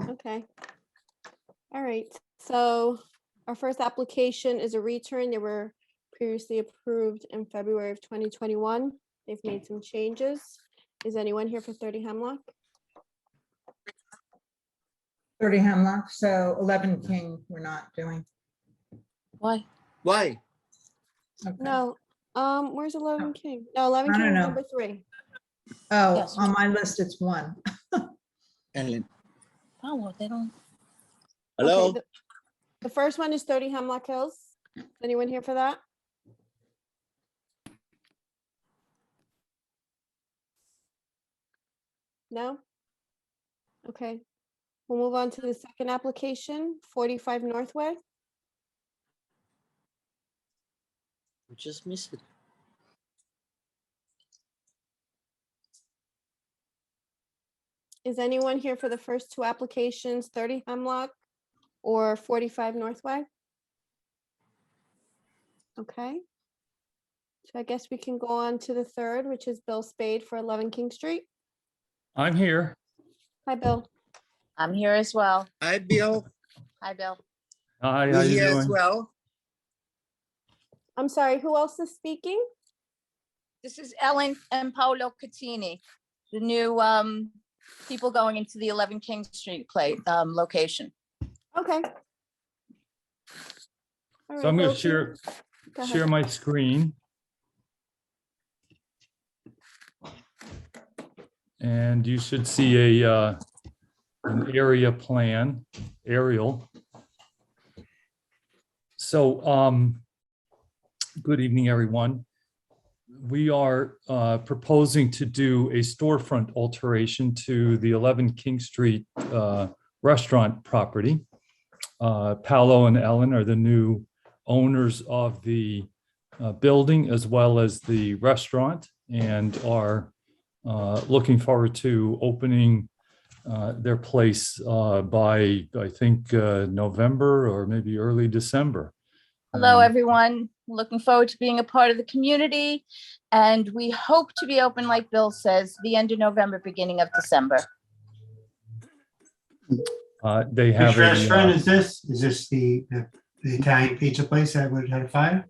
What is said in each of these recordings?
Okay. All right. So our first application is a return. They were previously approved in February of 2021. They've made some changes. Is anyone here for 30 Hemlock? 30 Hemlock, so 11 King we're not doing. Why? Why? Okay. No. Where's 11 King? No, 11 I King don't is know. number 3. Oh, Yes. on my list, it's 1. Ellen. Oh, well, they don't. Hello? Okay, the first one is 30 Hemlock Hills. Is anyone here for that? No? Okay. We'll move on to the second application, 45 Northway. We just missed it. Is anyone here for the first 2 applications, 30 Hemlock or 45 Northway? Okay. So I guess we can go on to the third, which is Bill Spade for 11 King Street. I'm here. Hi, Bill. I'm here as well. Hi, Bill. Hi, Bill. Hi, how We you here as doing? well. I'm sorry, who else is speaking? This is Ellen and Paolo Catini, the new people going into the 11 King Street location. Okay. All So I'm Bill, going to share go ahead. share my screen. And you should see an area plan, aerial. So good evening, everyone. We are proposing to do a storefront alteration to the 11 King Street restaurant property. Paolo and Ellen are the new owners of the building as well as the restaurant, and are looking forward to opening their place by, I think, November or maybe early December. Hello, everyone. Looking forward to being a part of the community. And we hope to be open, like Bill says, the end of November, beginning of December. They have Which restaurant is this? Is this the Italian pizza place that would have 5?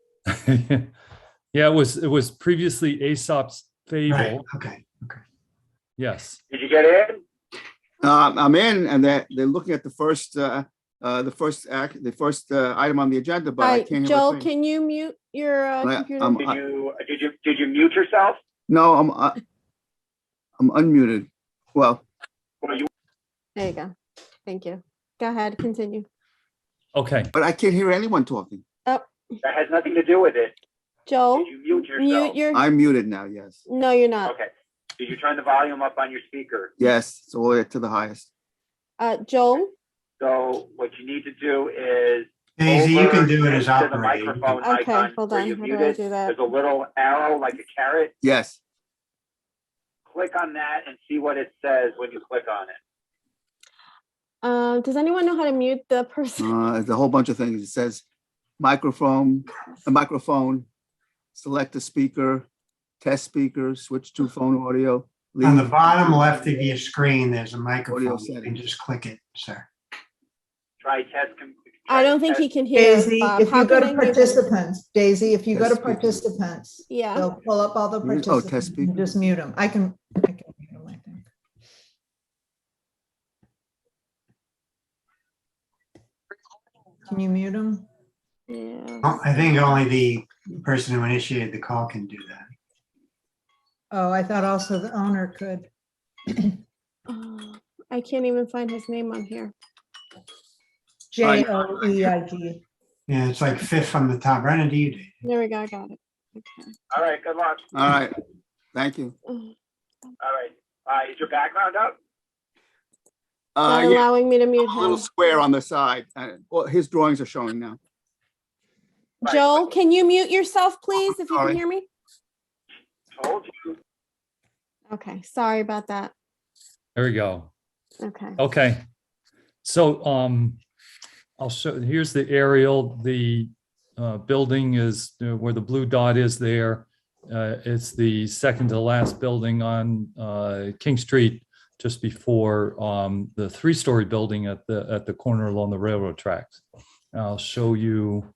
Yeah, it was previously Aesop's Fable. Right, okay. Yes. Did you get in? I'm in, and they're looking at the first item on the agenda, but All I right, can't hear. Joel, a thing. can you mute your computer? Did you mute yourself? No, I'm unmuted. Well, Well, you There you go. Thank you. Go ahead, continue. Okay. but I can't hear anyone talking. that has nothing to do with it. Joel, Did you mute yourself? mute your, I'm muted now. Yes. no, you're not. Okay. Did you turn the volume up on your speaker? Yes, it's all the way to the highest. Joel, So what you need to do is Daisy, you can do it as over to the operator. microphone okay, icon hold where on, you how do mute I it. do that? There's a little arrow like a carrot. Yes. Click on that and see what it says when you click on it. Does anyone know how to mute the person? There's a whole bunch of things. It says microphone, select a speaker, test speaker, switch to phone audio. On the leave. bottom left of your screen, there's a Audio microphone. You can settings. just click it, sir. Try test. I don't think he can hear us, Daisy, Bob. if How you go can to I mute him? participants, Daisy, if you go to Test speaker. participants, Yeah, they'll pull up all the Mute- oh, test participants speaker. and just mute them. I can mute them, I think. Can you mute them? yeah. Oh, I think only the person who initiated the call can do that. Oh, I thought also the owner could. I can't even find his name on here. Joeig. Yeah, it's like 5th from the top. Brennan, do you do? There we go, I got it. Okay. All right. Good luck. All right. Thank you. All right. Is your background up? Not Yeah, allowing me to mute a little him. square on the side. Well, his drawings are showing now. Right. Joel, can you mute yourself, please, if you can Sorry. hear me? Told you. Okay, sorry about that. There we go. Okay. Okay. So I'll show, here's the aerial. The building is where the blue dot is there. It's the second to last building on King Street. just before the 3-story building at the corner along the railroad tracks. I'll show you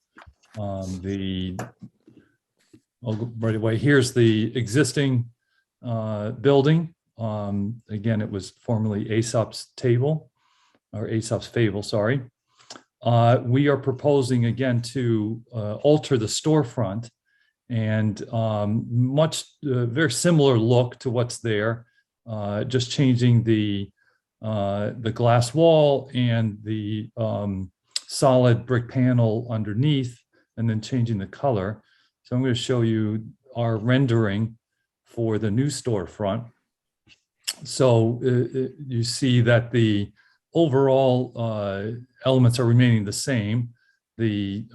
I'll go right away. Here's the existing building. Again, it was formerly Aesop's Table, or Aesop's Fable, sorry. We are proposing again to alter the storefront and very similar look to what's there, just changing the glass wall and the solid brick panel underneath, and then changing the color. So I'm going to show you our rendering for the new storefront. So you see that the overall elements are remaining the same. The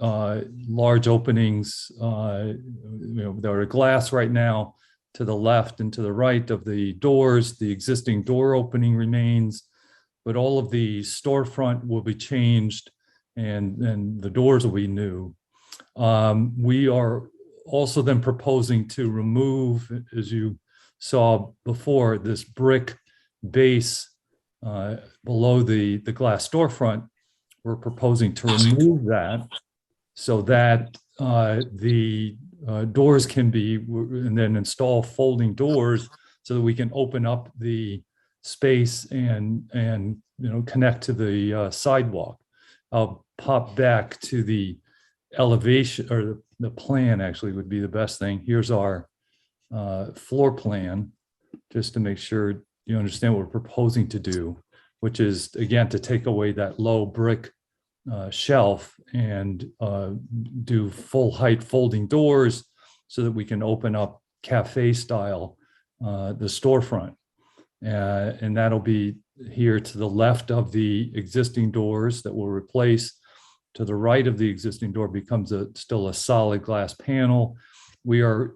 large openings, there are glass right now to the left and to the right of the doors. The existing door opening remains, but all of the storefront will be changed, and the doors will be new. We are also then proposing to remove, as you saw before, this brick base below the glass storefront. We're proposing to remove that so that the doors can be, and then install folding doors so that we can open up the space and connect to the sidewalk. I'll pop back to the elevation, or the plan actually would be the best thing. Here's our floor plan, just to make sure you understand what we're proposing to do, which is, again, to take away that low brick shelf and do full height folding doors so that we can open up cafe style the storefront. And that'll be here to the left of the existing doors that will replace. To the right of the existing door becomes still a solid glass panel. We are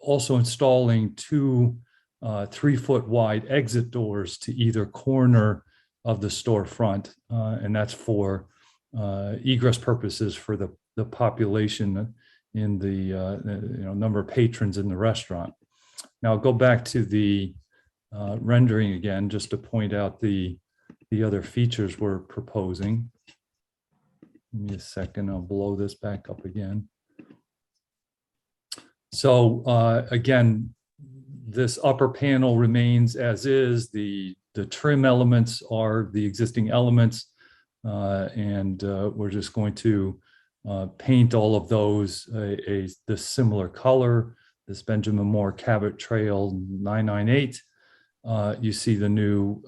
also installing 2 3-foot wide exit doors to either corner of the storefront, and that's for egress purposes for the population in the number of patrons in the restaurant. Now I'll go back to the rendering again, just to point out the other features we're proposing. Give me a second, I'll blow this back up again. So again, this upper panel remains as is. The trim elements are the existing elements, and we're just going to paint all of those this similar color, this Benjamin Moore Cabot Trail 998. You see the new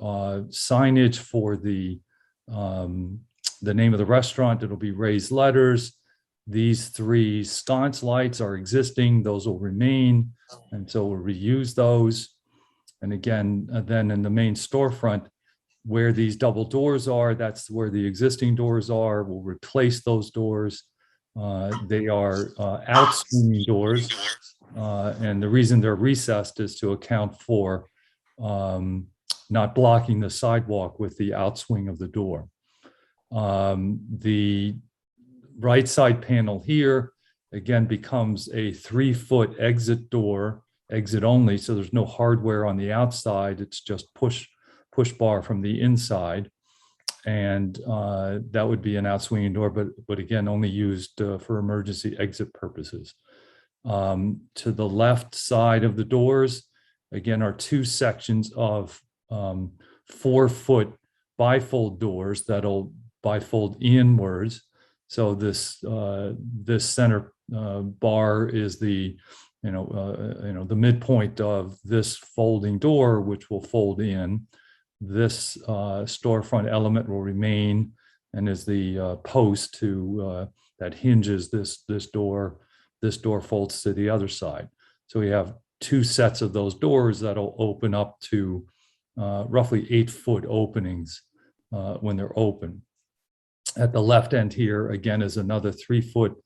signage for the name of the restaurant. It'll be raised letters. These 3 sconce lights are existing. Those will remain, and so we'll reuse those. And again, then in the main storefront, where these double doors are, that's where the existing doors are. We'll replace those doors. They are out-swinging doors, and the reason they're recessed is to account for not blocking the sidewalk with the outswing of the door. The right side panel here, again, becomes a 3-foot exit door, exit only, so there's no hardware on the outside. It's just push bar from the inside, and that would be an outswinging door, but again, only used for emergency exit purposes. To the left side of the doors, again, are 2 sections of 4-foot bifold doors that'll bifold inwards. So this center bar is the the midpoint of this folding door, which will fold in. This storefront element will remain and is the post to that hinges this door. This door folds to the other side. So we have 2 sets of those doors that'll open up to roughly 8-foot openings when they're open. At the left end here, again, is another 3-foot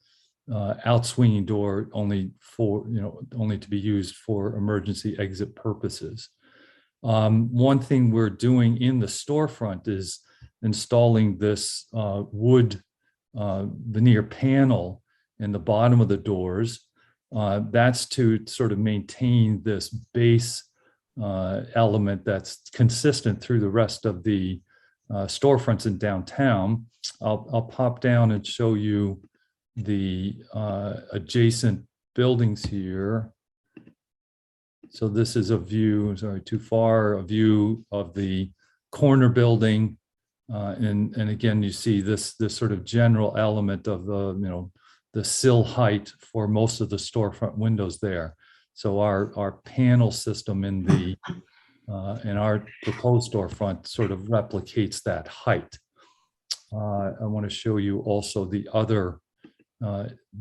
outswinging door, only to be used for emergency exit purposes. One thing we're doing in the storefront is installing this wood veneer panel in the bottom of the doors. That's to sort of maintain this base element that's consistent through the rest of the storefronts in downtown. I'll pop down and show you the adjacent buildings here. So this is a view, sorry, too far, a view of the corner building. And again, you see this sort of general element of the sill height for most of the storefront windows there. So our panel system in our proposed storefront sort of replicates that height. I want to show you also the other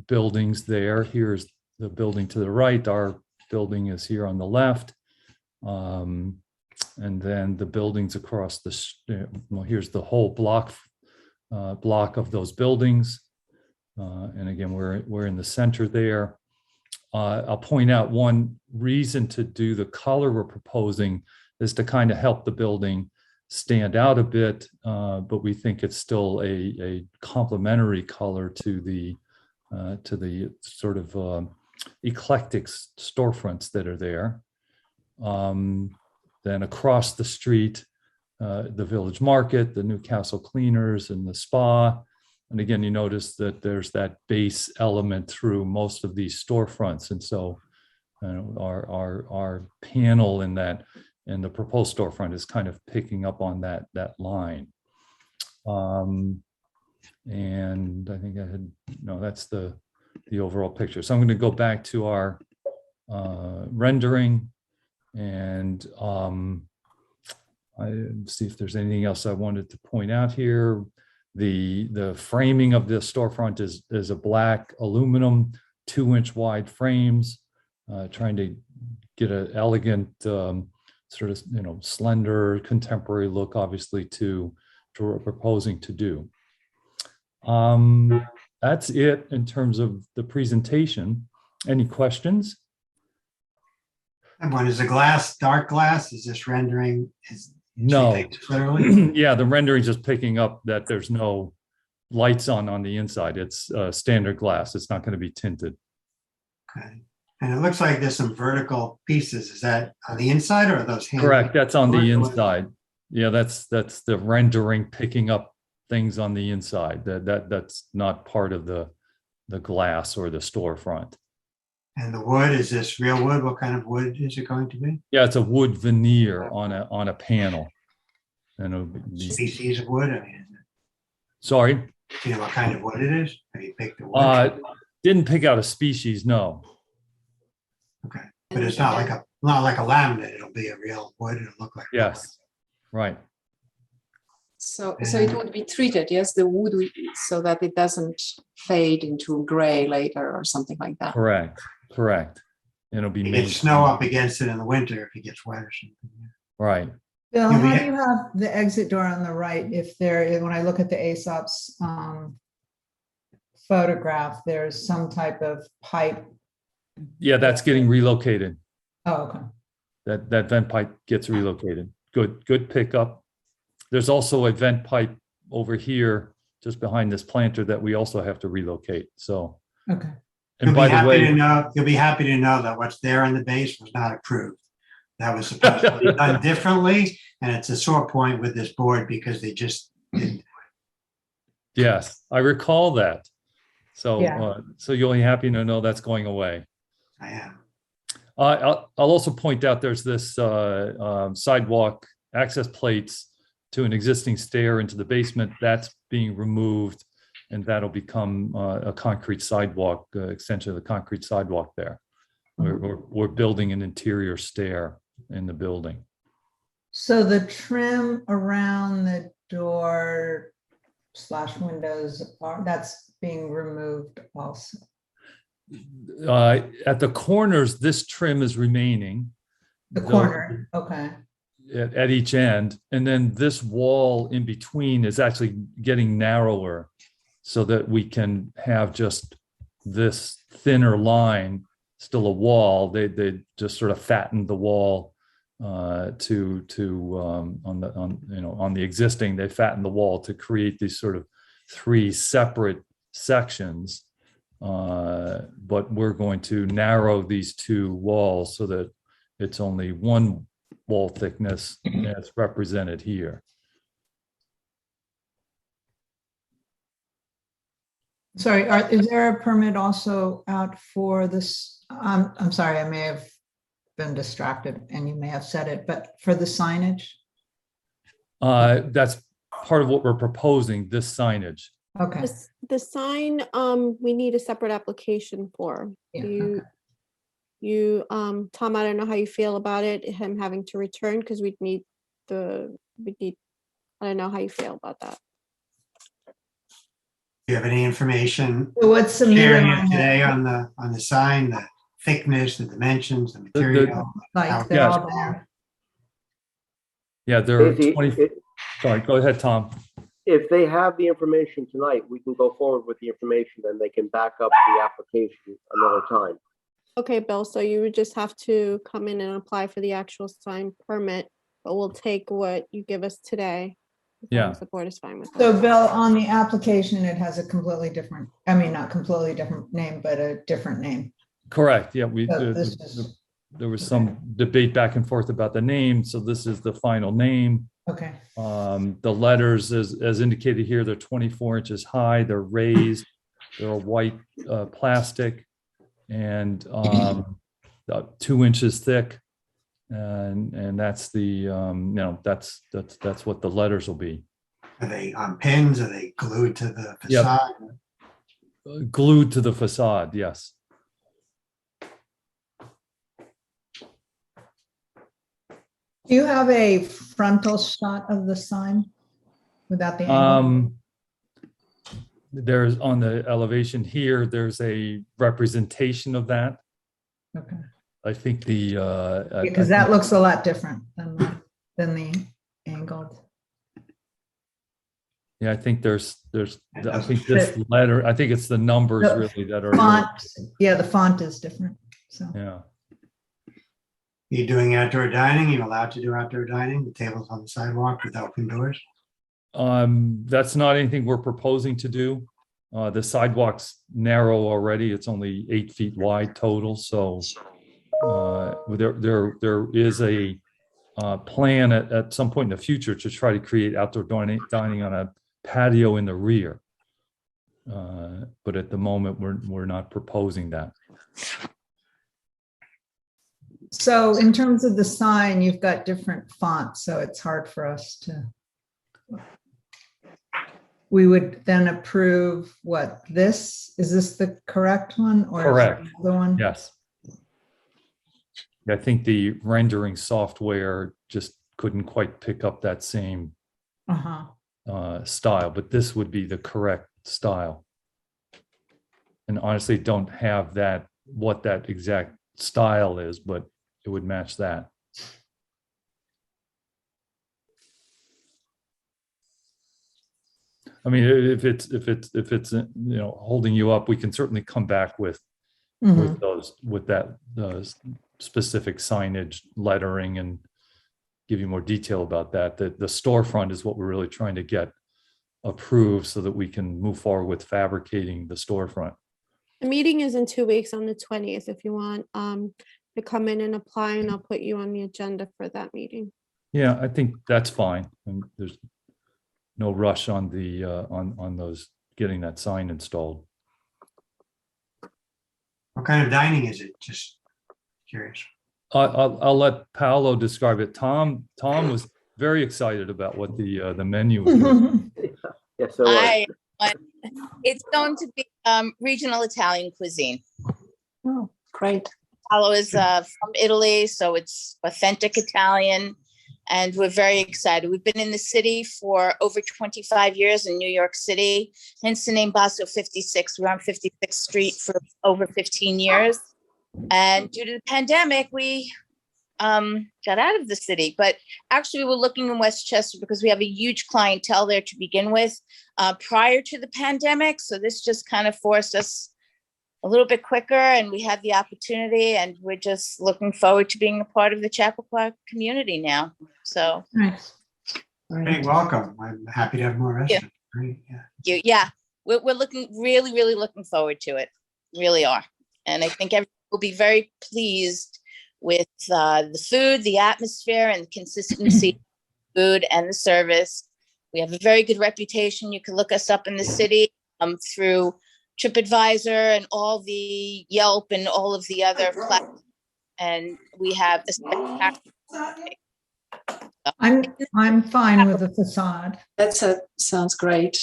buildings there. Here's the building to the right. Our building is here on the left. And then the buildings across well, here's the whole block of those buildings. And again, we're in the center there. I'll point out one reason to do the color we're proposing is to kind of help the building stand out a bit, but we think it's still a complementary color to the sort of eclectic storefronts that are there. Then across the street, the Village Market, the Newcastle Cleaners, and the spa. And again, you notice that there's that base element through most of these storefronts. And so our panel in the proposed storefront is kind of picking up on that line. And I think that's the overall picture. So I'm going to go back to our rendering and see if there's anything else I wanted to point out here. The framing of the storefront is a black aluminum 2-inch wide frames, trying to get an elegant sort of slender contemporary look, obviously, to what we're proposing to do. That's it in terms of the presentation. Any questions? And what is the glass, dark glass? Is this rendering? No. Literally? Yeah, the rendering is just picking up that there's no lights on the inside. It's standard glass. It's not going to be tinted. Okay. And it looks like there's some vertical pieces. Is that on the inside or are those hand? Correct. That's on the inside. Yeah, that's the rendering picking up things on the inside. That's not part of the glass or the storefront. And the wood, is this real wood? What kind of wood is it going to be? Yeah, it's a wood veneer on a panel. And it'll be, Species of wood? I mean, sorry. do you know what kind of wood it is? Have you picked the wood? Didn't pick out a species, no. Okay, but it's not like a laminate. It'll be a real wood. It'll look like. Yes, right. So it would be treated, yes, the wood, so that it doesn't fade into gray later or something like that. Correct. It'll be You made. get snow up against it in the winter if it gets wet or something. Right. Bill, Yeah, how do you have the exit door on the right? When I look at the Aesop's photograph, there's some type of pipe. Yeah, that's getting relocated. Oh, okay. That vent pipe gets relocated. Good pickup. There's also a vent pipe over here just behind this planter that we also have to relocate. So, Okay. and by the way, You'll be happy to know that what's there in the base was not approved. That was supposed to be done differently, and it's a sore point with this board because they just didn't. yes, I recall that. So, Yeah. so you'll be happy to know that's going away. I am. I'll also point out there's this sidewalk access plates to an existing stair into the basement. That's being removed, and that'll become a concrete sidewalk, extension of the concrete sidewalk there. We're building an interior stair in the building. So the trim around the door / windows that's being removed also. At the corners, this trim is remaining. The corner, okay. At each end, and then this wall in between is actually getting narrower so that we can have just this thinner line, still a wall. They just sort of fattened the wall on the existing. They fattened the wall to create these sort of 3 separate sections. But we're going to narrow these 2 walls so that it's only one wall thickness as represented here. Sorry, is there a permit also out for this? I'm sorry, I may have been distracted and you may have said it, but for the signage? That's part of what we're proposing, this signage. Okay. The sign, we need a separate application for. Yeah, You, Tom, I don't know how you feel about it, him having to return, because I don't know how you feel about that. Do you have any information So what's submitted sharing it on today that? on the sign, the thickness, the dimensions, the material? Like they're all there. Yeah, there are Casey, 20, sorry, go ahead, Tom. if they have the information tonight, we can go forward with the information, then they can back up the application another time. Okay, Bill, so you would just have to come in and apply for the actual sign permit, but we'll take what you give us today. as long Yeah. as the board is fine with So that. Bill, on the application, it has a completely different, I mean, not completely different name, but a different name. Correct, yeah, So this is, there was some debate back and forth about the name, so this is the final name. okay, The letters, as indicated here, they're 24 inches high, they're raised, they're a white plastic, and 2 inches thick. And that's the, that's what the letters will be. Are they on pins? Are they glued to the Yep. facade? Glued to the facade, yes. do you have a frontal shot of the sign without the angle? There's on the elevation here, there's a representation of that. Okay, I think the because that looks a lot different than the angled. yeah, I think I think this letter, I think it's the numbers The really that are Font, yeah, the font is different, so. yeah. You doing outdoor dining? You allowed to do outdoor dining? The tables on the sidewalk with open doors? That's not anything we're proposing to do. The sidewalk's narrow already. It's only 8 feet wide total, so there is a plan at some point in the future to try to create outdoor dining on a patio in the rear. But at the moment, we're not proposing that. So in terms of the sign, you've got different fonts, so it's hard for us to. We would then approve what, is this the correct one? Or Correct. the one? Yes. I think the rendering software just couldn't quite pick up that same style, but this would be the correct style. And honestly, don't have what that exact style is, but it would match that. I mean, if it's holding you up, we can certainly come back with those specific signage, lettering, and give you more detail about that. The storefront is what we're really trying to get approved so that we can move forward with fabricating the storefront. The meeting is in 2 weeks on the 20th, if you want to come in and apply, and I'll put you on the agenda for that meeting. Yeah, I think that's fine. And there's no rush on the on those getting that sign installed. What kind of dining is it? Just curious. I'll let Paolo describe it. Tom was very excited about what the menu was. Yes, so It's going to be regional Italian cuisine. Oh, great. Paolo is from Italy, so it's authentic Italian, and we're very excited. We've been in the city for over 25 years in New York City, hence the name Basso 56. We're on 56th Street for over 15 years. And due to the pandemic, we got out of the city, but actually we were looking in Westchester because we have a huge clientele there to begin with prior to the pandemic. So this just kind of forced us a little bit quicker, and we had the opportunity, and we're just looking forward to being a part of the Chappaqua community now. So Nice. Great, welcome. I'm happy to have more restaurants. Great, yeah. we're looking really looking forward to it. Really are. And I think everyone will be very pleased with the food, the atmosphere, and the consistency of food and the service. We have a very good reputation. You can look us up in the city through TripAdvisor and all the Yelp and all of the other platforms. And we have a spectacular. I'm fine with the facade. Sounds great.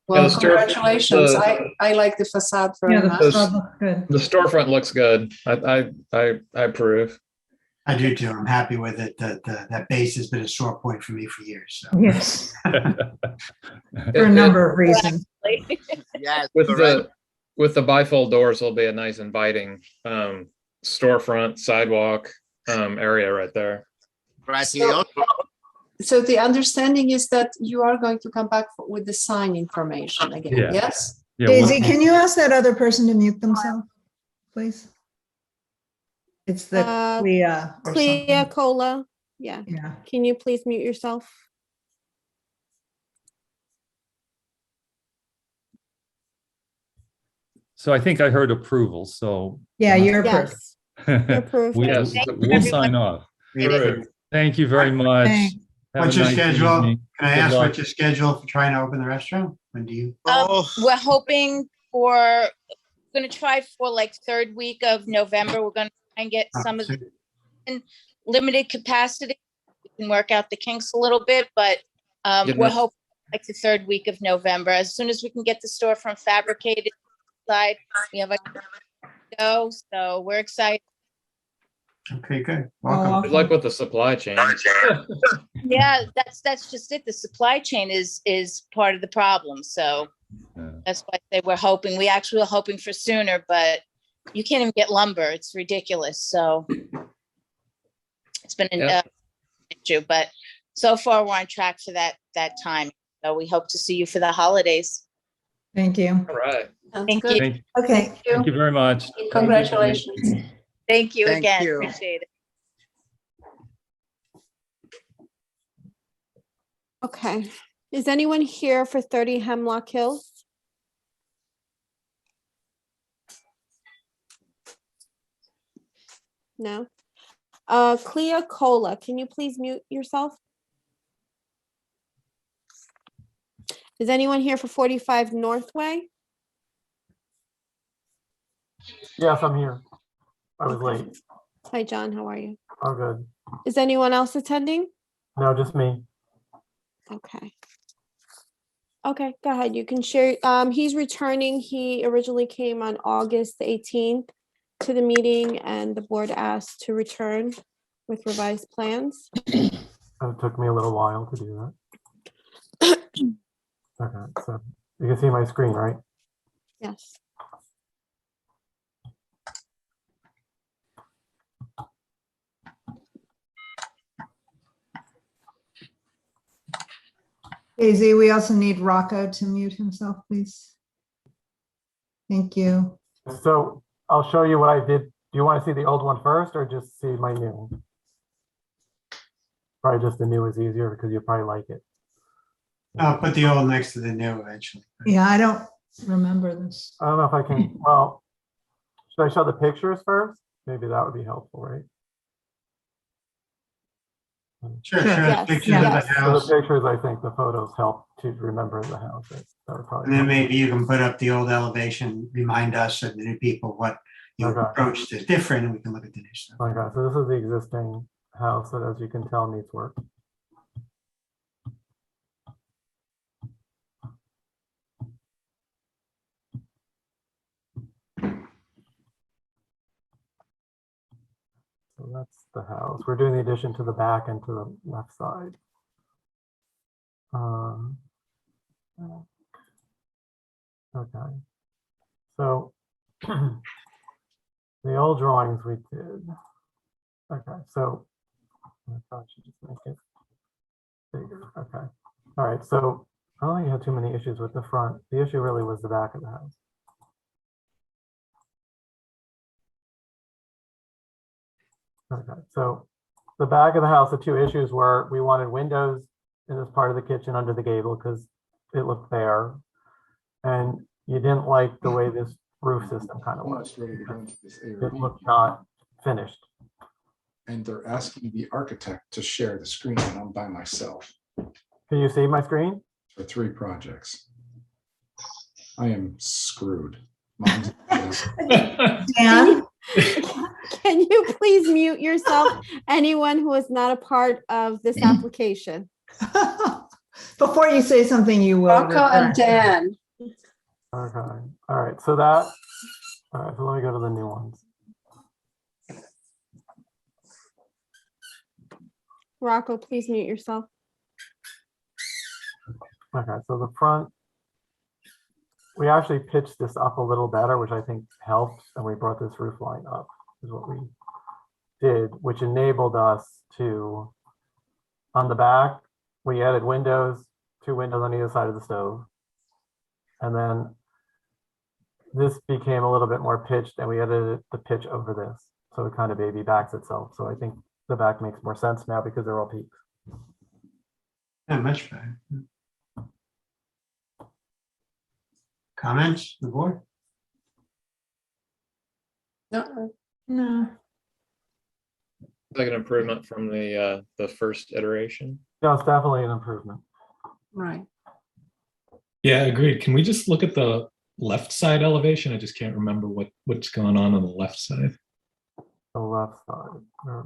Yeah, Well, the store- congratulations. the- I like the facade very Yeah, the much. facade looks good. The storefront looks good. I approve. I do too. I'm happy with it. That base has been a sore point for me for years. So. Yes, for a number of reasons. Yes, With correct. the bifold doors, will be a nice inviting storefront sidewalk area right there. Right, So the understanding is that you are going to come back with the sign information again, Yeah. yes? Yeah, Daisy, can you ask that other person to mute themselves, please? It's the Clea. or Clea something. Cola. Yeah. Yeah. Can you please mute yourself? So I think I heard approval, so. Yeah, you're approved. Yes. You're approved. Yes. We'll sign off. Approved. Than your much. Thanks. Have a What's your nice schedule? evening. Can I Good ask luck. what's your schedule for trying to open the restaurant? When do you? We're hoping for, going to try for like third week of November. We're going to try and get some of the limited capacity. We can work out the kinks a little bit, but we're hoping like the third week of November. As soon as we can get the storefront fabricated inside, we have a go. So we're excited. Okay, good. Welcome. Good luck with the supply chain. Yeah, that's just it. The supply chain is part of the problem. So Yeah. that's why I say we're hoping. We actually were hoping for sooner, but you can't even get lumber. It's ridiculous. So it's been an issue, but so far we're on track for that time. So we hope to see you for the holidays. Thank you. All right. Sounds Thank good. Thank Okay. thank you very much. Congratulations. Thank you Thank again. you. Appreciate it. Okay. Is anyone here for 30 Hemlock Hills? No. Clea Cola, can you please mute yourself? Is anyone here for 45 Northway? Yes, I'm here. I was late. Hi, John, how are you? Oh, good. Is anyone else attending? No, just me. Okay. Okay, go ahead. You can share. He's returning. He originally came on August the 18th to the meeting and the board asked to return with revised plans. It took me a little while to do that. Okay, so you can see my screen, right? Yes. Daisy, we also need Rocco to mute himself, please. Thank you. So I'll show you what I did. Do you want to see the old one first or just see my new one? Probably just the new is easier because you probably like it. I'll put the old next to the new eventually. Yeah, I don't remember this. I don't know if I can, well, should I show the pictures first? Maybe that would be helpful, right? Sure, Sure. sure. Yes, Pictures of the yes. So house. the pictures, I think the photos help to remember the house. That would probably And then help. maybe you can put up the old elevation, remind us and the new people what you Okay. approached is different, and we can look at the new stuff. Okay, so this is the existing house that, as you can tell, needs work. So that's the house. We're doing the addition to the back and to the left side. Okay. So the old drawings we did. Okay, so I probably should just make it bigger. Okay. All right, so I don't think you had too many issues with the front. The issue really was the back of the house. Okay, so the back of the house, the two issues were we wanted windows in this part of the kitchen under the gable because it looked bare. And you didn't like the way this roof system kind of was. It looked not finished. and they're asking the architect to share the screen, and I'm by myself Can you see my screen? for 3 projects. I am screwed. Mine's Dan? Can you please mute yourself? Anyone who is not a part of this application. Before you say something, you will. Rocco and Dan. Okay, all right, so that, all right, so let me go to the new ones. Rocco, please mute yourself. Okay, so the front, we actually pitched this up a little better, which I think helped, and we brought this roof line up, is what we did, which enabled us to, on the back, we added windows, 2 windows on either side of the stove. And then this became a little bit more pitched, and we edited the pitch over this. So it kind of baby backs itself. So I think the back makes more sense now because they're all peaks. Yeah, much better. Comments, the board? No, No. Like an improvement from the first iteration. No, it's definitely an improvement. right. Yeah, agreed. Can we just look at the left side elevation? I just can't remember what's going on the left side. The left side.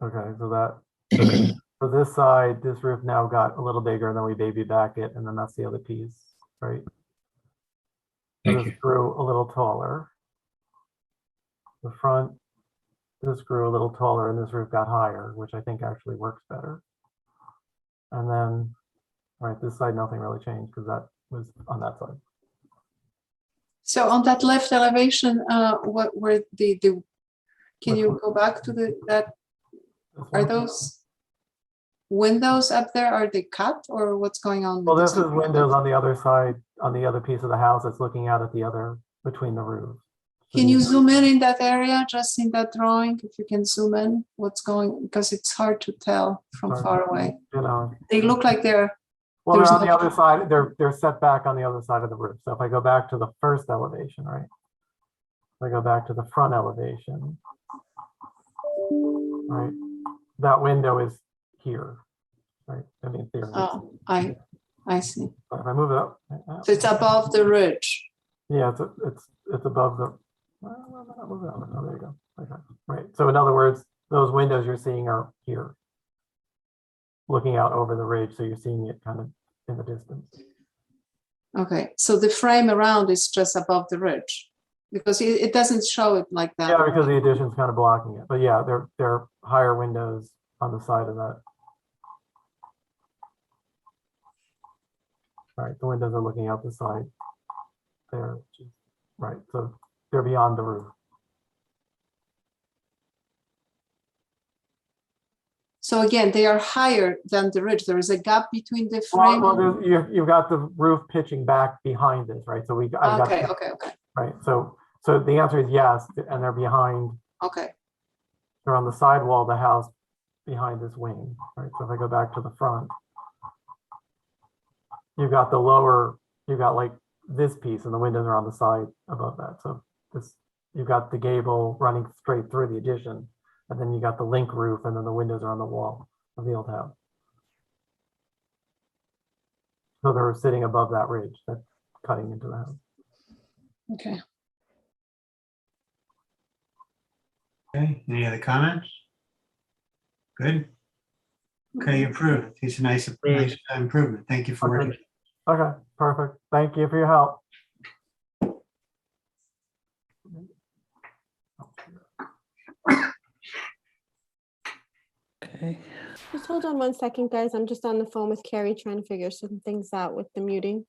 Okay, so that, Okay. for this side, this roof now got a little bigger, and then we baby back it, and then that's the other piece, right? So Thank this you. grew a little taller. The front, this grew a little taller, and this roof got higher, which I think actually works better. And then, right, this side, nothing really changed because that was on that side. So on that left elevation, what were the can Which you one? go back to that? This Are one? those windows up there? Are they cut or what's going on? Well, with this those is windows on the other side, on the other piece of the house that's looking out at the other, between the roofs. Can you zoom in that area, just in that drawing? If you can zoom in, what's going, because it's hard to tell from Hard. far away. You know, They look like they're, well, they're there's on the no- other side, they're set back on the other side of the roof. So if I go back to the first elevation, right? If I go back to the front elevation, right? That window is here, right? I mean, theory. oh, I see. If I move it up. So it's above the ridge. Yeah, it's above the, oh, there you go. Okay, right. So in other words, those windows you're seeing are here, looking out over the ridge. So you're seeing it kind of in the distance. Okay, so the frame around is just above the ridge because it doesn't show it like that. Yeah, because the addition's kind of blocking it. But yeah, they're higher windows on the side of that. Right, the windows are looking out the side there. Right, so they're beyond the roof. So again, they are higher than the ridge. There is a gap between the frame. Well, you've got the roof pitching back behind this, right? So I've got, Okay. right. So the answer is yes, and they're behind. Okay. They're on the side wall of the house behind this wing, right? So if I go back to the front, you've got the lower, you've got like this piece, and the windows are on the side above that. So this, you've got the gable running straight through the addition, and then you got the link roof, and then the windows are on the wall of the old house. So they're sitting above that ridge that's cutting into the house. Okay. Okay, any other comments? Good. Okay, approved. It's a nice improvement. Thank you for working. Okay, perfect. Thank you for your help. Okay. Just hold on 1 second, guys. I'm just on the phone with Carrie trying to figure some things out with the muting.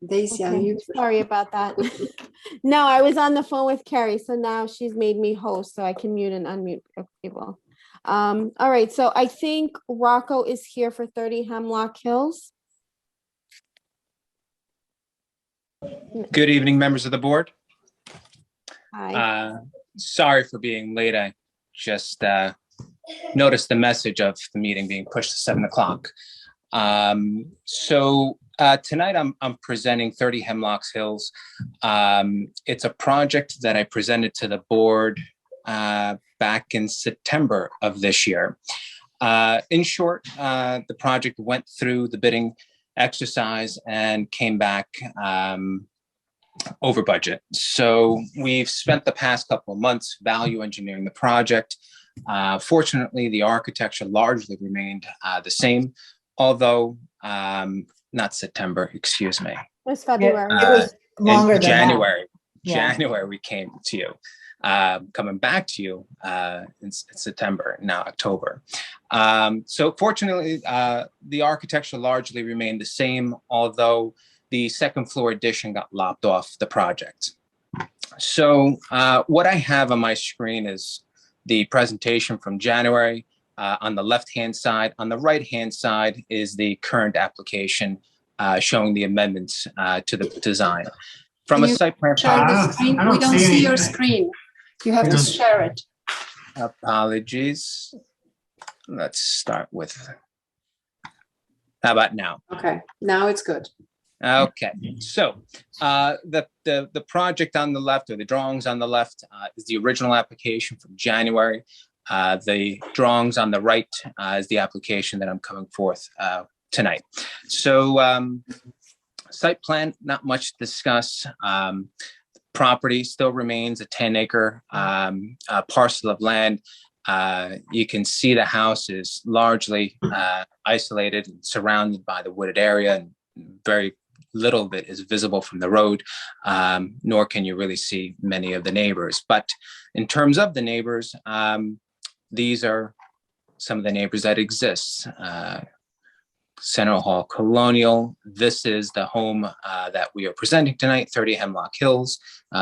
Daisy, are Okay, you? sorry about that. No, I was on the phone with Carrie, so now she's made me host, so I can mute and unmute people. All right, so I think Rocco is here for 30 Hemlock Hills. Good evening, members of the board. Hi. Sorry for being late. I just noticed the message of the meeting being pushed to 7 o'clock. Tonight I'm presenting 30 Hemlocks Hills. It's a project that I presented to the board back in September of this year. In short, the project went through the bidding exercise and came back over budget. So we've spent the past couple of months value engineering the project. Fortunately, the architecture largely remained the same, although not September, excuse me. It was February. It was longer than that. January. Yeah. January we came to you. Coming back to you in September, now October. So fortunately, the architecture largely remained the same, although the second floor addition got lopped off the project. So what I have on my screen is the presentation from January on the left-hand side. On the right-hand side is the current application showing the amendments to the design. From a site plan. Share the screen. We don't see your screen. You have to share it. Apologies. Let's start with, how about now? Okay, now it's good. Okay, so the project on the left, or the drawings on the left, is the original application from January. The drawings on the right is the application that I'm coming forth tonight. So site plan, not much to discuss. Property still remains a 10-acre parcel of land. You can see the house is largely isolated and surrounded by the wooded area, and very little of it is visible from the road, nor can you really see many of the neighbors. But in terms of the neighbors, these are some of the neighbors that exist. Center Hall Colonial. This is the home that we are presenting tonight, 30 Hemlock Hills,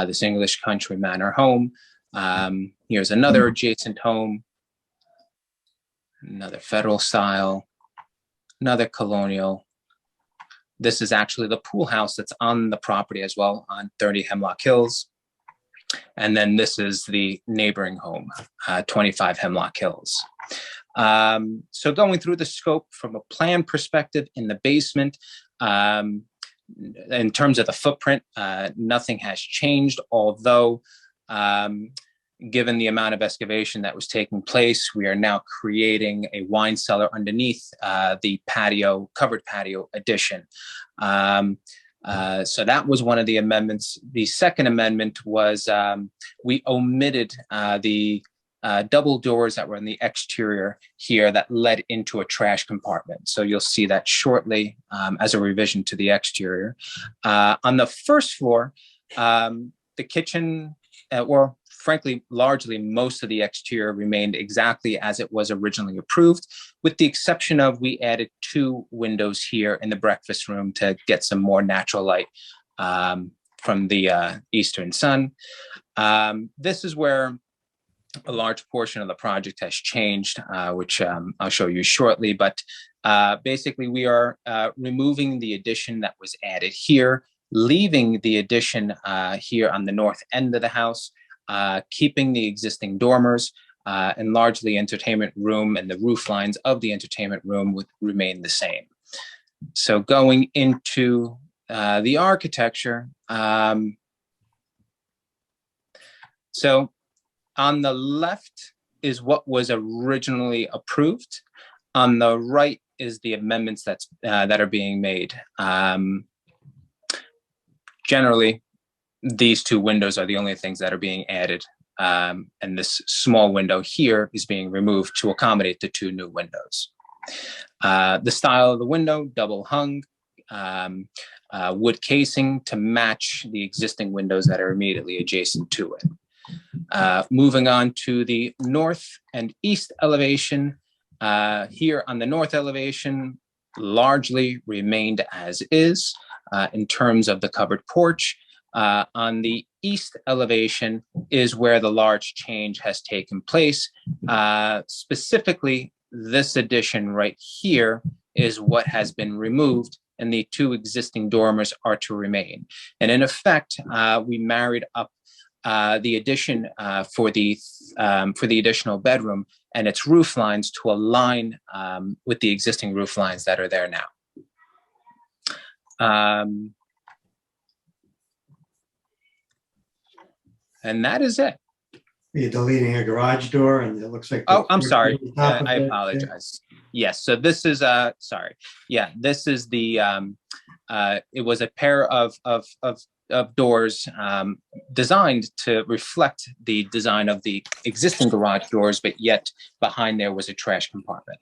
this English country manor home. Here's another adjacent home, another federal style, another colonial. This is actually the pool house that's on the property as well, on 30 Hemlock Hills. And then this is the neighboring home, 25 Hemlock Hills. So going through the scope from a plan perspective in the basement, in terms of the footprint, nothing has changed, although given the amount of excavation that was taking place, we are now creating a wine cellar underneath the patio, covered patio addition. So that was one of the amendments. The second amendment was we omitted the double doors that were in the exterior here that led into a trash compartment. So you'll see that shortly as a revision to the exterior. On the first floor, the kitchen, or frankly, largely most of the exterior remained exactly as it was originally approved, with the exception of we added 2 windows here in the breakfast room to get some more natural light from the eastern sun. This is where a large portion of the project has changed, which I'll show you shortly. But basically, we are removing the addition that was added here, leaving the addition here on the north end of the house, keeping the existing dormers, and largely entertainment room and the roof lines of the entertainment room would remain the same. So going into the architecture, so on the left is what was originally approved. On the right is the amendments that are being made. Generally, these 2 windows are the only things that are being added. And this small window here is being removed to accommodate the 2 new windows. The style of the window, double hung, wood casing to match the existing windows that are immediately adjacent to it. Moving on to the north and east elevation, here on the north elevation, largely remained as is. in terms of the covered porch. On the east elevation is where the large change has taken place. Specifically, this addition right here is what has been removed, and the two existing dormers are to remain. And in effect, we married up the addition for the additional bedroom and its roof lines to align with the existing roof lines that are there now. And that is it. You're deleting a garage door and it looks like. Oh, I'm sorry. on top of I it. apologize. Yes, so this is sorry. Yeah, this is the it was a pair of doors designed to reflect the design of the existing garage doors, but yet behind there was a trash compartment.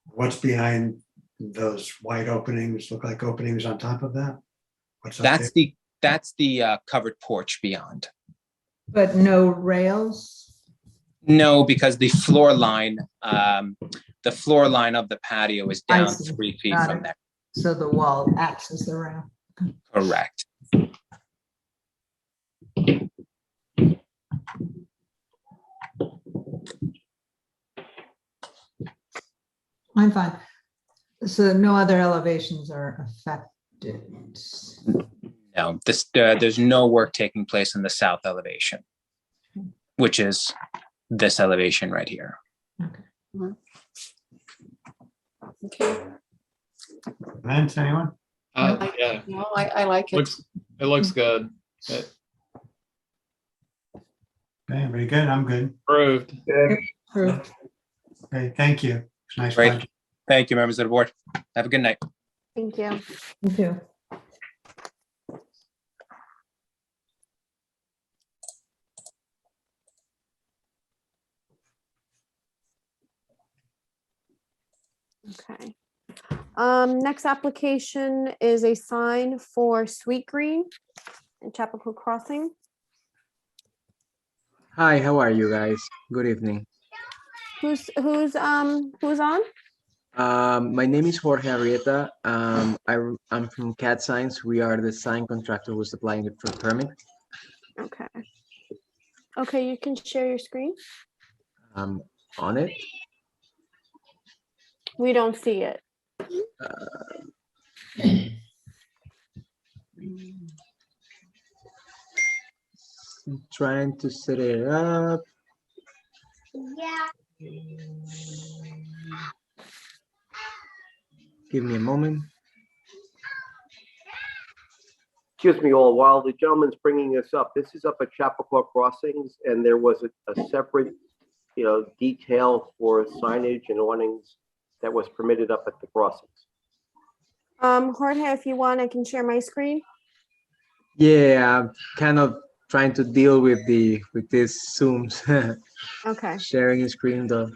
What's behind those wide openings? Look like openings on top of that? What's up there? That's the covered porch beyond. But no rails? No, because the floor line of the patio is I down see. 3 feet Got from it. there. So the wall acts as the rail. Correct. I'm fine. So no other elevations are affected. No, there's no work taking place in the south elevation, which is this elevation right here. Okay. Comments, anyone? Yeah, No, I like it. it looks good. Okay, very good. I'm good. Approved. Approved. Okay, thank you. It's nice. Great. project. Thank you, members of the board. Have a good night. Thank you. Me too. Okay. Next application is a sign for Sweet Green in Chappaqua Crossing. Hi, how are you guys? Good evening. Who's on? My name is Jorge Arrieta. I'm from CAT Signs. We are the sign contractor who's applying it for permit. Okay. Okay, you can share your screen. On it. We don't see it. I'm trying to set it up. Give me a moment. Excuse me all, while the gentleman's bringing this up, this is up at Chappaqua Crossings, and there was a separate, detail for signage and awnings that was permitted up at the crossings. Jorge, if you want, I can share my screen. Yeah, I'm kind of trying to deal with this Zooms. Okay. Sharing a screen though.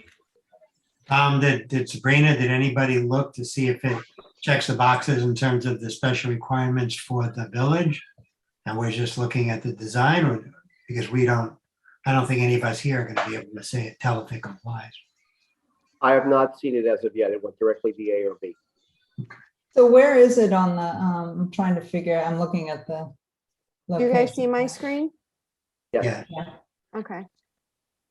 Did Sabrina, did anybody look to see if it checks the boxes in terms of the special requirements for the village? And we're just looking at the design, or because I don't think any of us here are going to be able to tell if it complies. I have not seen it as of yet. It went directly to A or B. So where is it on the, I'm trying to figure, I'm looking at the. You guys see my screen? Yes. Yeah. Okay.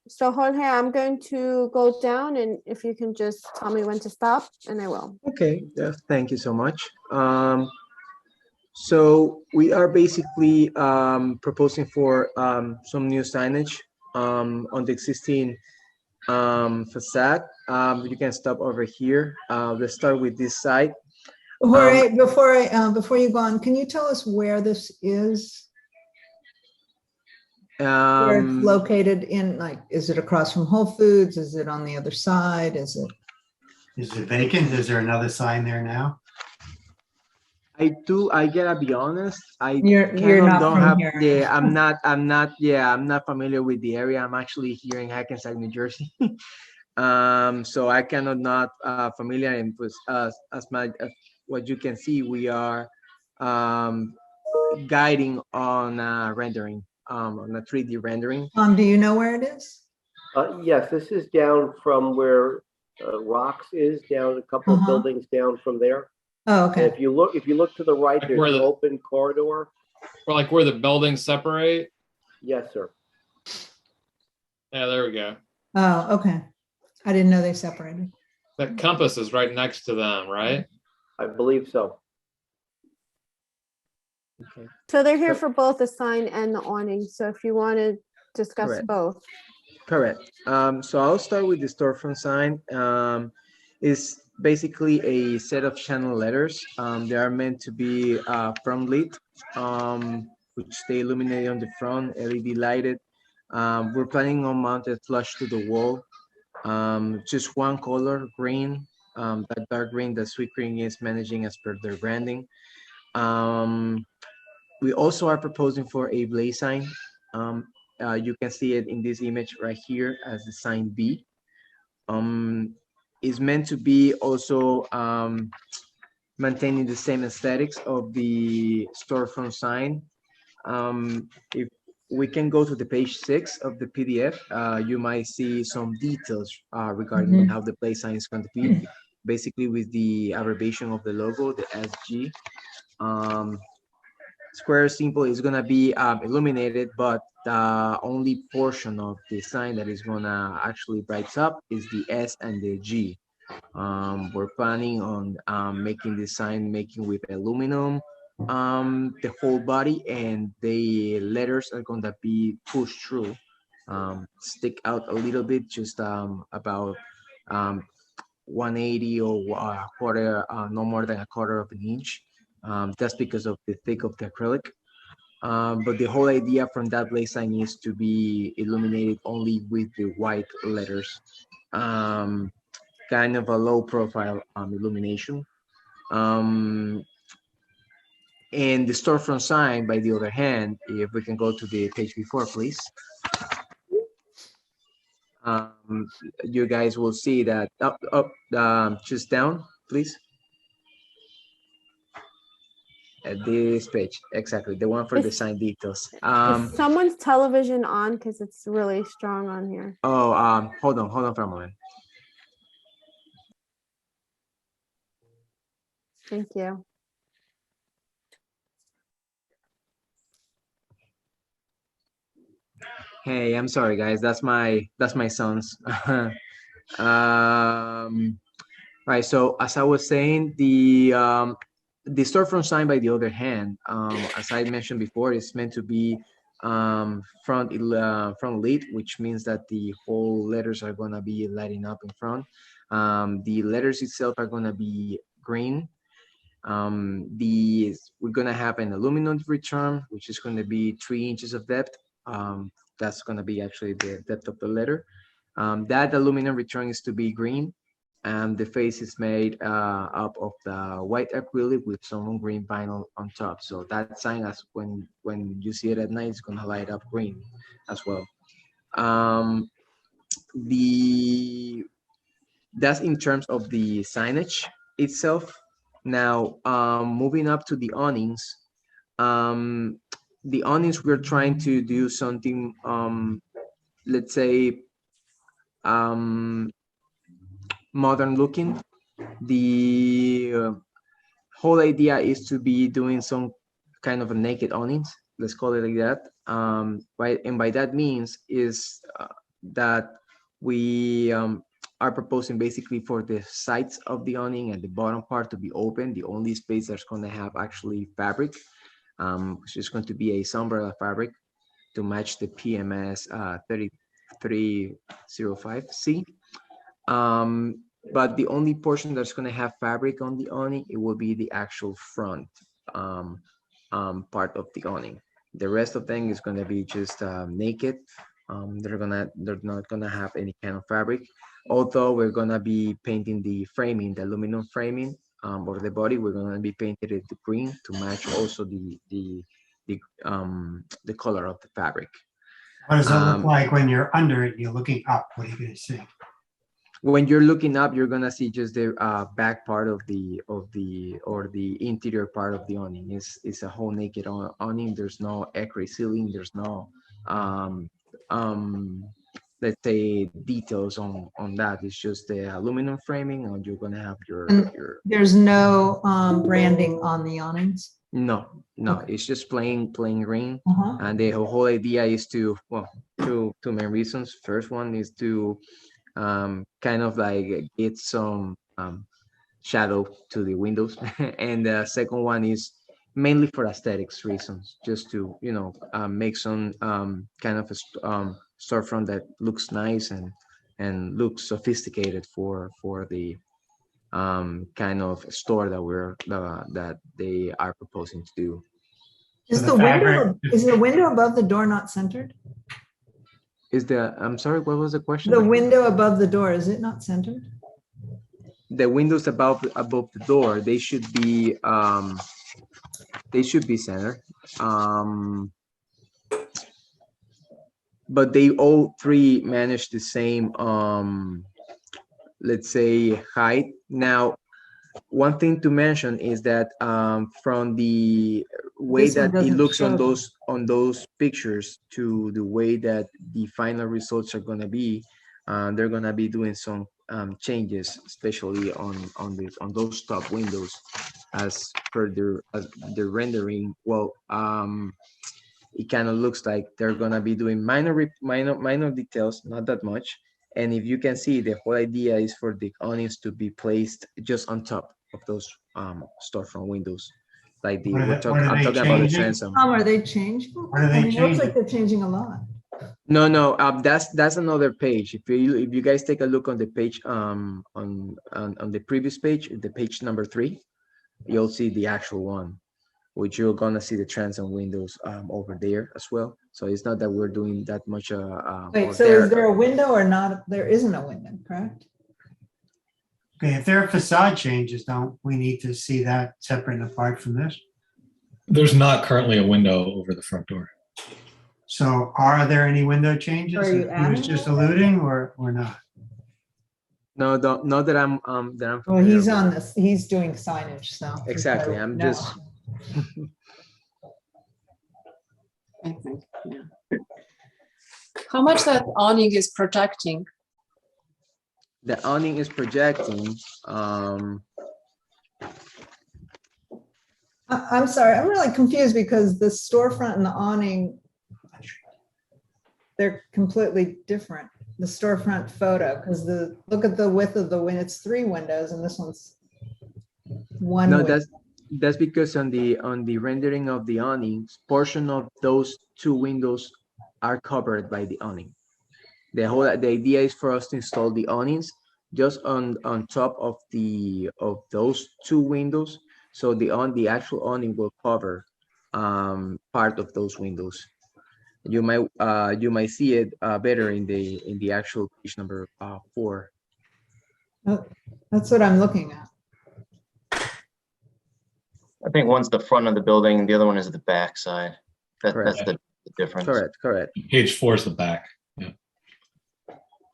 So Jorge, I'm going to go down, and if you can just tell me when to stop, and I will. Okay, thank you so much. So we are basically proposing for some new signage on the existing facade. You can stop over here. Let's start with this side. Jorge, before you go on, can you tell us where this is? Where it's located in, like, is it across from Whole Foods? Is it on the other side? Is it vacant? Is there another sign there now? I gotta be honest. You're not from here. Yeah, I'm not familiar with the area. I'm actually here in Hackensack, New Jersey. So I cannot not familiar, and as what you can see, we are guiding on rendering, on a 3D rendering. Do you know where it is? Yes, this is down from where Rocks is down a couple of Uh-huh. buildings down from there. Oh, And okay. if you look to the right, Like there's where an the- open corridor. Or like where the buildings separate. Yes, sir. Yeah, there we go. Oh, okay. I didn't know they separated. That compass is right next to them, right? I believe so. Okay. So they're here So- for both the sign and the awning. So if you want to discuss Correct. both. Correct. So I'll start with the storefront sign. It's basically a set of channel letters. They are meant to be front lit, which they illuminate on the front, LED lighted. We're planning on mounted flush to the wall. Just one color, green. That dark green that Sweet Green is managing as per their branding. We also are proposing for a blaze sign. You can see it in this image right here as the sign B. Is meant to be also maintaining the same aesthetics of the storefront sign. If we can go to the page 6 of the PDF, you might see some details regarding how the blaze sign is going to be. Basically with the abbreviation of the logo, the SG. Square simple is gonna be illuminated, but the only portion of the sign that is gonna actually brights up is the S and the G. We're planning on making the sign with aluminum, the whole body, and the letters are gonna be pushed through, stick out a little bit, just about 180 or a quarter, no more than a quarter of an inch. That's because of the thick of the acrylic. But the whole idea from that blaze sign is to be illuminated only with the white letters. Kind of a low profile illumination. And the storefront sign, by the other hand, if we can go to the page before, please. You guys will see that just down, please. At this page, exactly, the one for the Is- sign details. Is someone's television on? Because it's really strong on here. Oh, hold on for a moment. Thank you. Hey, I'm sorry, guys. That's my son's. Right. So as I was saying, the storefront sign, by the other hand, as I mentioned before, is meant to be front lit, which means that the whole letters are gonna be lighting up in front. The letters itself are gonna be green. We're gonna have an aluminum return, which is gonna be 3 inches of depth. That's gonna be actually the depth of the letter. That aluminum return is to be green. The face is made up of the white acrylic with some green vinyl on top. So that sign, as when you see it at night, it's gonna light up green as well. That's in terms of the signage itself. Now, moving up to the awnings. The awnings, we're trying to do something, let's say, modern looking. The whole idea is to be doing some kind of a naked awnings, let's call it like that. And by that means is that we are proposing basically for the sides of the awning and the bottom part to be open. The only space that's going to have actually fabric, which is going to be a umbrella fabric to match the PMS 3305C. But the only portion that's going to have fabric on the awning, it will be the actual front part of the awning. The rest of them is going to be just naked. They're not gonna have any kind of fabric. Although we're gonna be painting the framing, the aluminum framing or the body, we're gonna be painted it green to match also the color of the fabric. What does it look like when you're under it and you're looking up? What are you going to see? When you're looking up, you're gonna see just the back part or the interior part of the awning. It's a whole naked awning. There's no acrylic ceiling. There's no let's say, details on that. It's just the aluminum framing, and you're gonna have And your. there's no branding on the awnings? No, it's just plain green. Uh-huh. And the whole idea is to, well, two main reasons. First one is to kind of like get some shadow to the windows. And the second one is mainly for aesthetics reasons, just to, make some kind of a storefront that looks nice and looks sophisticated for the kind of store that they are proposing to do. Is the the window, fabric- is the window above the door not centered? I'm sorry, what was the question? The window above the door, is it not centered? The windows above the door, they should be centered. But they all three manage the same let's say height. Now, one thing to mention is that from the way This one that it doesn't looks on show those pictures to the way that the final results are gonna be, they're gonna be doing some changes, especially on those top windows, as per the rendering. Well, it kind of looks like they're gonna be doing minor details, not that much. And if you can see, the whole idea is for the awnings to be placed just on top of those storefront windows. Like What are I'm they talking about the changing? transom. Are they changing? What are they I mean, it looks changing? like they're changing a lot. No, that's another page. If you guys take a look on the page on the previous page, the page number 3, you'll see the actual one, which you're gonna see the transom windows over there as well. So it's not that we're doing that much. Wait, so is there a window or not? There isn't a window, correct? Okay, if there are facade changes, don't we need to see that separate and apart from this? There's not currently a window over the front door. So are there any window changes Are you that he was adding just one? alluding or not? No, not that I'm Well, familiar he's with. on this, he's doing signage, so. Exactly. I'm No. just I think, yeah. How much that awning is projecting? the awning is projecting. I'm sorry, I'm really confused because the storefront and the awning, they're completely different. The storefront photo, because look at the width of the window, it's 3 windows and this one's 1 No, window. that's because on the rendering of the awnings, portion of those 2 windows are covered by the awning. The idea is for us to install the awnings just on top of those 2 windows, so the actual awning will cover part of those windows. You might see it better in the actual page number 4. Oh, that's what I'm looking at. I think one's the front of the building, the other one is the back side. Correct. That's the difference. Correct. Page 4 is the back. Yeah.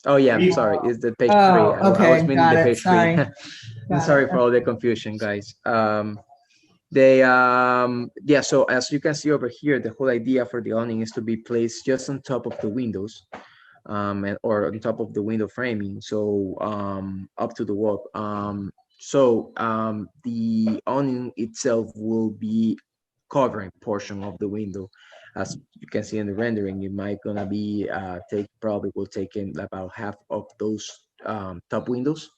Oh yeah, I'm sorry. It's the page 3. Oh, I was okay, meaning got the it, page 3. sorry. I'm Got sorry it. for all the confusion, guys. Yeah, so as you can see over here, the whole idea for the awning is to be placed just on top of the windows, or on top of the window framing, so up to the wall. So the awning itself will be covering portion of the window. As you can see in the rendering, it might gonna be probably will take in about half of those top windows,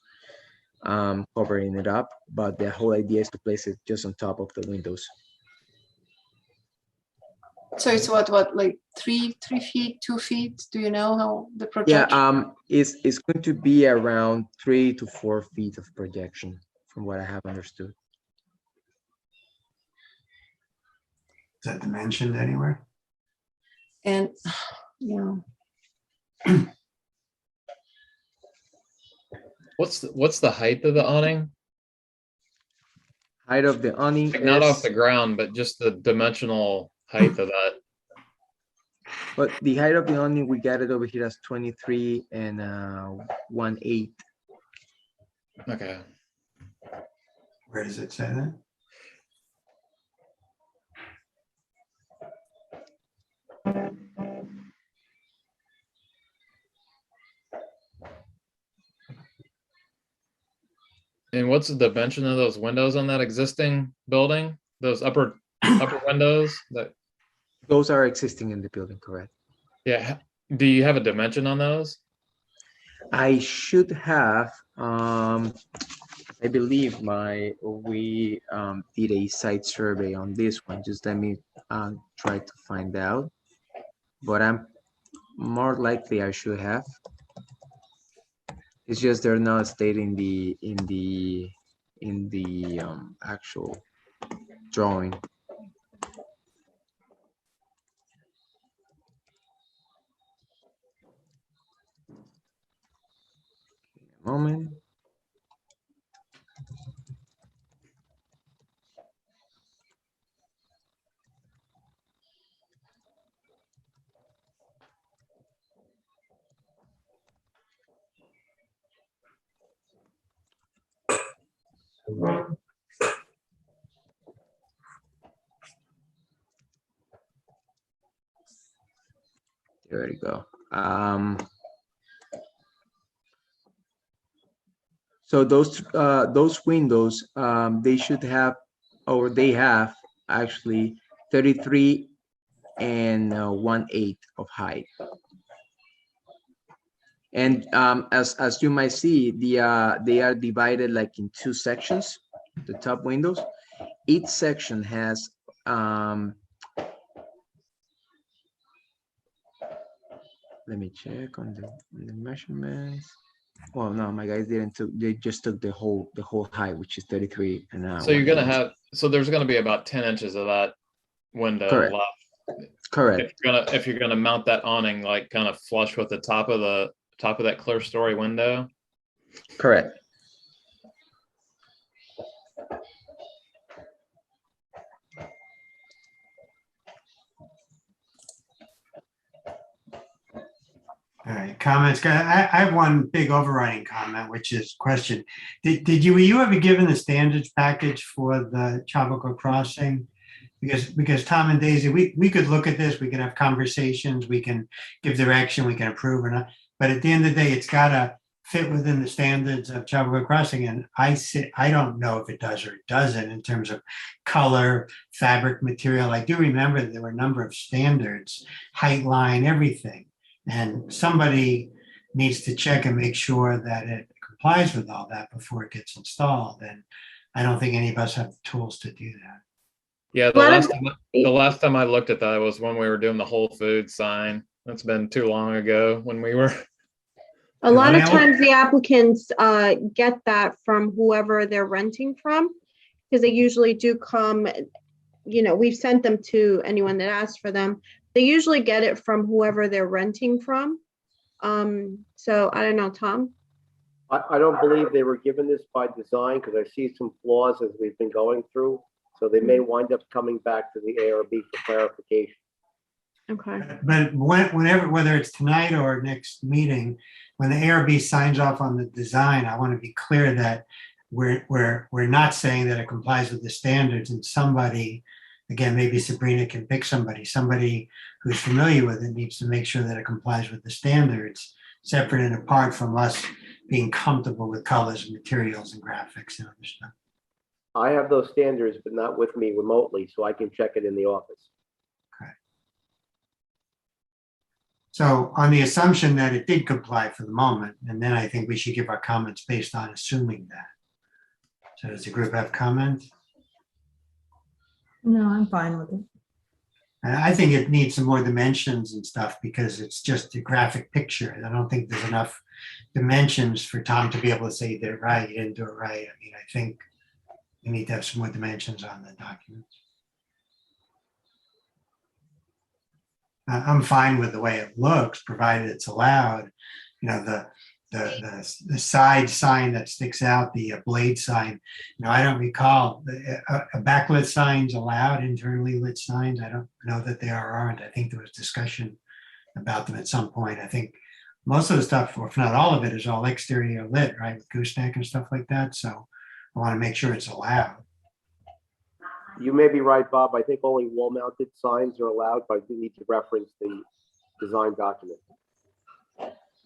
covering it up, but the whole idea is to place it just on top of the windows. So it's what, like 3 feet, 2 feet? Do you know how the Yeah, projection? it's going to be around 3 to 4 feet of projection, from what I have understood. Is that dimensioned anywhere? And yeah, What's the height of the awning? Height of the awning Like not off is, the ground, but just the dimensional height of that. but the height of the awning, we got it over here as 23 and 1/8. Okay. Where does it say that? And what's the dimension of those windows on that existing building? Those upper windows that, Those are existing in the building, correct? yeah. Do you have a dimension on those? I should have, I believe we did a site survey on this one. Just let me try to find out. But I'm more likely I should have. It's just they're not stated in the actual drawing. Moment. There we go. So those windows, they should have, or they have actually 33 and 1/8 of height. And as you might see, they are divided like in two sections, the top windows. Each section has let me check on the measurements. Well, no, my guys didn't they just took the whole height, which is 33 and So you're gonna have, so there's gonna be about 10 inches of that window Correct. left. Correct. If you're gonna mount that awning like kind of flush with the top of that clear story window. Correct. All right, comments. I have one big overriding comment, which is question. Were you ever given the standards package for the Chappaqua Crossing? Because Tom and Daisy, we could look at this, we can have conversations, we can give direction, we can approve or not. But at the end of the day, it's gotta fit within the standards of Chappaqua Crossing. And I don't know if it does or it doesn't in terms of color, fabric material. I do remember there were a number of standards, height line, everything. And somebody needs to check and make sure that it complies with all that before it gets installed. And I don't think any of us have the tools to do that. Yeah, the last time I looked at that was when we were doing the Whole Foods sign. That's been too long ago when we were. A lot of times the applicants get that from whoever they're renting from, because they usually do come, we've sent them to anyone that asks for them. They usually get it from whoever they're renting from. So I don't know, Tom? I don't believe they were given this by design because I see some flaws as we've been going through. So they may wind up coming back to the ARB for clarification. Okay. But whenever, whether it's tonight or next meeting, when the ARB signs off on the design, I want to be clear that we're not saying that it complies with the standards, and somebody, again, maybe Sabrina can pick somebody who's familiar with it needs to make sure that it complies with the standards, separate and apart from us being comfortable with colors and materials and graphics and other stuff. I have those standards, but not with me remotely, so I can check it in the office. Okay. So on the assumption that it did comply for the moment, and then I think we should give our comments based on assuming that. So does the group have comments? No, I'm fine with it. And I think it needs some more dimensions and stuff because it's just a graphic picture. I don't think there's enough dimensions for Tom to be able to say you did it right, you didn't do it right. I mean, I think we need to have some more dimensions on the documents. I'm fine with the way it looks, provided it's allowed. The side sign that sticks out, the blade sign. I don't recall a backlit signs allowed, internally lit signs. I don't know that they aren't. I think there was discussion about them at some point. I think most of the stuff, or if not all of it, is all exterior lit, right, with gooseneck and stuff like that. So I want to make sure it's allowed. You may be right, Bob. I think only wall-mounted signs are allowed, but I do need to reference the design document.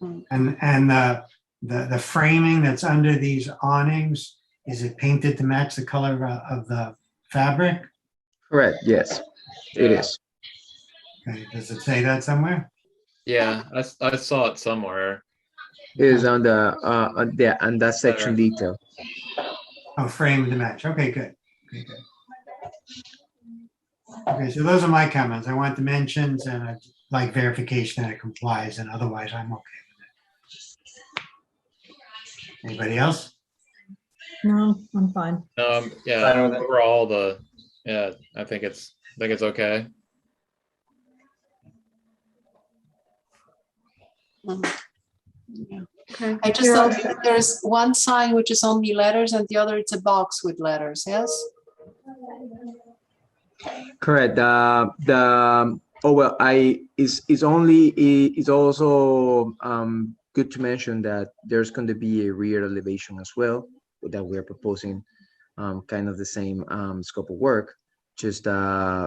And the framing that's under these awnings is it painted to match the color of the fabric? Correct, yes, it Yeah. is. Okay, does it say that somewhere? Yeah, I saw it somewhere. It is on the, on that section There. detail. Oh, frame to match. Okay, good. Okay, good. Okay, so those are my comments. I want dimensions and I'd like verification that it complies, and otherwise I'm okay with it. Anybody else? No, I'm fine. Yeah, Fine with it. overall I think it's okay. Yeah. Okay. I just thought that there's one sign which is only letters and the other it's a box with letters, yes? Correct. Oh well, it's also good to mention that there's going to be a rear elevation as well that we're proposing, kind of the same scope of work. Just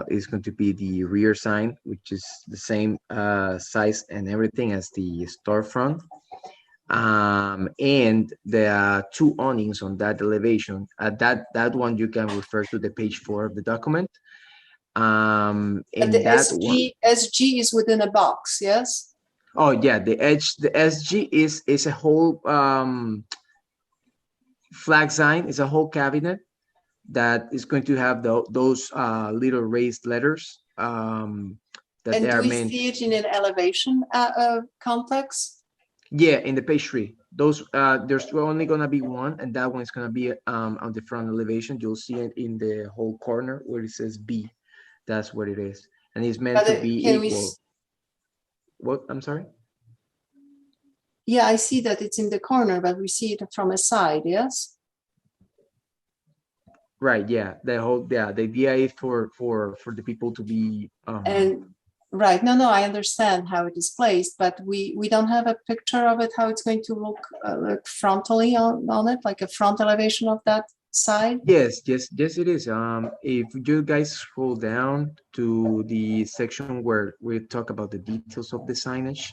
is going to be the rear sign, which is the same size and everything as the storefront. And there are two awnings on that elevation. That one you can refer to the page 4 of the document. And And the that one, SG is within a box, yes? oh yeah, the SG is a whole flag sign, is a whole cabinet that is going to have those little raised letters that And they do are we meant. see it in an elevation complex? Yeah, in the page 3, those there's only gonna be one, and that one is gonna be on the front elevation. You'll see it in the whole corner where it says B. That's what it is, and it's meant to be Can we equal. What? I'm sorry. Yeah, I see that it's in the corner, but we see it from a side, yes? Right. Yeah. The idea is for the people to be. And right, no, I understand how it is placed, but we don't have a picture of it, how it's going to look frontally on it, like a front elevation of that side. Yes, it is. If you guys scroll down to the section where we talk about the details of the signage,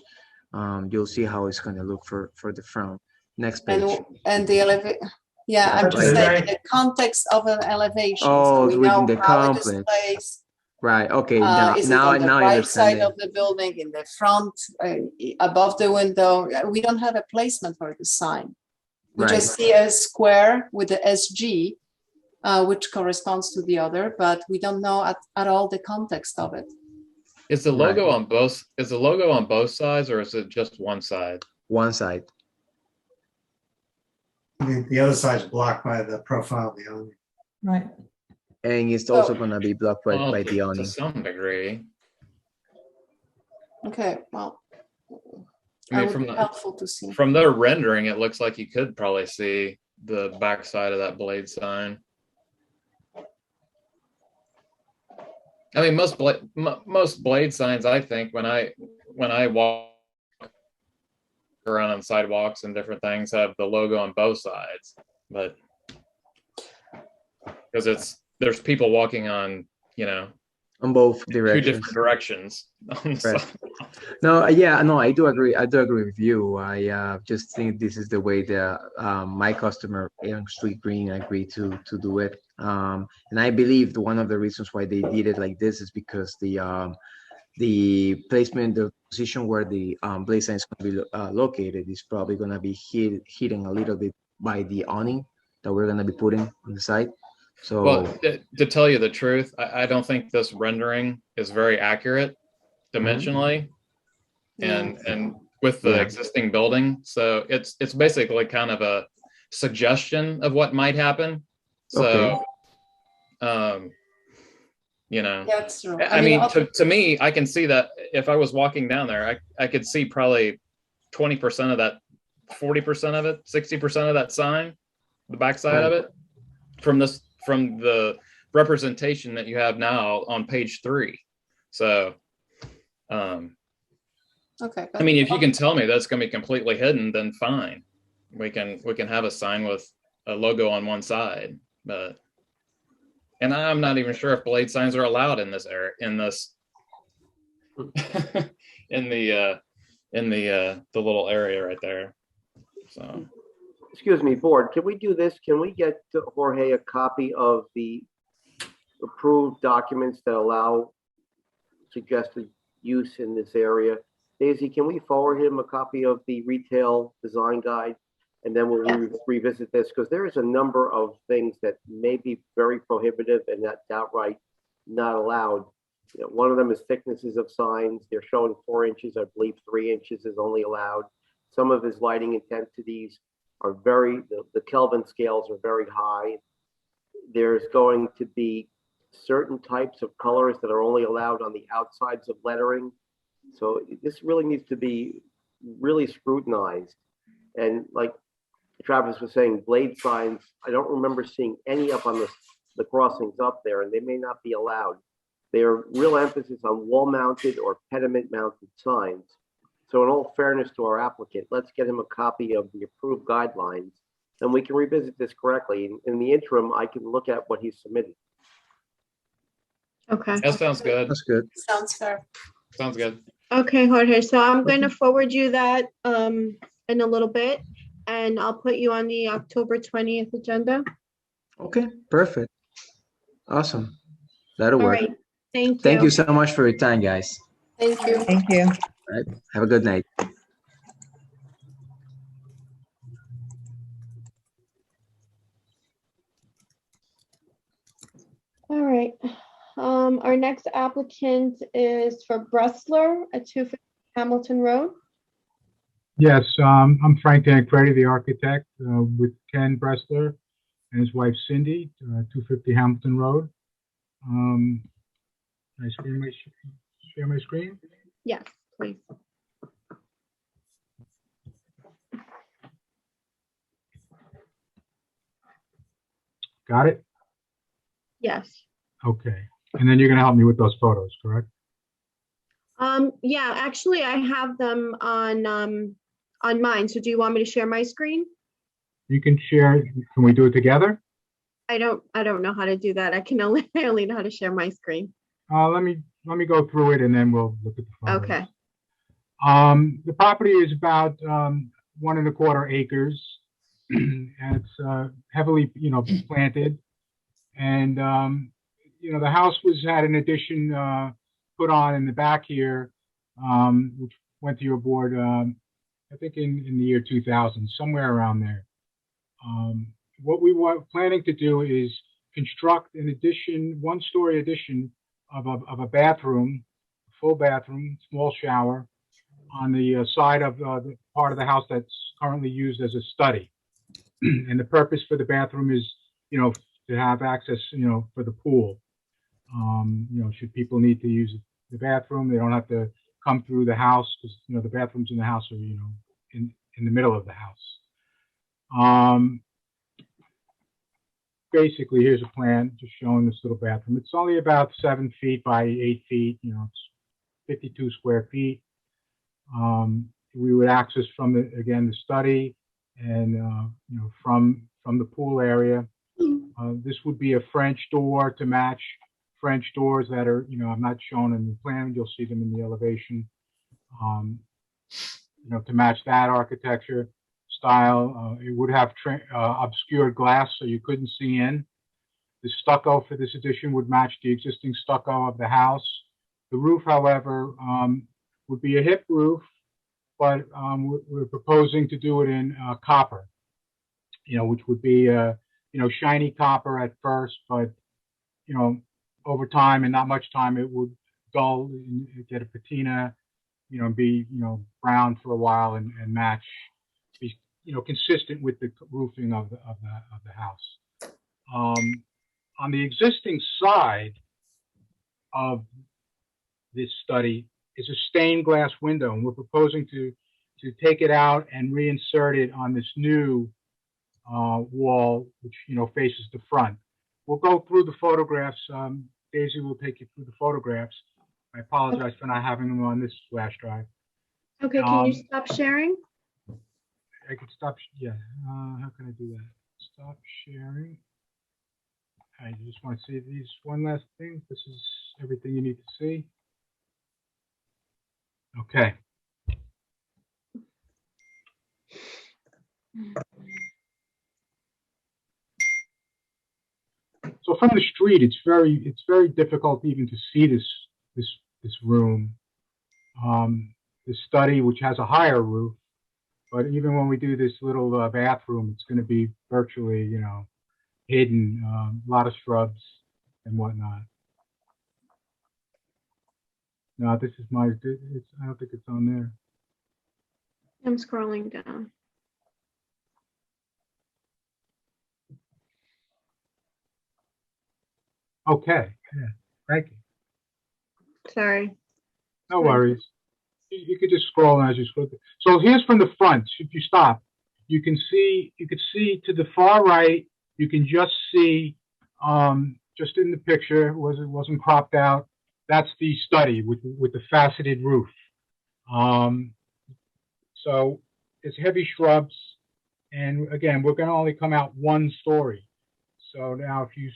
you'll see how it's going to look for the front. Next page. And the elevation. Yeah, I'm just saying in the context of an elevation. Oh, so we within know the how it is complex. placed. Right. Okay. Is it on the I right side understand. of the building, in the front, above the window? We don't have a placement for the sign. We just see a square with the SG, which corresponds to the other, but we don't know at all the context of it. Is the logo on both? Is the logo on both sides, or is it just one side? One side. The other side's blocked by the profile of the owner. Right. And it's also going to be blocked by the awning. To some degree. Okay, well, I mean, would from be helpful to see. From their rendering, it looks like you could probably see the back side of that blade sign. I mean, most blade signs, I think, when I walk around on sidewalks and different things, have the logo on both sides, but because there's people walking on, on both two directions. different directions. Right. No, yeah, no, I do agree. I do agree with you. I just think this is the way that my customer, Young Street Green, agreed to do it. And I believe one of the reasons why they did it like this is because the placement, the position where the blade sign is going to be located is probably going to be hidden a little bit by the awning that we're going to be putting on the side. So, well, to tell you the truth, I don't think this rendering is very accurate dimensionally, and with the existing building. So it's basically kind of a suggestion of what might happen. So, That's true. I mean, to me, I can see that if I was walking down there, I could see probably 20% of that, 40% of it, 60% of that sign, the backside of it, from the representation that you have now on page 3. So, okay. I mean, if you can tell me that's going to be completely hidden, then fine. We can have a sign with a logo on one side, but. And I'm not even sure if blade signs are allowed in this area, in the little area right there. So, excuse me, board, can we do this? Can we get Jorge a copy of the approved documents that allow suggested use in this area? Daisy, can we forward him a copy of the retail design guide? And then we'll revisit this, because there is a number of things that may be very prohibitive and that's outright not allowed. You know, one of them is thicknesses of signs. They're showing 4 inches. I believe 3 inches is only allowed. Some of his lighting intensities are the Kelvin scales are very high. There's going to be certain types of colors that are only allowed on the outsides of lettering. So this really needs to be really scrutinized. And like Travis was saying, blade signs, I don't remember seeing any up on the crossings up there, and they may not be allowed. They're real emphasis on wall mounted or pediment mounted signs. So in all fairness to our applicant, let's get him a copy of the approved guidelines and we can revisit this correctly. In the interim, I can look at what he submitted. Okay. That sounds good. That's good. Sounds fair. Sounds good. Okay, Jorge, so I'm going to forward you that in a little bit, and I'll put you on the October 20th agenda. Okay, perfect. Awesome. That'll All work. right, thank you. Thank you so much for your time, guys. Thank you. Thank you. All right. Have a good night. All right. Our next applicant is for Bressler at 250 Hamilton Road. Yes, I'm Frank Tancredi, the architect, with Ken Bressler and his wife Cindy, 250 Hamilton Road. Can I share my screen? Yes, please. Got it? Yes. Okay. And then you're going to help me with those photos, correct? Yeah, actually, I have them on mine. So do you want me to share my screen? You can share. Can we do it together? I don't know how to do that. I only know how to share my screen. Let me go through it and then we'll look at the photos. Okay. The property is about 1¼ acres, and it's heavily, planted. And the house had an addition put on in the back here, which went to your board, I think in the year 2000, somewhere around there. What we were planning to do is construct an addition, 1-story addition of a bathroom, full bathroom, small shower, on the side of the part of the house that's currently used as a study. And the purpose for the bathroom is, to have access, for the pool. Should people need to use the bathroom, they don't have to come through the house, because, the bathrooms in the house are, in the middle of the house. Basically, here's a plan just showing this little bathroom. It's only about 7 feet by 8 feet, it's 52 square feet. We would access from the study and, from the pool area. This would be a French door to match French doors that are, I'm not shown in the plan. You'll see them in the elevation. To match that architecture style. It would have obscured glass so you couldn't see in. The stucco for this addition would match the existing stucco of the house. The roof, however, would be a hip roof, but we're proposing to do it in copper, which would be, shiny copper at first, but, over time and not much time, it would dull, get a patina, be, brown for a while and match, be, consistent with the roofing of the house. On the existing side of this study is a stained glass window, and we're proposing to take it out and reinsert it on this new wall, which faces the front. We'll go through the photographs. Daisy will take you through the photographs. I apologize for not having them on this flash drive. Okay, can you stop sharing? I can stop. Yeah. How can I do that? Stop sharing. I just want to see these one last thing. This is everything you need to see. Okay. So from the street, it's very difficult even to see this room. The study, which has a higher roof, but even when we do this little bathroom, it's going to be virtually, hidden. A lot of shrubs and whatnot. No, this is my. I don't think it's on there. I'm scrolling down. Okay. Yeah. Thank you. Sorry. No worries. You could just scroll as you scroll. So here's from the front. If you stop, you could see to the far right. You can just see, just in the picture, it wasn't cropped out. That's the study with the faceted roof. So it's heavy shrubs, and again, we're going to only come out one story. So now, if you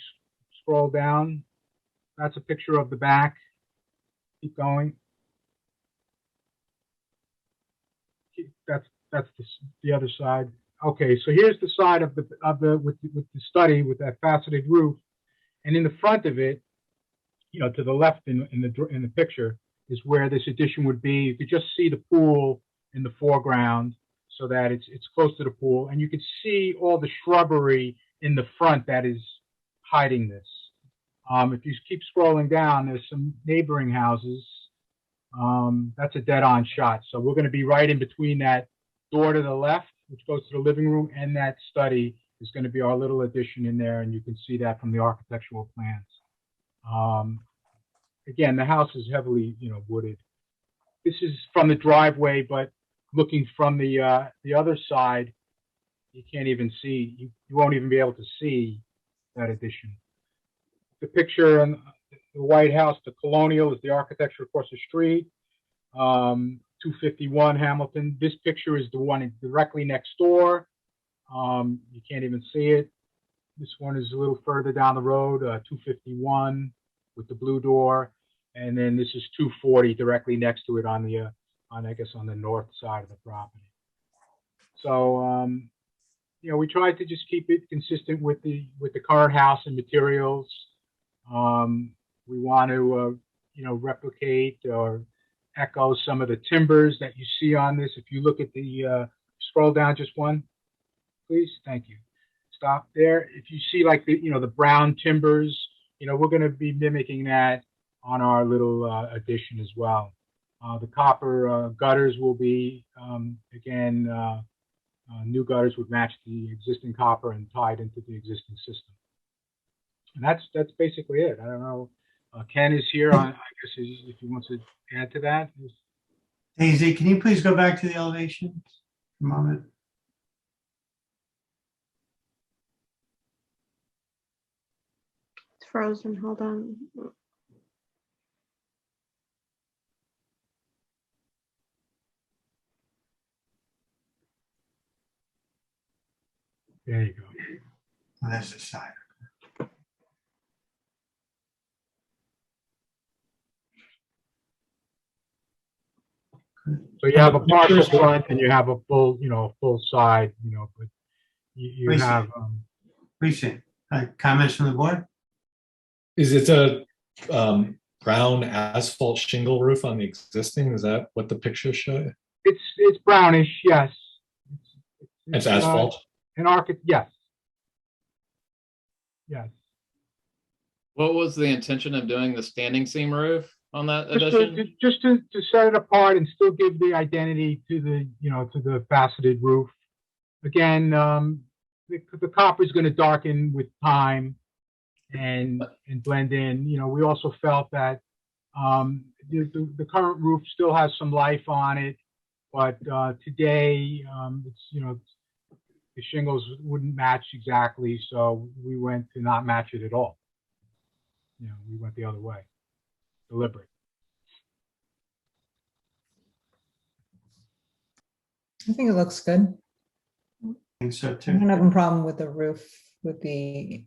scroll down, that's a picture of the back. Keep going. That's the other side. Okay, so here's the side of the with the study with that faceted roof, and in the front of it, to the left in the picture is where this addition would be. You could just see the pool in the foreground, so that it's close to the pool, and you could see all the shrubbery in the front that is hiding this. If you keep scrolling down, there's some neighboring houses. That's a dead-on shot. So we're going to be right in between that door to the left, which goes to the living room, and that study is going to be our little addition in there, and you can see that from the architectural plans. Again, the house is heavily, wooded. This is from the driveway, but looking from the other side, you can't even see. You won't even be able to see that addition. The picture in the White House, the Colonial, is the architecture across the street. 251 Hamilton. This picture is the one directly next door. You can't even see it. This one is a little further down the road, 251 with the blue door. And then this is 240 directly next to it on the, I guess on the north side of the property. So, we tried to just keep it consistent with the current house and materials. We want to, replicate or echo some of the timbers that you see on this. If you look at the, scroll down just one, please. Thank you. Stop there. If you see like the, the brown timbers, we're going to be mimicking that on our little addition as well. The copper gutters will be, again, new gutters would match the existing copper and tied into the existing system. And that's basically it. I don't know. Ken is here. I guess if he wants to add to that. Daisy, can you please go back to the elevation for a moment? It's frozen. Hold on. There you go. Oh, that's the side. So you have a partial front and you have a full, full side, but you Appreciate have. Appreciate comments from the board? Is it a brown asphalt shingle roof on the existing? Is that what the picture show? It's brownish, yes. It's asphalt? Yes. Yes. What was the intention of doing the standing seam roof on that addition? Just to set it apart and still give the identity to the, to the faceted roof. Again, the copper is going to darken with time and blend in. We also felt that the current roof still has some life on it, but today it's, the shingles wouldn't match exactly, so we went to not match it at all. We went the other way. Deliberate. I think it looks good. I think so I too. don't have a problem with the roof, with the,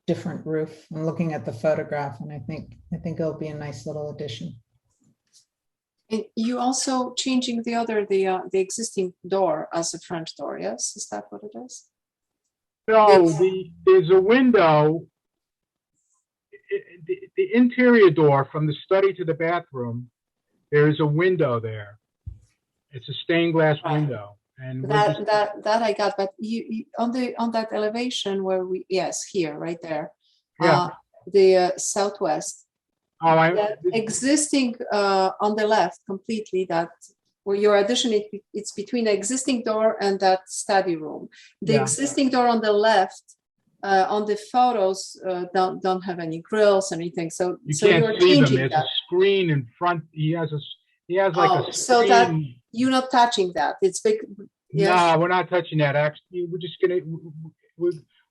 different roof. I'm looking at the photograph and I think it'll be a nice little addition. And you also changing the existing door as a front door, yes? Is that what it is? No, there's a window the interior door from the study to the bathroom, there is a window there. It's a stained glass window. And we're just- That I got, but you on that elevation where we, yes, here, right there. Yeah. The southwest. Oh, That existing on the left completely, that where your addition, it's between the existing door and that study room. The Yeah. existing door on the left, on the photos, don't have any grills, anything. So you so can't you're see them. changing There's that. a screen in front. He has like a So that screen. you're not touching that. It's big. Yes. No, we're not touching that. Actually, we're just gonna.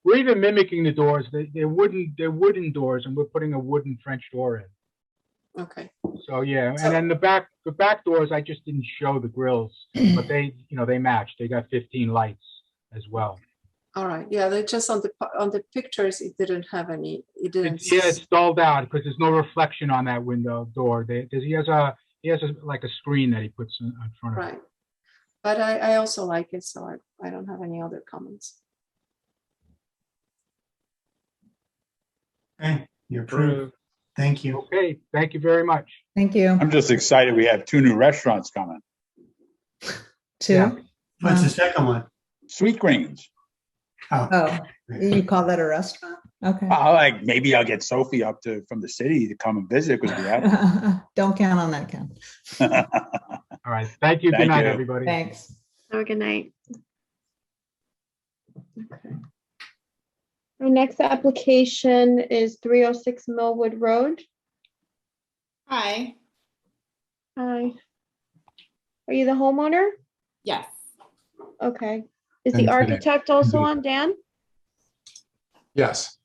We're even mimicking the doors. They're wooden doors, and we're putting a wooden French door in. Okay. So yeah, and then the back doors, I just didn't show the grills, but they match. They got 15 lights as well. All right. Yeah, they just on the pictures, it didn't have any. It didn't. It's dulled out because there's no reflection on that window door. He has like a screen that he puts in front of it. Right. But I also like it, so I don't have any other comments. Okay, you're approved. Thank you. Okay, thank you very much. Thank you. I'm just excited. We have 2 new restaurants coming. Two. Yeah. What's the second one? Sweet Greens. Oh, you call that a restaurant? Okay. Like maybe I'll get Sophie up from the city to come and visit because we have. Don't count on that, Ken. All right. Thank you. Good Thank night, you. everybody. Thanks. Have a good night. Okay. Our next application is 306 Millwood Road. Hi. Hi. Are you the homeowner? Yes. Okay. Is And the today. architect also on, Dan? Yes.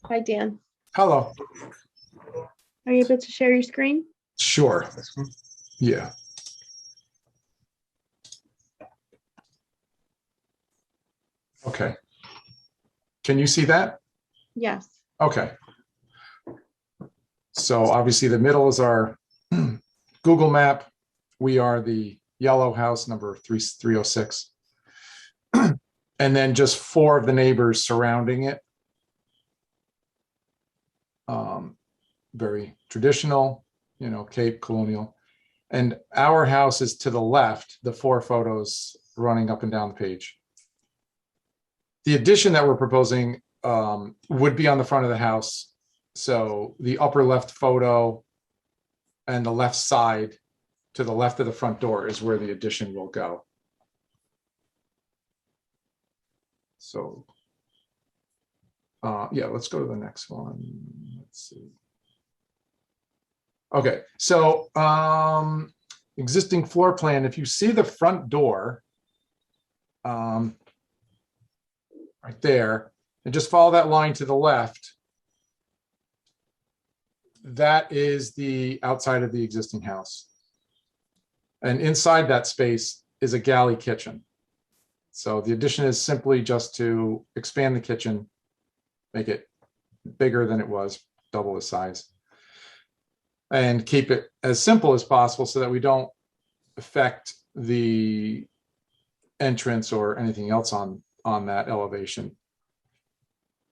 Hi, Dan. Hello. Are you able to share your screen? Sure. Yeah. Okay. Can you see that? Yes. Okay. So obviously the middle is our Google map. We are the yellow house number 306. And then just 4 of the neighbors surrounding it. Very traditional, Cape colonial. And our house is to the left, the 4 photos running up and down the page. The addition that we're proposing would be on the front of the house. So the upper left photo and the left side to the left of the front door is where the addition will go. So, yeah, let's go to the next one. Let's see. Okay, so existing floor plan, if you see the front door right there, and just follow that line to the left, that is the outside of the existing house. And inside that space is a galley kitchen. So the addition is simply just to expand the kitchen, make it bigger than it was, double the size, and keep it as simple as possible so that we don't affect the entrance or anything else on that elevation.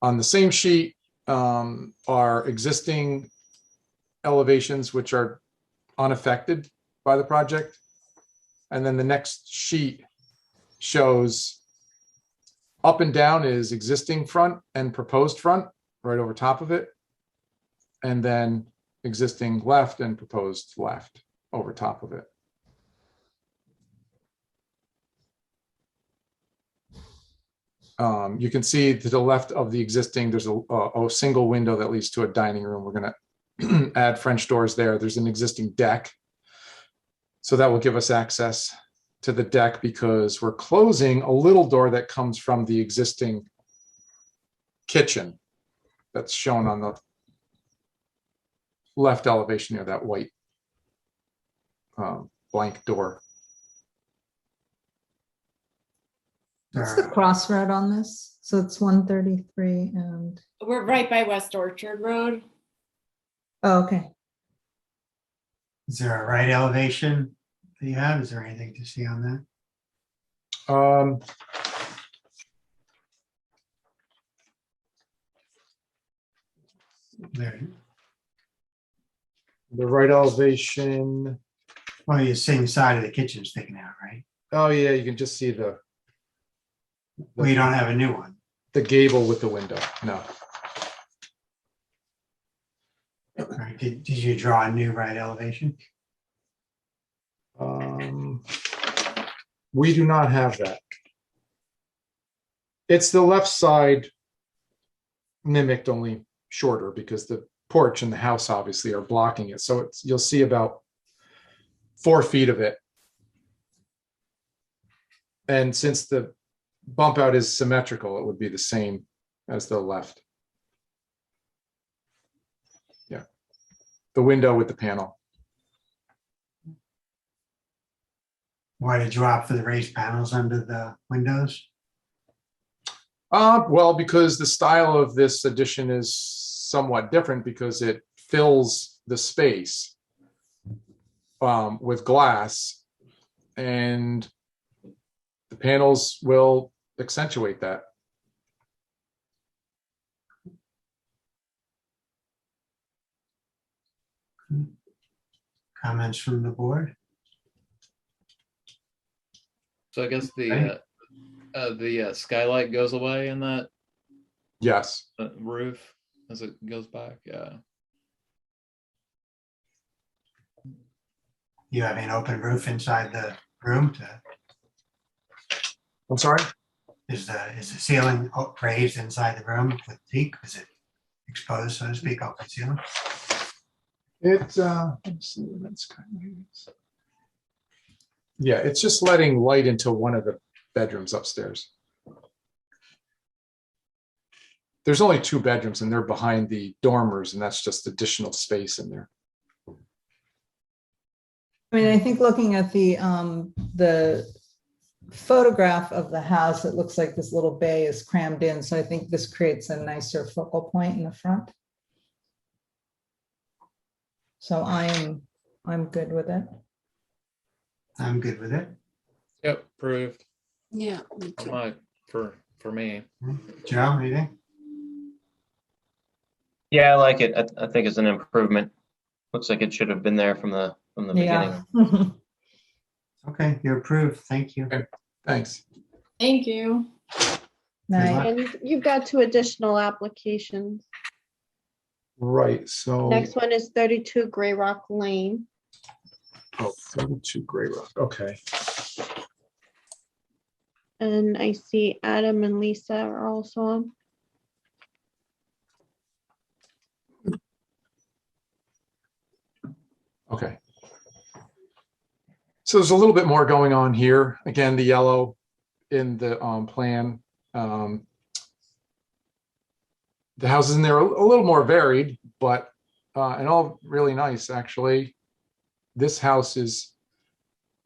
On the same sheet are existing elevations which are unaffected by the project. And then the next sheet shows up and down is existing front and proposed front right over top of it. And then existing left and proposed left over top of it. You can see to the left of the existing, there's a single window that leads to a dining room. We're going to add French doors there. There's an existing deck. So that will give us access to the deck because we're closing a little door that comes from the existing kitchen that's shown on the left elevation near that white blank door. What's the crossroad on this? So it's 133 and. We're right by West Orchard Road. Oh, okay. Is there a right elevation that you have? Is there anything to see on that? There. The right elevation. Well, you're seeing the side of the kitchen sticking out, right? Oh, yeah, you can just see the. Well, you don't have a new one. The gable with the window, no. All right, did you draw a new right elevation? We do not have that. It's the left side mimicked, only shorter, because the porch and the house obviously are blocking it. So it's, you'll see about 4 feet of it. And since the bump out is symmetrical, it would be the same as the left. Yeah. The window with the panel. Why did you opt for the raised panels under the windows? Well, because the style of this addition is somewhat different, because it fills the space with glass, and the panels will accentuate that. Comments from the board? So I guess the skylight goes away in that Yes. roof as it goes back. Yeah. You have an open roof inside the room to, I'm sorry? is the ceiling raised inside the room with teak? Is it exposed, so to speak, open ceiling? Let's see, that's kind of, yeah, it's just letting light into one of the bedrooms upstairs. There's only 2 bedrooms and they're behind the dormers, and that's just additional space in there. I mean, I think looking at the photograph of the house, it looks like this little bay is crammed in. So I think this creates a nicer focal point in the front. So I'm good with it. I'm good with it. Yep, approved. Yeah. Me too. For me. Joe, anything? Yeah, I like it. I think it's an improvement. Looks like it should have been there from the beginning. Okay, you're approved. Thank you. Okay, thanks. Thank you. Nice. And you've got 2 additional applications. Right, so. Next one is 32 Gray Rock Lane. Oh, 32 Gray Rock, okay. And I see Adam and Lisa are also on. Okay. So there's a little bit more going on here. Again, the yellow in the plan. The houses in there are a little more varied, but and all really nice, actually. This house is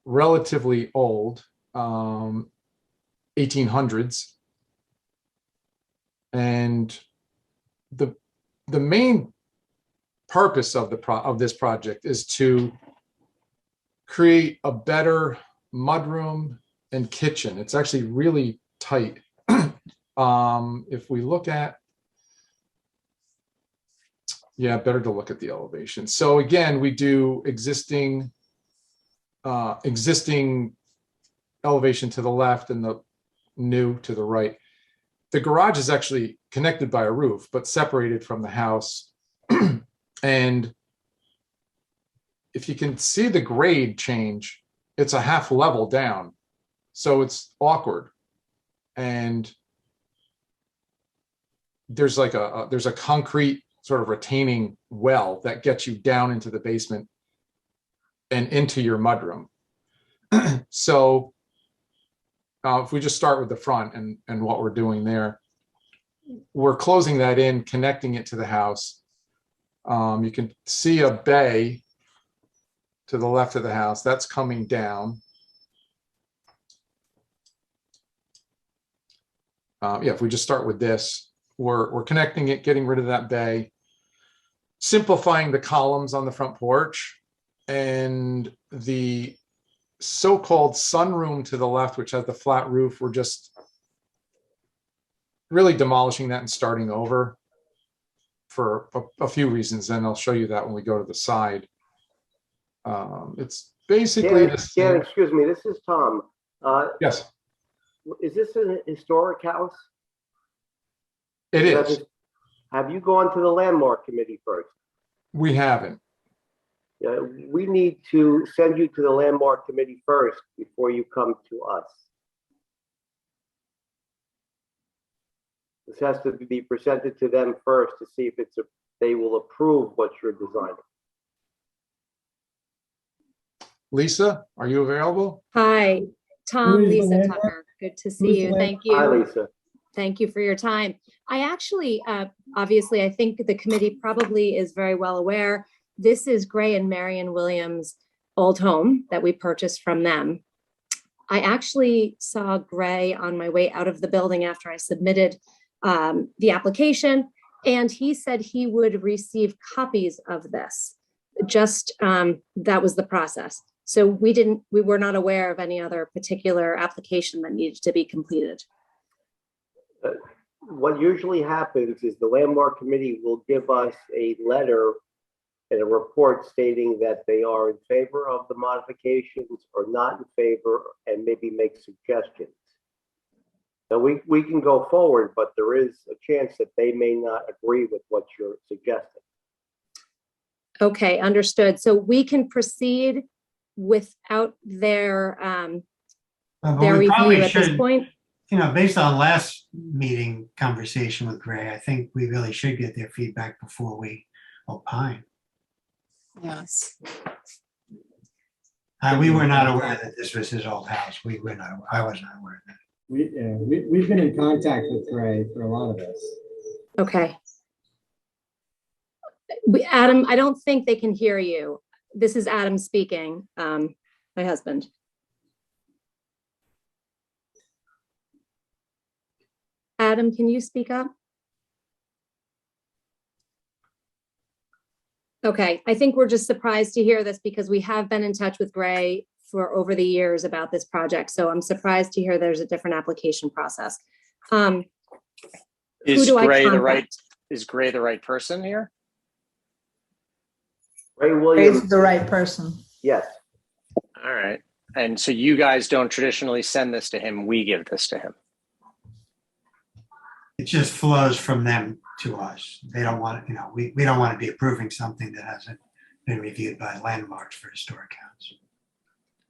relatively old, 1800s. And the main purpose of this project is to create a better mudroom and kitchen. It's actually really tight. If we look at, yeah, better to look at the elevation. So again, we do existing elevation to the left and the new to the right. The garage is actually connected by a roof, but separated from the house. And if you can see the grade change, it's a half level down. So it's awkward. And there's like there's a concrete sort of retaining well that gets you down into the basement and into your mudroom. So if we just start with the front and what we're doing there, we're closing that in, connecting it to the house. You can see a bay to the left of the house that's coming down. Yeah, if we just start with this, we're connecting it, getting rid of that bay, simplifying the columns on the front porch, and the so-called sunroom to the left, which has the flat roof, we're just really demolishing that and starting over. for a few reasons, and I'll show you that when we go to the side. It's basically the Dan, same. excuse me, this is Tom. Yes, Is this a historic house? it is. Have you gone to the landmark committee first? We haven't. Yeah, we need to send you to the landmark committee first before you come to us. This has to be presented to them first to see if they will approve what you're designing. Lisa, are you available? Hi, Tom, Who is the Lisa landlord? Tucker. Good to Who's see the you. land- Thank you. Hi, Lisa. Thank you for your time. I actually, obviously, I think the committee probably is very well aware. This is Gray and Marion Williams' old home that we purchased from them. I actually saw Gray on my way out of the building after I submitted the application, and he said he would receive copies of this. Just that was the process. So we were not aware of any other particular application that needed to be completed. What usually happens is the landmark committee will give us a letter and a report stating that they are in favor of the modifications or not in favor, and maybe make suggestions. So we can go forward, but there is a chance that they may not agree with what you're suggesting. Okay, understood. So we can proceed without their But we review probably at this should, point? you know, based on last meeting conversation with Gray, I think we really should get their feedback before we opine. Yes. We were not aware that this was his old house. I was not aware of that. We've been in contact with Gray for a lot of this. Okay. Adam, I don't think they can hear you. This is Adam speaking, my husband. Adam, can you speak up? Okay, I think we're just surprised to hear this because we have been in touch with Gray for over the years about this project. So I'm surprised to hear there's a different application process. Is do I Gray the contact? right? Is Gray the right person here? Ray Williams. Ray's the right person. Yes. All right. And so you guys don't traditionally send this to him. We give this to him. It just flows from them to us. They don't want, you know, we don't want to be approving something that hasn't been reviewed by landmarks for historic counts.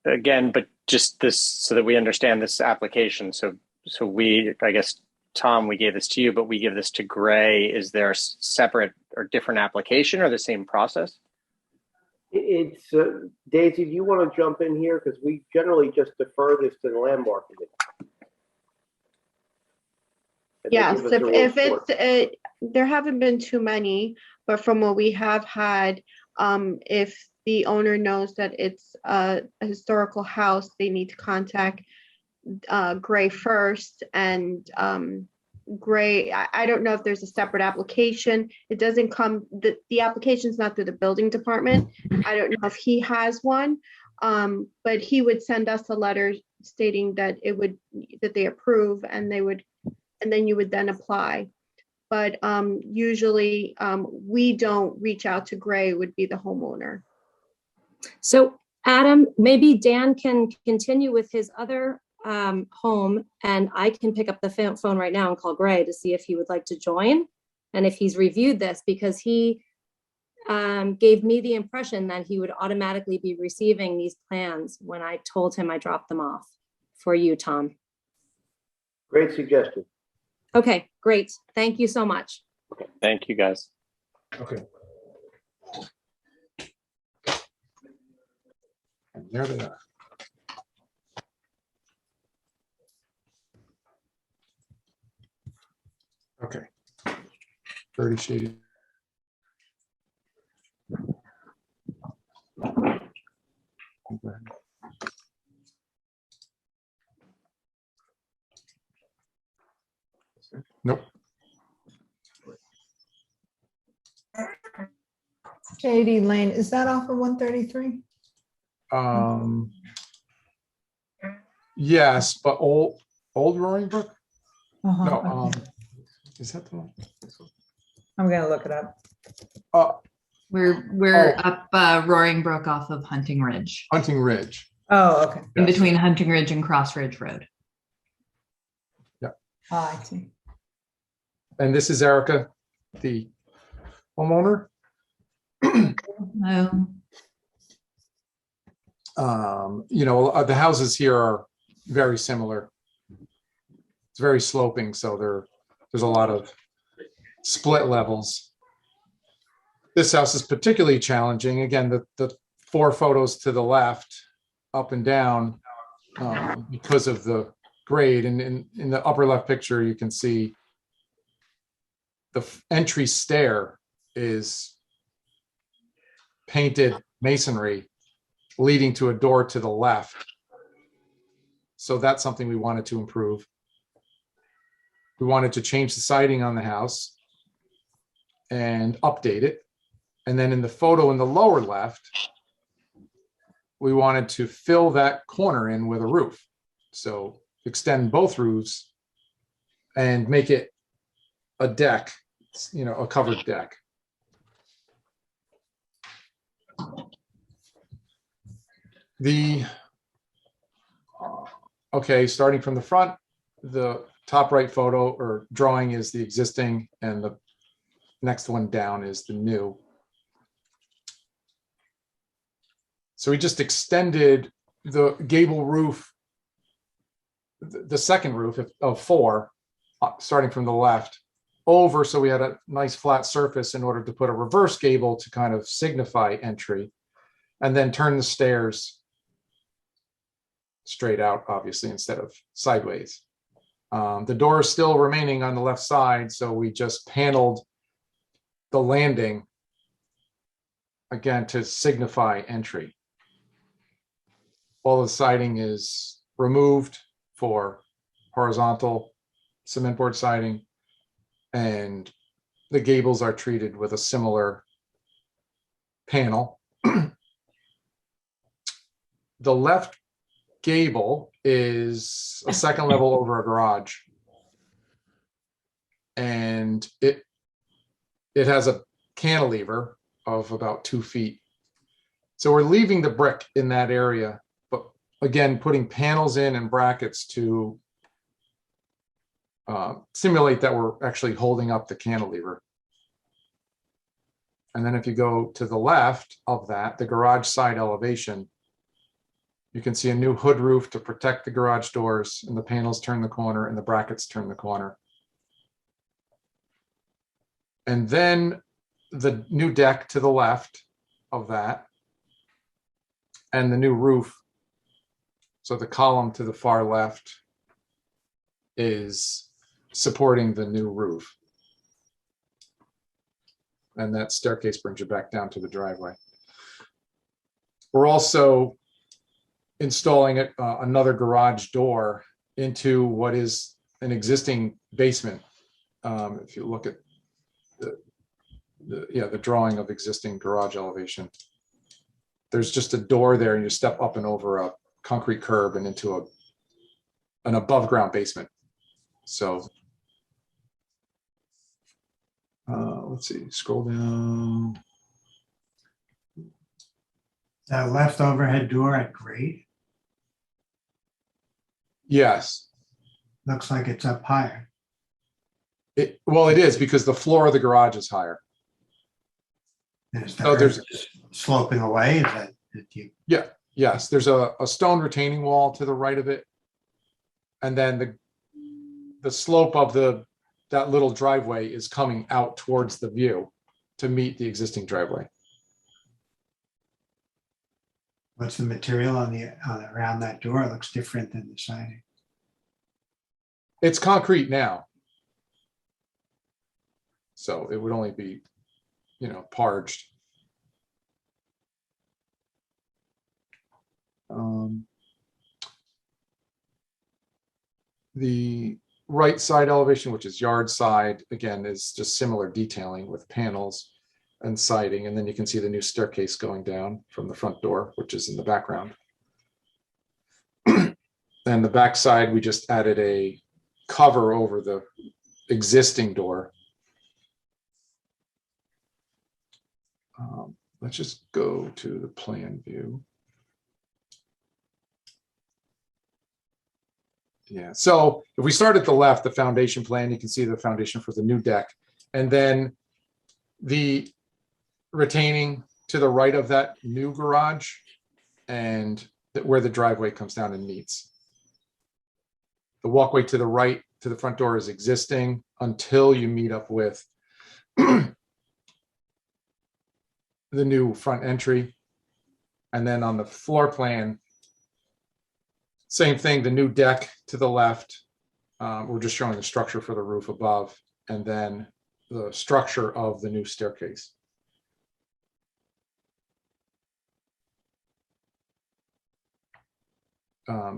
Again, but just this so that we understand this application. So we, I guess, Tom, we gave this to you, but we give this to Gray. Is there a separate or different application or the same process? It's Daisy, do you want to jump in here? Because we generally just defer this to the landmark committee. And they Yes, give us a if report. it's, there haven't been too many, but from what we have had, if the owner knows that it's a historical house, they need to contact Gray first. And Gray, I don't know if there's a separate application. It doesn't come, the application's not through the building department. I don't know if he has one, but he would send us a letter stating that that they approve, and then you would then apply. But usually we don't reach out to Gray, it would be the homeowner. So Adam, maybe Dan can continue with his other home, and I can pick up the phone right now and call Gray to see if he would like to join and if he's reviewed this, because he gave me the impression that he would automatically be receiving these plans when I told him I dropped them off for you, Tom. Great suggestion. Okay, great. Thank you so much. Thank you, guys. Okay. And there they are. Okay. 30 shaded. Nope. Shady Lane, is that off of 133? Yes, but old Roaring Brook? Uh-huh, No, okay. is that the one? I'm gonna look it up. We're up Roaring Brook off of Hunting Ridge, Hunting Ridge. Oh, okay. in between Hunting Ridge and Cross Ridge Road. I see. And this is Erica, the homeowner. You know, the houses here are very similar. It's very sloping, so there's a lot of split levels. This house is particularly challenging. Again, the 4 photos to the left, up and down, because of the grade. And in the upper left picture, you can see the entry stair is painted masonry leading to a door to the left. So that's something we wanted to improve. We wanted to change the siding on the house and update it. And then in the photo in the lower left, we wanted to fill that corner in with a roof. So extend both roofs and make it a deck, you know, a covered deck. Okay, starting from the front, the top right photo or drawing is the existing and the next one down is the new. So we just extended the gable roof, the second roof of 4, starting from the left, over, so we had a nice flat surface in order to put a reverse gable to kind of signify entry, and then turn the stairs straight out, obviously, instead of sideways. The door is still remaining on the left side, so we just paneled the landing, again, to signify entry. All the siding is removed for horizontal cement board siding, and the gables are treated with a similar panel. The left gable is a second level over a garage, and it has a cantilever of about 2 feet. So we're leaving the brick in that area, but again, putting panels in and brackets to simulate that we're actually holding up the cantilever. And then if you go to the left of that, the garage side elevation, you can see a new hood roof to protect the garage doors, and the panels turn the corner and the brackets turn the corner. And then the new deck to the left of that, and the new roof. So the column to the far left is supporting the new roof. And that staircase brings you back down to the driveway. We're also installing another garage door into what is an existing basement. If you look at the drawing of existing garage elevation, there's just a door there, and you step up and over a concrete curb and into an above ground basement. So let's see, scroll down. That left overhead door at grade Yes. looks like it's up higher. Well, it is, because the floor of the garage is higher. Is Oh, there's sloping away? Is that Yeah, yes, there's a stone retaining wall to the right of it. And then the slope of that little driveway is coming out towards the view to meet the existing driveway. what's the material on around that door? It looks different than the siding. It's concrete now. So it would only be, parged. The right side elevation, which is yard side, again, is just similar detailing with panels and siding. And then you can see the new staircase going down from the front door, which is in the background. And the back side, we just added a cover over the existing door let's just go to the plan view. Yeah, so if we start at the left, the foundation plan, you can see the foundation for the new deck. And then the retaining to the right of that new garage and where the driveway comes down and meets. The walkway to the right to the front door is existing until you meet up with the new front entry. And then on the floor plan, same thing, the new deck to the left. We're just showing the structure for the roof above, and then the structure of the new staircase.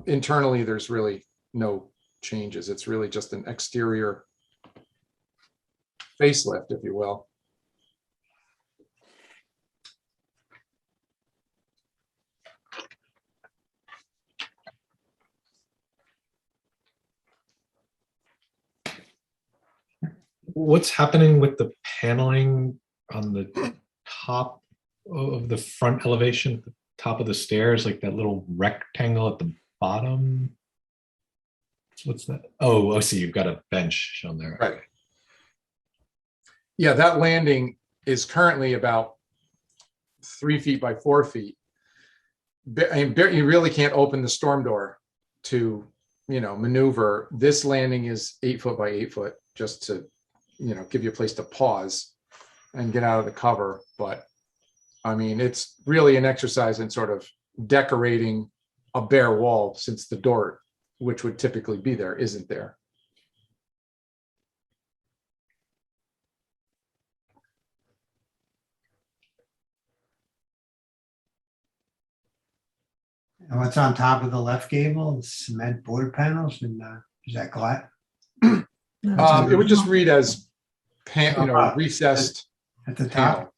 Internally, there's really no changes. It's really just an exterior facelift, if you will. What's happening with the paneling on the top of the front elevation, the top of the stairs, like that little rectangle at the bottom? What's that? Oh, I see. You've got a bench shown there. Right. Yeah, that landing is currently about 3 feet by 4 feet. You really can't open the storm door to, maneuver. This landing is 8 foot by 8 foot, just to, give you a place to pause and get out of the cover. But I mean, it's really an exercise in sort of decorating a bare wall, since the door, which would typically be there, isn't there. And what's on top of the left gable? Cement border panels, and is that glass? It would just read as recessed at the panel. top.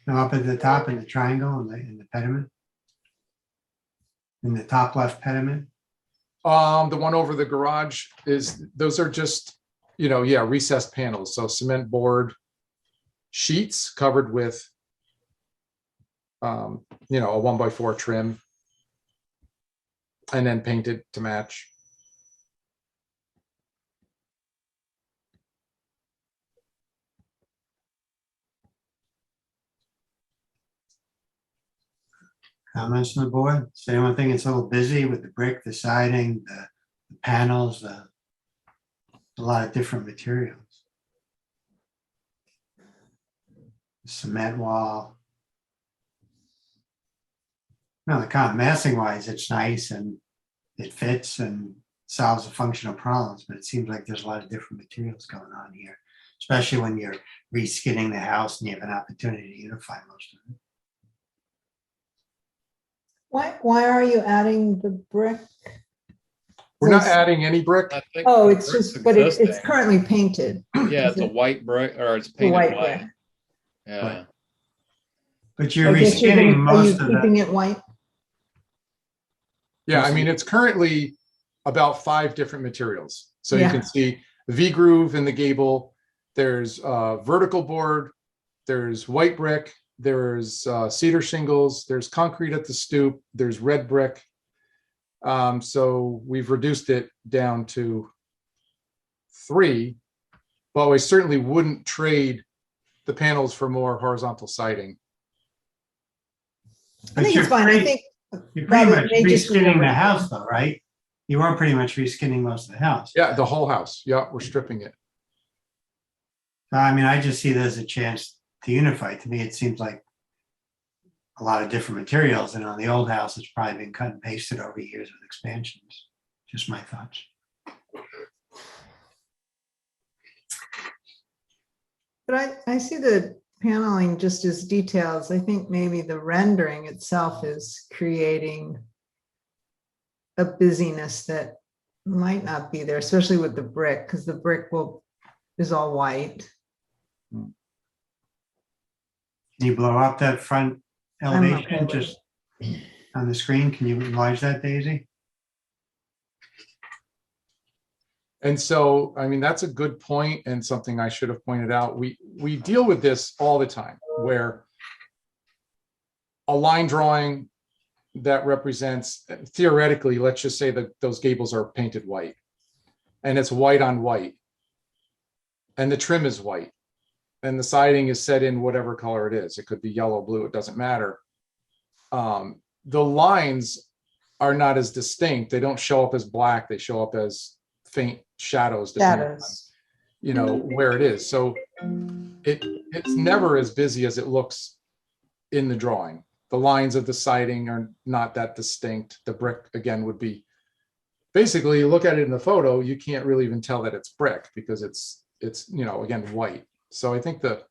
No, up at the top in the triangle in the pediment. In the top left pediment. The one over the garage those are just, recessed panels. So cement board sheets covered with, a 1x4 trim, and then painted to match. Comments on the board? Does anyone think it's a little busy with the brick, the siding, the panels, a lot of different materials? The cement wall. No, the kind of massing wise, it's nice and it fits and solves the functional problems, but it seems like there's a lot of different materials going on here, especially when you're reskinning the house and you have an opportunity to unify most of it. Why are you adding the brick? We're not adding any brick. Oh, it's just, but it's currently painted. Yeah, it's a white brick, or it's painted white. Brick. Yeah. But you're reskinning most of it. Keeping it white? Yeah, I mean, it's currently about 5 different materials. So you can see V-groove in the gable. There's vertical board. There's white brick. There's cedar shingles. There's concrete at the stoop. There's red brick. So we've reduced it down to 3, but we certainly wouldn't trade the panels for more horizontal siding. I think it's fine. I think you're pretty much reskinning the house though, right? You are pretty much reskinning most of the house. Yeah, the whole house. Yeah, we're stripping it. I mean, I just see that as a chance to unify. To me, it seems like a lot of different materials, and on the old house, it's probably been cut and pasted over years with expansions. Just my thoughts. But I see the paneling just as details. I think maybe the rendering itself is creating a busyness that might not be there, especially with the brick, because the brick is all white. Can you blow up that front elevation just on the screen? Can you enlarge that, Daisy? And so, I mean, that's a good point and something I should have pointed out. We deal with this all the time, where a line drawing that represents, theoretically, let's just say that those gables are painted white, and it's white on white, and the trim is white, and the siding is set in whatever color it is. It could be yellow, blue, it doesn't matter. The lines are not as distinct. They don't show up as black. They show up as faint shadows, depending on, you know, where it is. So it's never as busy as it looks in the drawing. The lines of the siding are not that distinct. The brick, again, would be, basically, you look at it in the photo, you can't really even tell that it's brick because it's you know, again, white. So I think that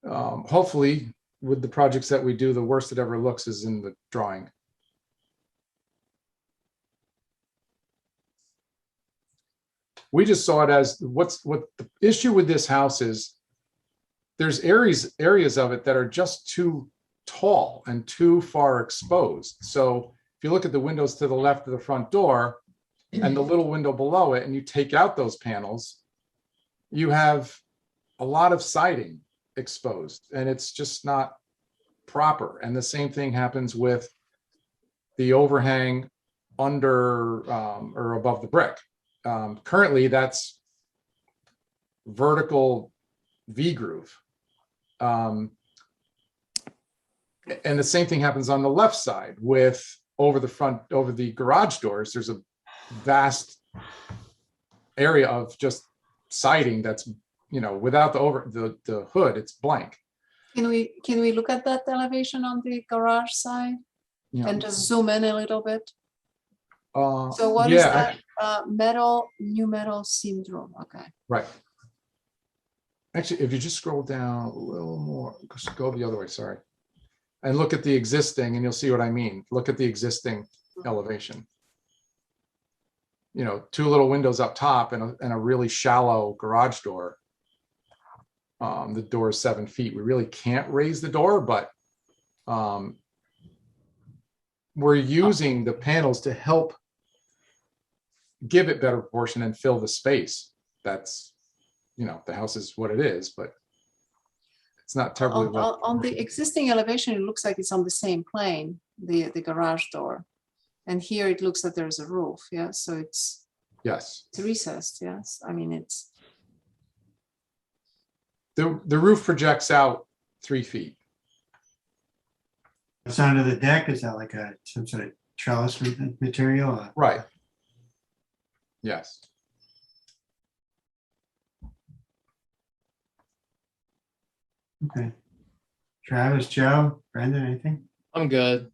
hopefully with the projects that we do, the worst it ever looks is in the drawing. We just saw it as what the issue with this house is. There's areas of it that are just too tall and too far exposed. So if you look at the windows to the left of the front door and the little window below it, and you take out those panels, you have a lot of siding exposed, and it's just not proper. And the same thing happens with the overhang under or above the brick. Currently, that's vertical V-groove. And the same thing happens on the left side with over the garage doors. There's a vast area of just siding that's, you know, without the hood, it's blank. Can we look at that elevation on the garage side and just zoom in a little bit? So what is that? New metal syndrome. Okay. Right. Actually, if you just scroll down a little more, go the other way, sorry. And look at the existing, and you'll see what I mean. Look at the existing elevation. You know, two little windows up top and a really shallow garage door. The door is 7 feet. We really can't raise the door, but we're using the panels to help give it better proportion and fill the space. That's, you know, the house is what it is, but it's not terribly well. On the existing elevation, it looks like it's on the same plane, the garage door. And here it looks like there's a roof. Yeah. So it's recessed. Yes. I mean, it's. The roof projects out 3 feet. The sound of the deck, is that like some sort of trellis material? Right. Yes. Okay. Travis, Joe, Brendan, anything? I'm good.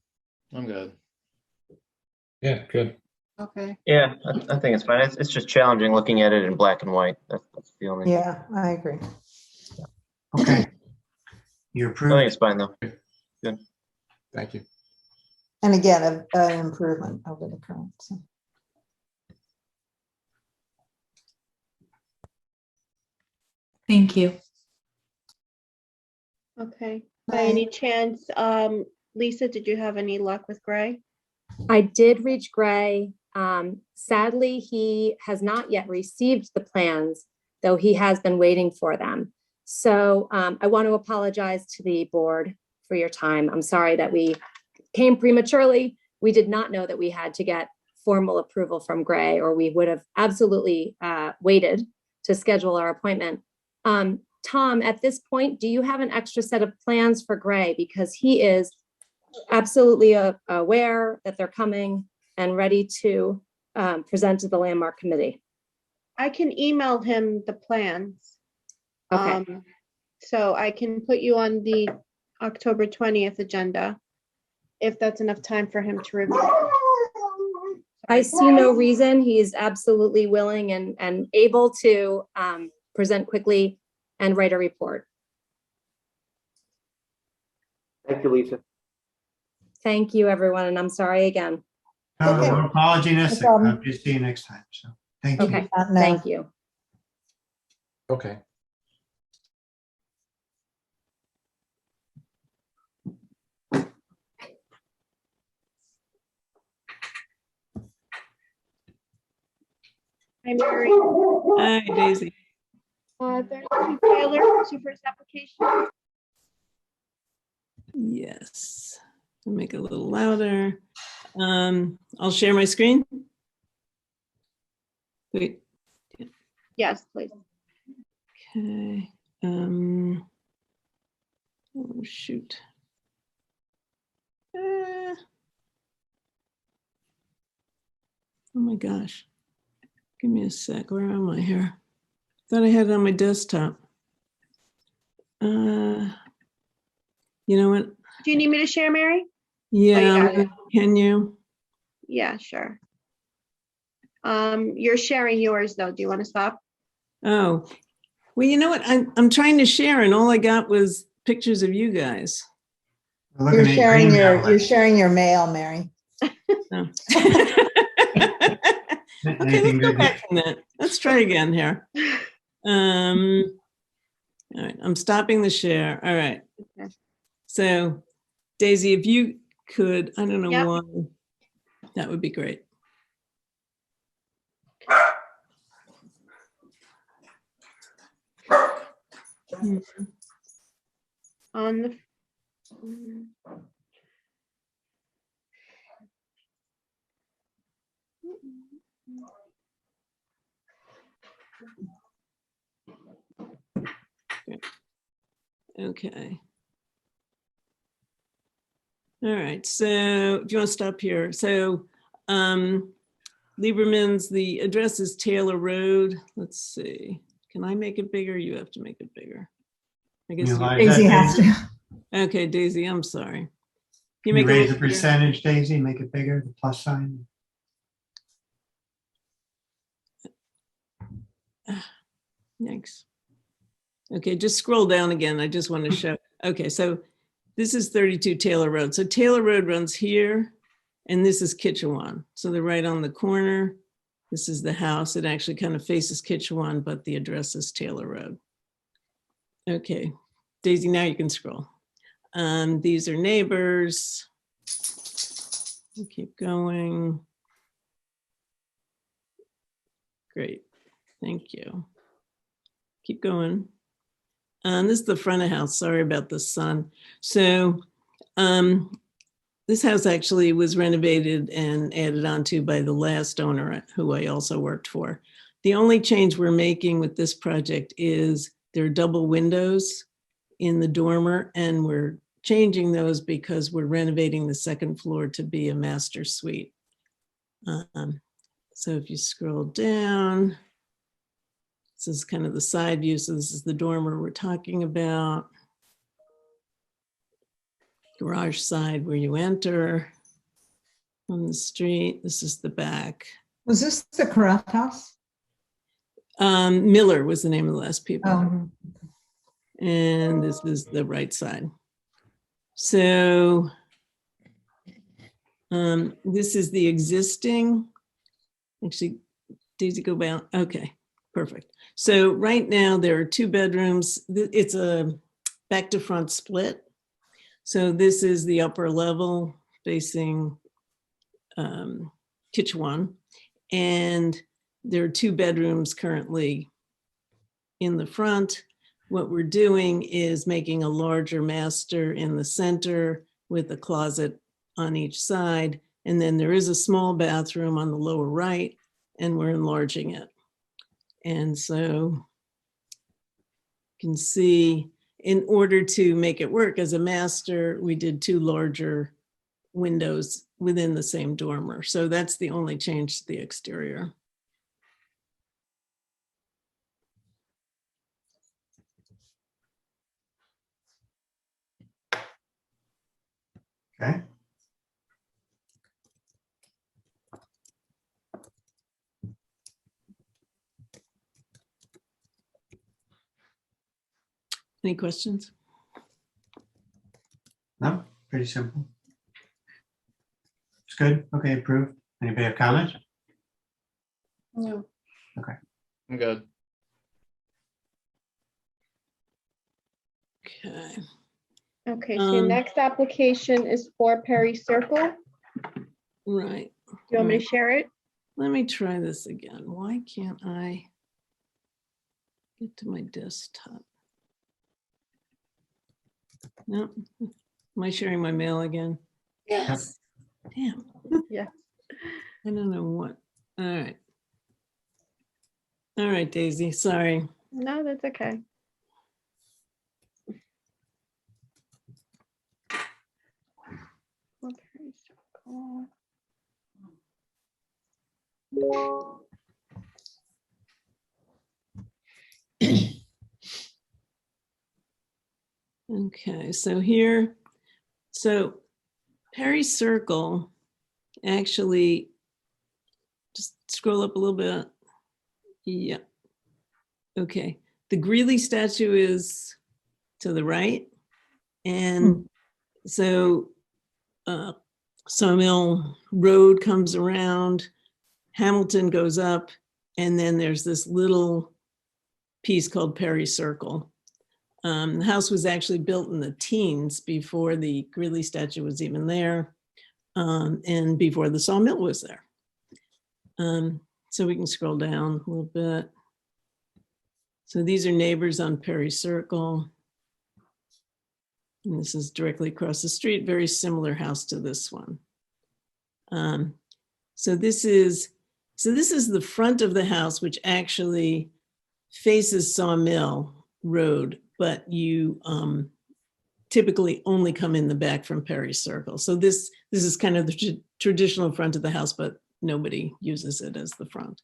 Yeah, good. Okay. Yeah, I think it's fine. It's just challenging looking at it in black and white. That's the only. Yeah, I agree. Okay. You're approved. I think it's fine though. Good. Thank you. And again, an improvement over the current. So. Thank you. Okay. By any chance, Lisa, did you have any luck with Gray? I did reach Gray. Sadly, he has not yet received the plans, though he has been waiting for them. So I want to apologize to the board for your time. I'm sorry that we came prematurely. We did not know that we had to get formal approval from Gray, or we would have absolutely waited to schedule our appointment. Tom, at this point, do you have an extra set of plans for Gray? Because he is absolutely aware that they're coming and ready to present to the Landmark Committee. I can email him the plans. Okay. So I can put you on the October 20th agenda, if that's enough time for him to review. I see no reason. He's absolutely willing and able to present quickly and write a report. Thank you, Lisa. Thank you, everyone, and I'm sorry again. No apology necessary. I'll just see you next time. So thank you. Okay, thank you. Okay. Hi, Mary. Hi, Daisy. 32 Taylor, what's your first application? Yes. I'll make it a little louder. I'll share my screen. Wait. Yes, please. Okay. Oh, shoot. Oh my gosh. Give me a sec. Where am I here? Thought I had it on my desktop. You know what? Do you need me to share, Mary? Yeah, got it. can you? Yeah, sure. You're sharing yours though. Do you want to stop? Oh, well, you know what? I'm trying to share and all I got was pictures of you guys. You're sharing your mail, Mary. Oh. Okay, let's go back from that. Let's try again here. All right, I'm stopping the share. All right. Okay. So, Daisy, if you could, I don't know Yep. why, that would be great. On the. Okay. All right, so if you want to stop here. So Lieberman's, the address is Taylor Road. Let's see. Can I make it bigger? You have to make it bigger. I guess Daisy has to. Okay, Daisy, I'm sorry. Can you raise the percentage, Daisy, make it bigger, the plus sign? Yikes. Okay, just scroll down again. I just want to show. Okay, so this is 32 Taylor Road. So Taylor Road runs here, and this is Kitchewan. So they're right on the corner. This is the house. It actually kind of faces Kitchewan, but the address is Taylor Road. Okay, Daisy, now you can scroll. These are neighbors. We'll keep going. Great, thank you. Keep going. This is the front of house. Sorry about the sun. So this house actually was renovated and added onto by the last owner, who I also worked for. The only change we're making with this project is there are double windows in the dormer, and we're changing those because we're renovating the second floor to be a master suite. So if you scroll down, this is kind of the side view. So this is the dormer we're talking about. Garage side where you enter on the street. This is the back. Was this the Carruth house? Miller was the name of the last people. Oh. And this is the right side. So this is the existing. Actually, Daisy, go down. Okay, perfect. So right now there are 2 bedrooms. It's a back to front split. So this is the upper level facing Kitchewan. And there are 2 bedrooms currently in the front. What we're doing is making a larger master in the center with a closet on each side. And then there is a small bathroom on the lower right, and we're enlarging it. And so you can see, in order to make it work as a master, we did 2 larger windows within the same dormer. So that's the only change to the exterior. Okay. Any questions? No, pretty simple. It's good. Okay, approved. Anybody have comments? No. Okay. I'm good. Okay. Okay, so your next application is 4 Perry Circle. Right. Do you want me to share it? Let me try this again. Why can't I get to my desktop? No. Am I sharing my mail again? Yes. Damn. Yeah. I don't know what. All right. All right, Daisy, sorry. No, that's okay. Okay, so here, so Perry Circle, actually, just scroll up a little bit. Yeah. Okay, the Greeley statue is to the right. And so Sawmill Road comes around, Hamilton goes up, and then there's this little piece called Perry Circle. The house was actually built in the teens before the Greeley statue was even there, and before the sawmill was there. So we can scroll down a little bit. So these are neighbors on Perry Circle. And this is directly across the street, very similar house to this one. So this is the front of the house, which actually faces Sawmill Road, but you typically only come in the back from Perry Circle. So this is kind of the traditional front of the house, but nobody uses it as the front.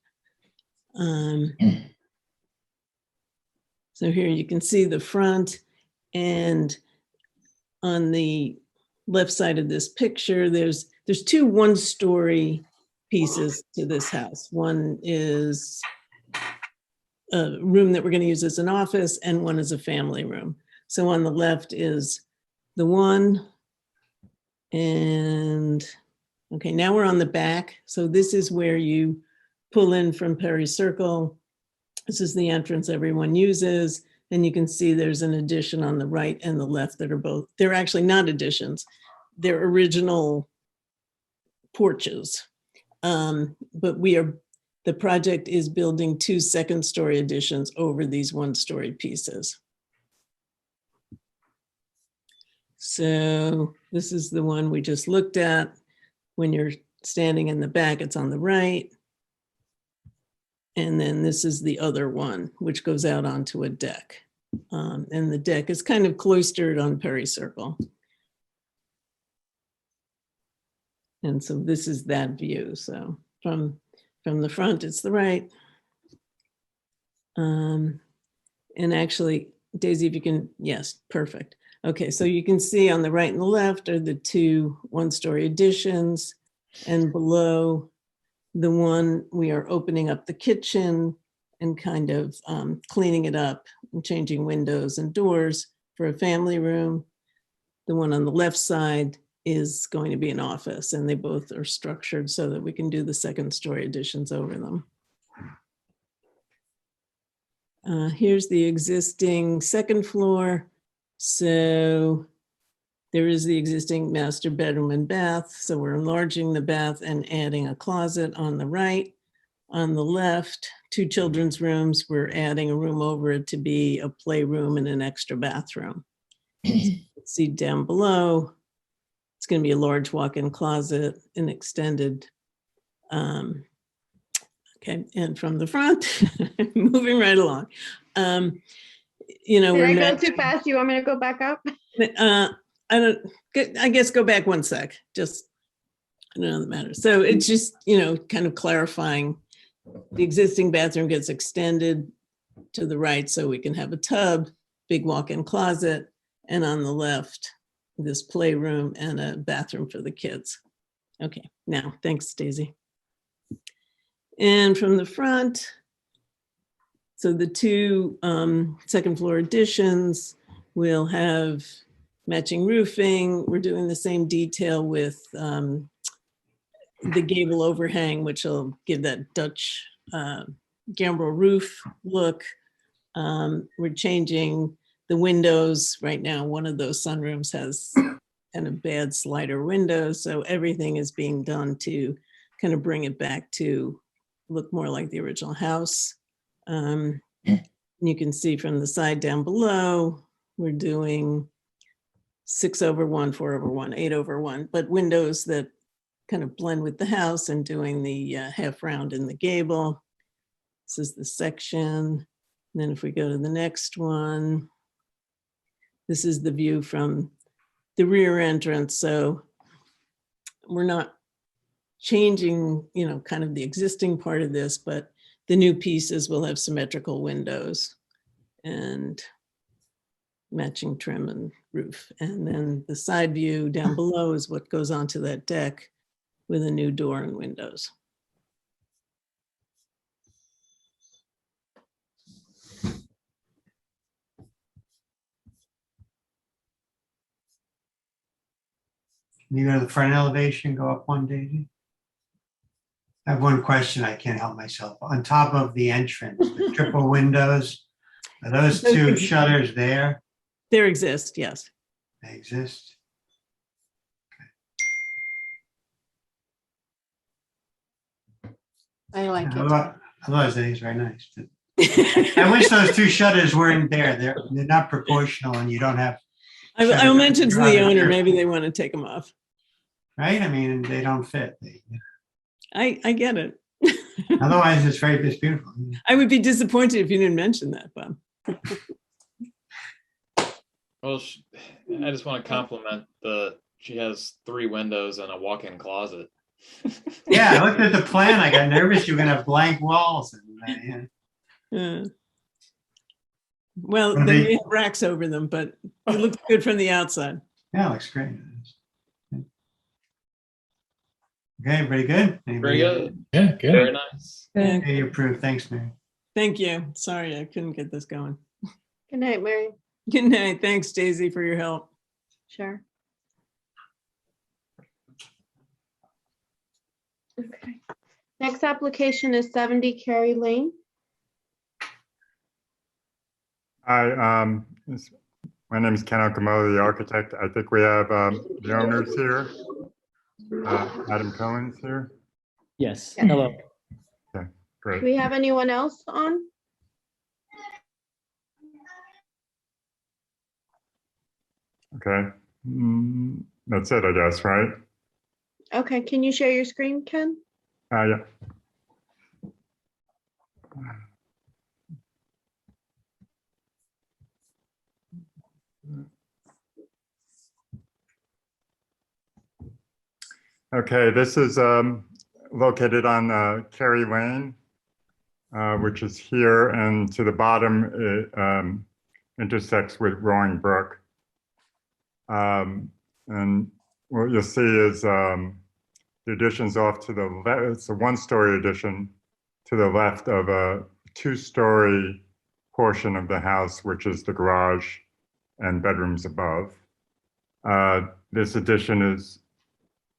So here you can see the front, and on the left side of this picture, there's two one-story pieces to this house. One is a room that we're going to use as an office, and one is a family room. So on the left is the one, and okay, now we're on the back. So this is where you pull in from Perry Circle. This is the entrance everyone uses. And you can see there's an addition on the right and the left that are both, they're actually not additions. They're original porches. But the project is building 2 second-story additions over these one-story pieces. So this is the one we just looked at. When you're standing in the back, it's on the right. And then this is the other one, which goes out onto a deck. And the deck is kind of cloistered on Perry Circle. And so this is that view. So from the front, it's the right. And actually, Daisy, if you can, yes, perfect. Okay, so you can see on the right and the left are the 2 one-story additions, and below the one, we are opening up the kitchen and kind of cleaning it up and changing windows and doors for a family room. The one on the left side is going to be an office, and they both are structured so that we can do the second-story additions over them. Here's the existing second floor. So there is the existing master bedroom and bath. So we're enlarging the bath and adding a closet on the right. On the left, 2 children's rooms. We're adding a room over it to be a playroom and an extra bathroom. See down below, it's going to be a large walk-in closet, an extended. Okay, and from the front, moving right along. You know, Did I go too fast? You want me to go back up? I guess go back one sec. Just, I don't know that matters. So it's just, you know, kind of clarifying. The existing bathroom gets extended to the right so we can have a tub, big walk-in closet, and on the left, this playroom and a bathroom for the kids. Okay, now, thanks, Daisy. And from the front, so the 2 second floor additions will have matching roofing. We're doing the same detail with the gable overhang, which will give that Dutch gambrel roof look. We're changing the windows. Right now, one of those sunrooms has kind of bad slider windows. So everything is being done to kind of bring it back to look more like the original house. You can see from the side down below, we're doing 6/1, 4/1, 8/1, but windows that kind of blend with the house and doing the half round in the gable. This is the section. And then if we go to the next one, this is the view from the rear entrance. So we're not changing, kind of the existing part of this, but the new pieces will have symmetrical windows and matching trim and roof. And then the side view down below is what goes onto that deck with a new door and windows. Can you go to the front elevation, go up one, Daisy? I have one question, I can't help myself. On top of the entrance, the triple windows, are those two shutters there? There exist, yes. They exist? I like it. Otherwise, I think it's very nice. I wish those two shutters weren't there. They're not proportional and you don't have. I will mention to the owner, maybe they want to take them off. Right? I mean, they don't fit. I get it. Otherwise, it's beautiful. I would be disappointed if you didn't mention that, Bob. Well, I just want to compliment she has 3 windows and a walk-in closet. Yeah, I looked at the plan. I got nervous you were going to have blank walls. Well, then we have racks over them, but it looks good from the outside. Yeah, it looks great. Okay, everybody good? Very good. Yeah, good. Very nice. Okay, approved. Thanks, Mary. Thank you. Sorry, I couldn't get this going. Good night, Mary. Good night. Thanks, Daisy, for your help. Sure. Okay. Next application is 70 Cary Lane. Hi, my name is Ken Okamoto, the architect. I think we have the owners here. Adam Cohen's here. Yes. Hello. Okay, Do great. we have anyone else on? Okay, that's it, I guess, right? Okay, can you share your screen, Ken? Yeah. Okay, this is located on Cary Lane, which is here, and to the bottom it intersects with Roaring Brook. And what you'll see is the addition's off to the left. It's a 1-story addition to the left of a 2-story portion of the house, which is the garage and bedrooms above. This addition is,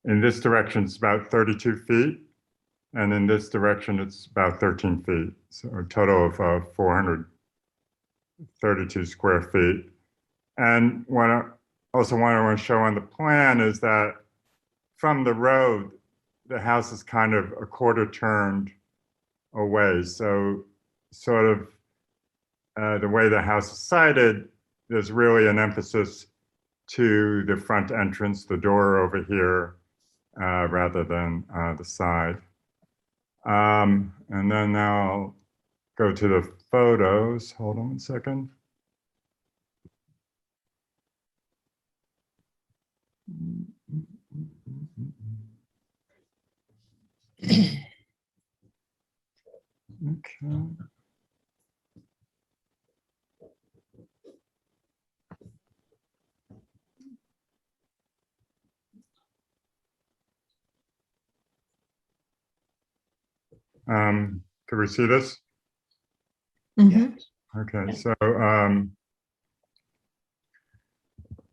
in this direction, it's about 32 feet. And in this direction, it's about 13 feet. So a total of 432 square feet. And what I also want to show on the plan is that from the road, the house is kind of a quarter turned away. So sort of the way the house is sited, there's really an emphasis to the front entrance, the door over here, rather than the side. And then now I'll go to the photos. Hold on one second. Okay. Can we see this? Mhm. Okay, so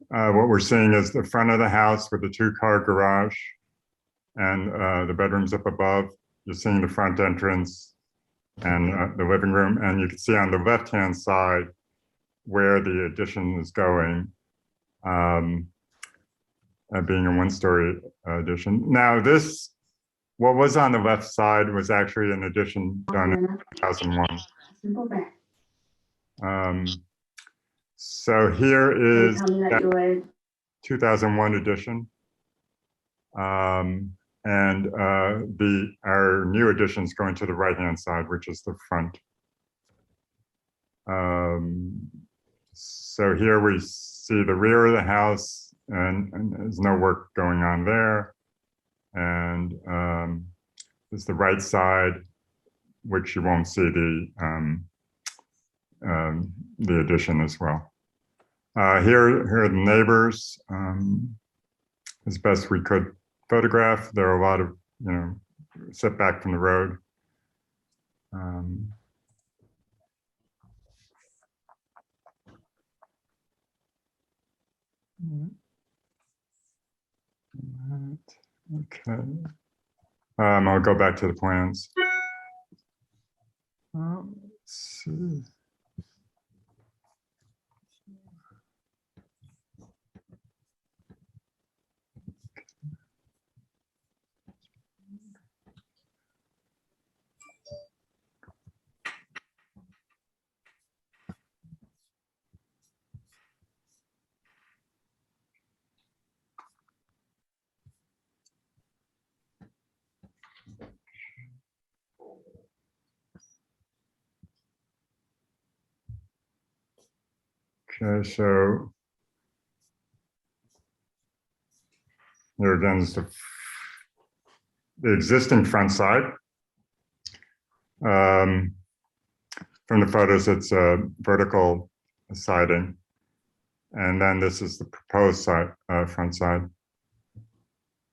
what we're seeing is the front of the house with the 2-car garage and the bedrooms up above. You're seeing the front entrance and the living room, and you can see on the left-hand side where the addition is going, being a 1-story addition. Now this, what was on the left side was actually an addition done in 2001. So here is 2001 edition. And our new addition is going to the right-hand side, which is the front. So here we see the rear of the house, and there's no work going on there. And there's the right side, which you won't see the addition as well. Here are the neighbors, as best we could photograph. There are a lot of, setback from the road. Okay. I'll go back to the plans. Let's see. Okay, so here again is the existing front side. From the photos, it's a vertical siding. And then this is the proposed side, front side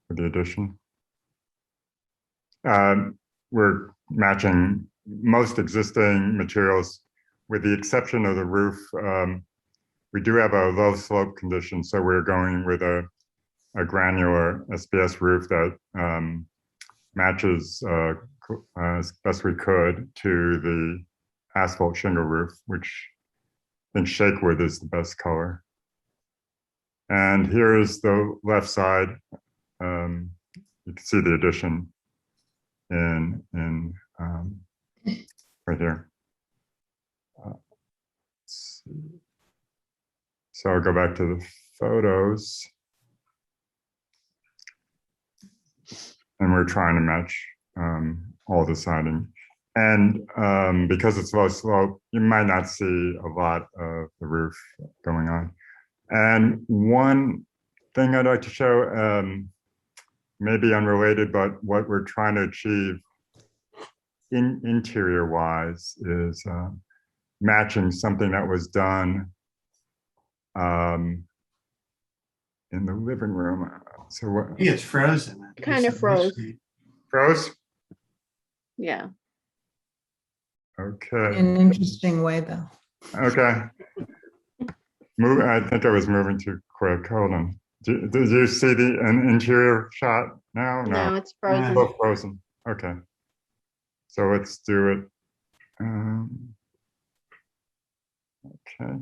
for the addition. We're matching most existing materials with the exception of the roof. We do have a low slope condition, so we're going with a granular SBS roof that matches as best we could to the asphalt shingle roof, which I think shake wood is the best color. And here is the left side. You can see the addition in right here. So I'll go back to the photos. And we're trying to match all the siding. And because it's low slope, you might not see a lot of the roof going on. And one thing I'd like to show, maybe unrelated, but what we're trying to achieve interior wise is matching something that was done in the living room. So what? It's frozen. Kind of froze. Froze? Yeah. Okay. In an interesting way, though. Okay. I think I was moving too quick. Hold on. Did you see an interior shot now? No, it's frozen. Oh, frozen. Okay. So let's do it. Okay.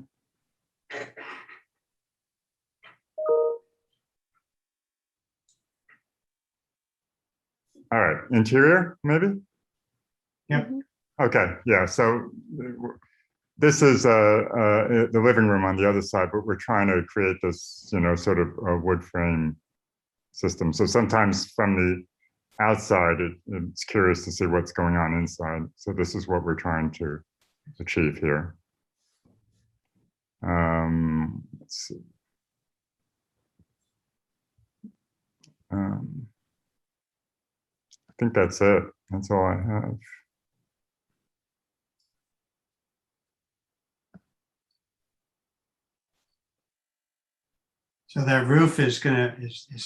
All right, interior, maybe? Yep. Okay, yeah, so this is the living room on the other side, but we're trying to create this, sort of a wood frame system. So sometimes from the outside, it's curious to see what's going on inside. So this is what we're trying to achieve here. Let's see. I think that's it. That's all I have. So that roof is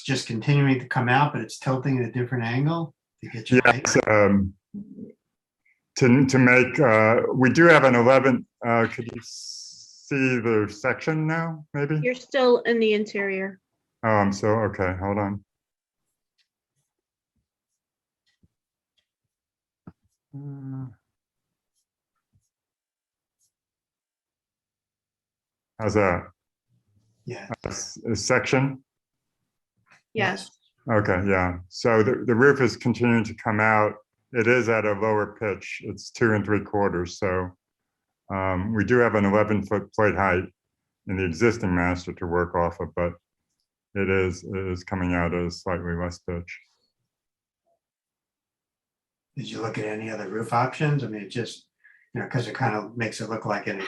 just continuing to come out, but it's tilting at a different angle to get your height. Yes, to make, we do have an 11, could you see the section now, maybe? You're still in the interior. Oh, okay, hold on. How's that? Yeah. A section? Yes. Okay, yeah. So the roof is continuing to come out. It is at a lower pitch. It's 2 3/4. So we do have an 11-foot plate height in the existing master to work off of, but it is coming out at a slightly less pitch. Did you look at any other roof options? I mean, it just, because it kind of makes it look like an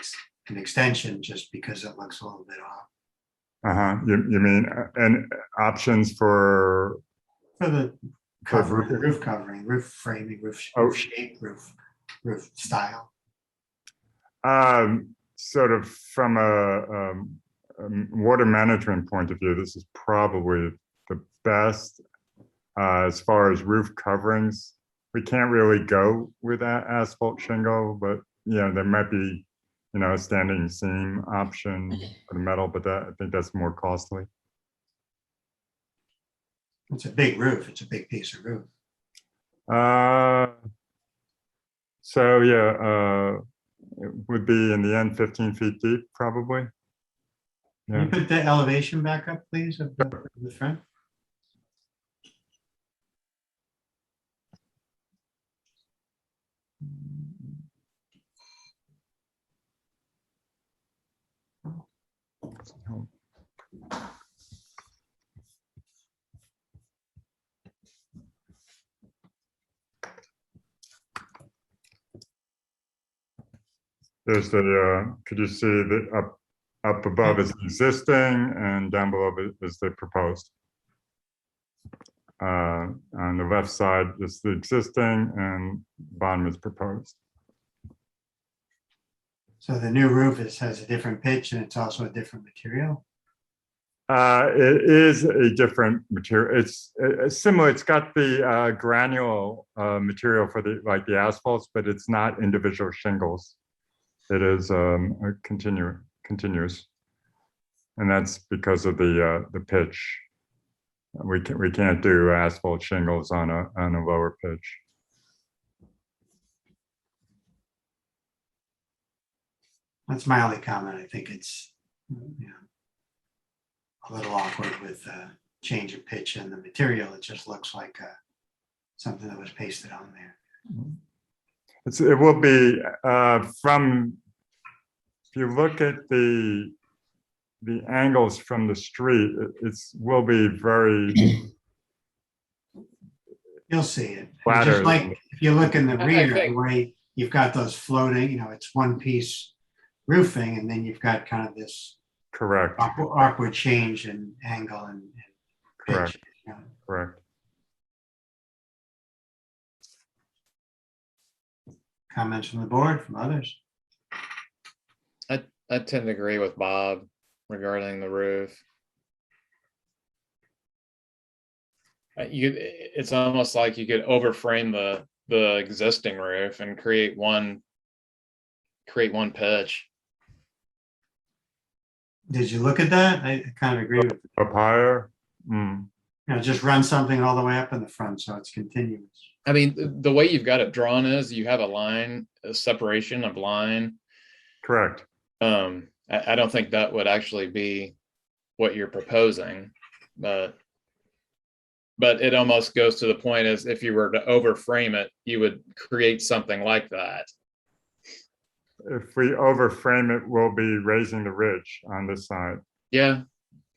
extension just because it looks a little bit off. Uh-huh. You mean and options for the covering, roofing? roof covering, roof framing, roof shape, roof style. Sort of from a water management point of view, this is probably the best as far as roof coverings. We can't really go with that asphalt shingle, but there might be, a standing seam option for the metal, but I think that's more costly. It's a big roof. It's a big piece of roof. So yeah, it would be in the end 15 feet deep, probably. Can you put the elevation back up, please, of the front? There's the, could you see the up above is existing and down below is the proposed. On the left side is the existing and bottom is proposed. So the new roof has a different pitch and it's also a different material? It is a different material. It's similar. It's got the granule material for the asphalts, but it's not individual shingles. It is continuous, and that's because of the pitch. We can't do asphalt shingles on a lower pitch. That's my only comment. I think it's a little awkward with change of pitch and the material. It just looks like something that was pasted on there. It will be if you look at the angles from the street, it will be very. You'll see it. Just like if you look in the rear, the way you've got those floating, it's one piece roofing, and then you've got kind of this correct awkward change in angle and pitch. Correct. Comments from the board, from others? I tend to agree with Bob regarding the roof. It's almost like you could overframe the existing roof and create one pitch. Did you look at that? I kind of agree with it. Up higher? Just run something all the way up in the front so it's continuous. I mean, the way you've got it drawn is you have a separation of line. Correct. I don't think that would actually be what you're proposing, but it almost goes to the point as if you were to overframe it, you would create something like that. If we overframe it, we'll be raising the ridge on this side. Yeah,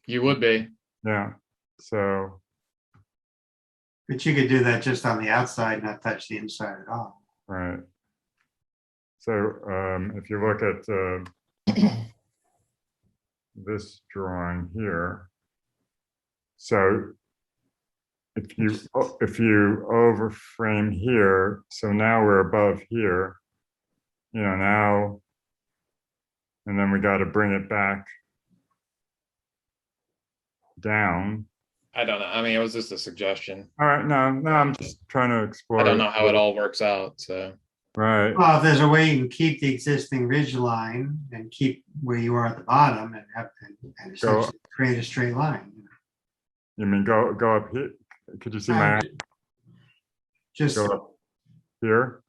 you would be. Yeah, so. But you could do that just on the outside, not touch the inside at all. Right. So if you look at this drawing here, so if you overframe here, so now we're above here, now, and then we got to bring it back down. I don't know. I mean, it was just a suggestion. All right, no, I'm just trying to explore. I don't know how it all works out, so. Right. Well, if there's a way you can keep the existing ridge line and keep where you are at the bottom and essentially create a straight line. You mean go up here? Could you see my? Just go up here.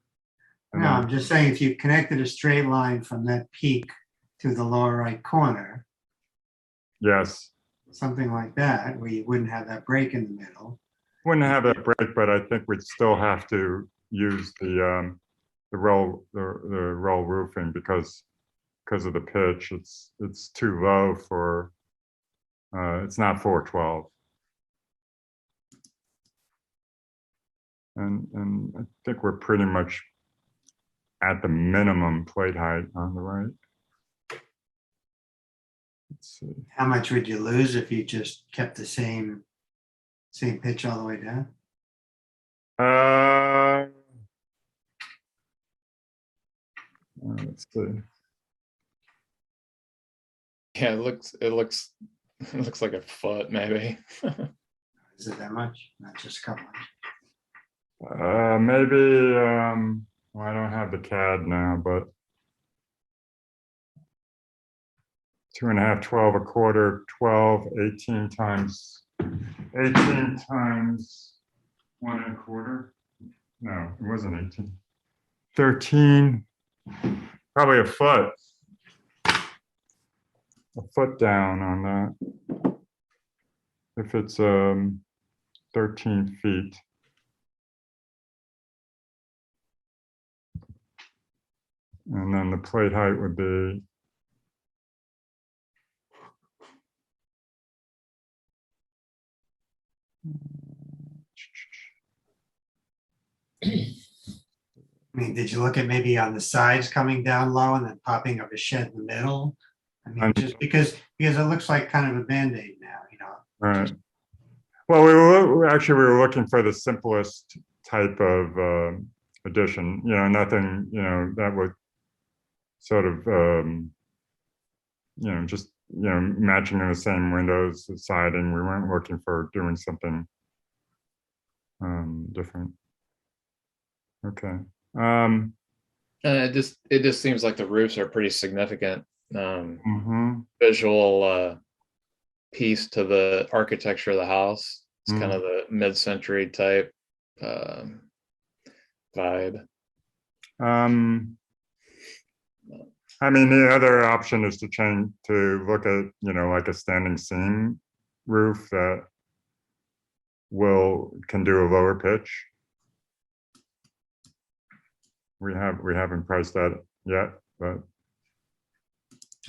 No, I'm just saying if you connected a straight line from that peak to the lower right corner. Yes. Something like that, where you wouldn't have that break in the middle. Wouldn't have that break, but I think we'd still have to use the roll roofing because of the pitch. It's too low for It's not 412. And I think we're pretty much at the minimum plate height on the right. Let's see. How much would you lose if you just kept the same pitch all the way down? Let's see. Yeah, it looks like a foot maybe. Is it that much? Not just a couple inches. Maybe, well, I don't have the CAD now, but 2.5, 12, 1/4, 12, 18 times 1.25. No, it wasn't 18. 13, probably a foot down on that. If it's 13 feet. And then the plate height would be I mean, did you look at maybe on the sides coming down low and then popping up a shed in the middle? I mean, just because it looks like kind of a Band-Aid now, you know. right. Well, we were looking for the simplest type of addition, you know, nothing, you know, that would sort of, you know, just, you know, matching in the same windows, the siding. We weren't looking for doing something different. Okay. It just seems like the roofs are pretty significant visual piece to the architecture of the house. It's kind of the mid-century type vibe. I mean, the other option is to look at, you know, like a standing seam roof that can do a lower pitch. We haven't priced that yet, but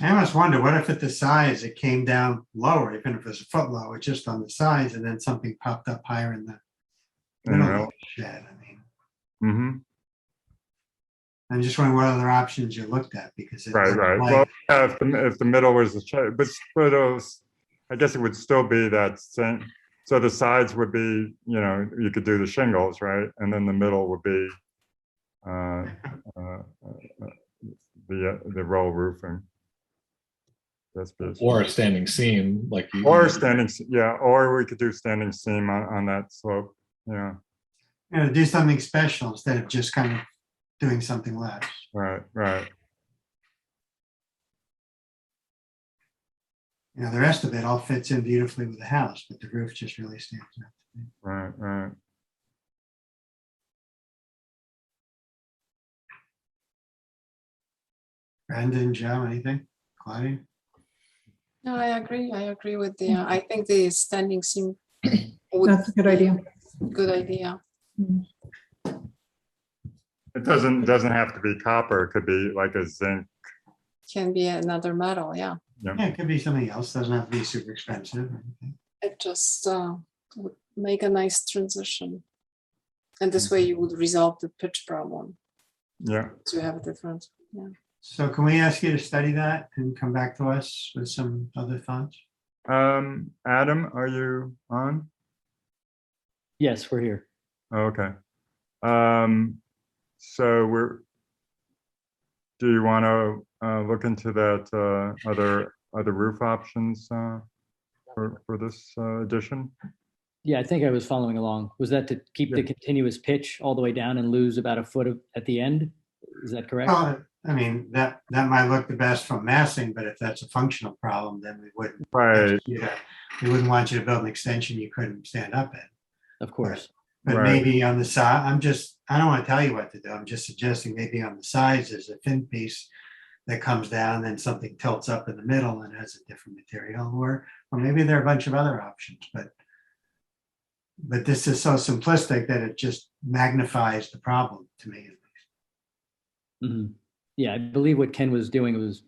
I almost wonder, what if at the sides it came down lower, even if it was a foot lower, just on the sides, and then something popped up higher in the middle of the shed? I mean, I'm just wondering what other options you looked at, because it right. like, Well, yeah, if the middle was the shed, but I guess it would still be that same. So the sides would be, you know, you could do the shingles, right, and then the middle would be the roll roofing. That's or a standing seam, like you. Or standing, yeah, or we could do standing seam on that slope. Yeah. you know, do something special instead of just kind of doing something less. Right. You know, the rest of it all fits in beautifully with the house, but the roof just really stands out to me. Right. Brandon, Joe, anything? Claudia? No, I agree with the, I think the standing seam. That's a good idea. Good idea. It doesn't have to be copper. It could be like a zinc. Can be another metal, yeah. Yeah, it could be something else. Doesn't have to be super expensive. It just would make a nice transition. And this way you would resolve the pitch problem. Yeah. To have a difference, yeah. So can we ask you to study that and come back to us with some other thoughts? Adam, are you on? Yes, we're here. Okay. So do you want to look into that other roof options for this addition? Yeah, I think I was following along. Was that to keep the continuous pitch all the way down and lose about a foot at the end? Is that correct? I mean, that might look the best from massing, but if that's a functional problem, then we wouldn't. Right. We wouldn't want you to build an extension you couldn't stand up in. Of course. But maybe on the side, I don't want to tell you what to do. I'm just suggesting maybe on the sides, there's a thin piece that comes down, then something tilts up in the middle and has a different material, or maybe there are a bunch of other options, but this is so simplistic that it just magnifies the problem to me, at least. Mm-hmm. Yeah, I believe what Ken was doing was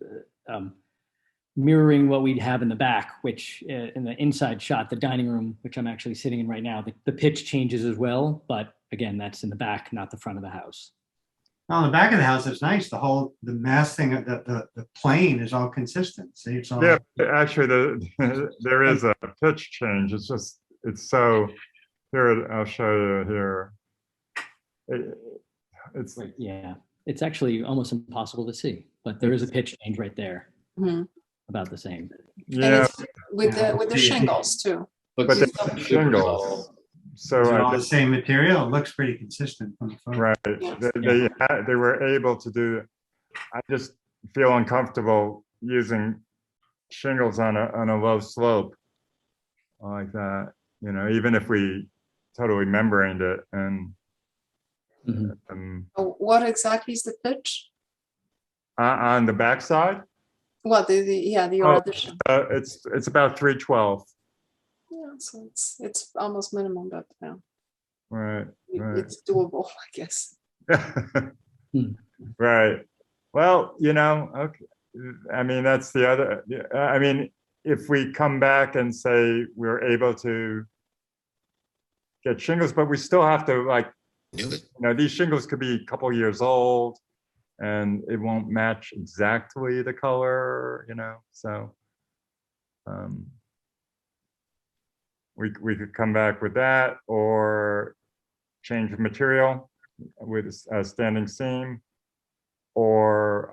mirroring what we'd have in the back, which in the inside shot, the dining room, which I'm actually sitting in right now, the pitch changes as well. But again, that's in the back, not the front of the house. On the back of the house, it's nice. The mass thing, the plane is all consistent. See, it's all. Yeah, actually, there is a pitch change. It's so, here, I'll show you here. It's Yeah, it's actually almost impossible to see, but there is a pitch change right there. Mhm. About the same. And it's with the shingles too. But the shingles. So Is it I all the just, same material? It looks pretty consistent from the photo. right, Yes. they were able to do, I just feel uncomfortable using shingles on a low slope like that, you know, even if we totally membraned it and What exactly is the pitch? on the backside. What the addition? It's about 312. Yeah, so it's almost minimum, but yeah, Right. it's doable, I guess. Right. Well, you know, okay. I mean, that's the other, I mean, if we come back and say we're able to get shingles, but we still have to, like, you know, these shingles could be a couple years old and it won't match exactly the color, you know, so we could come back with that or change of material with a standing seam or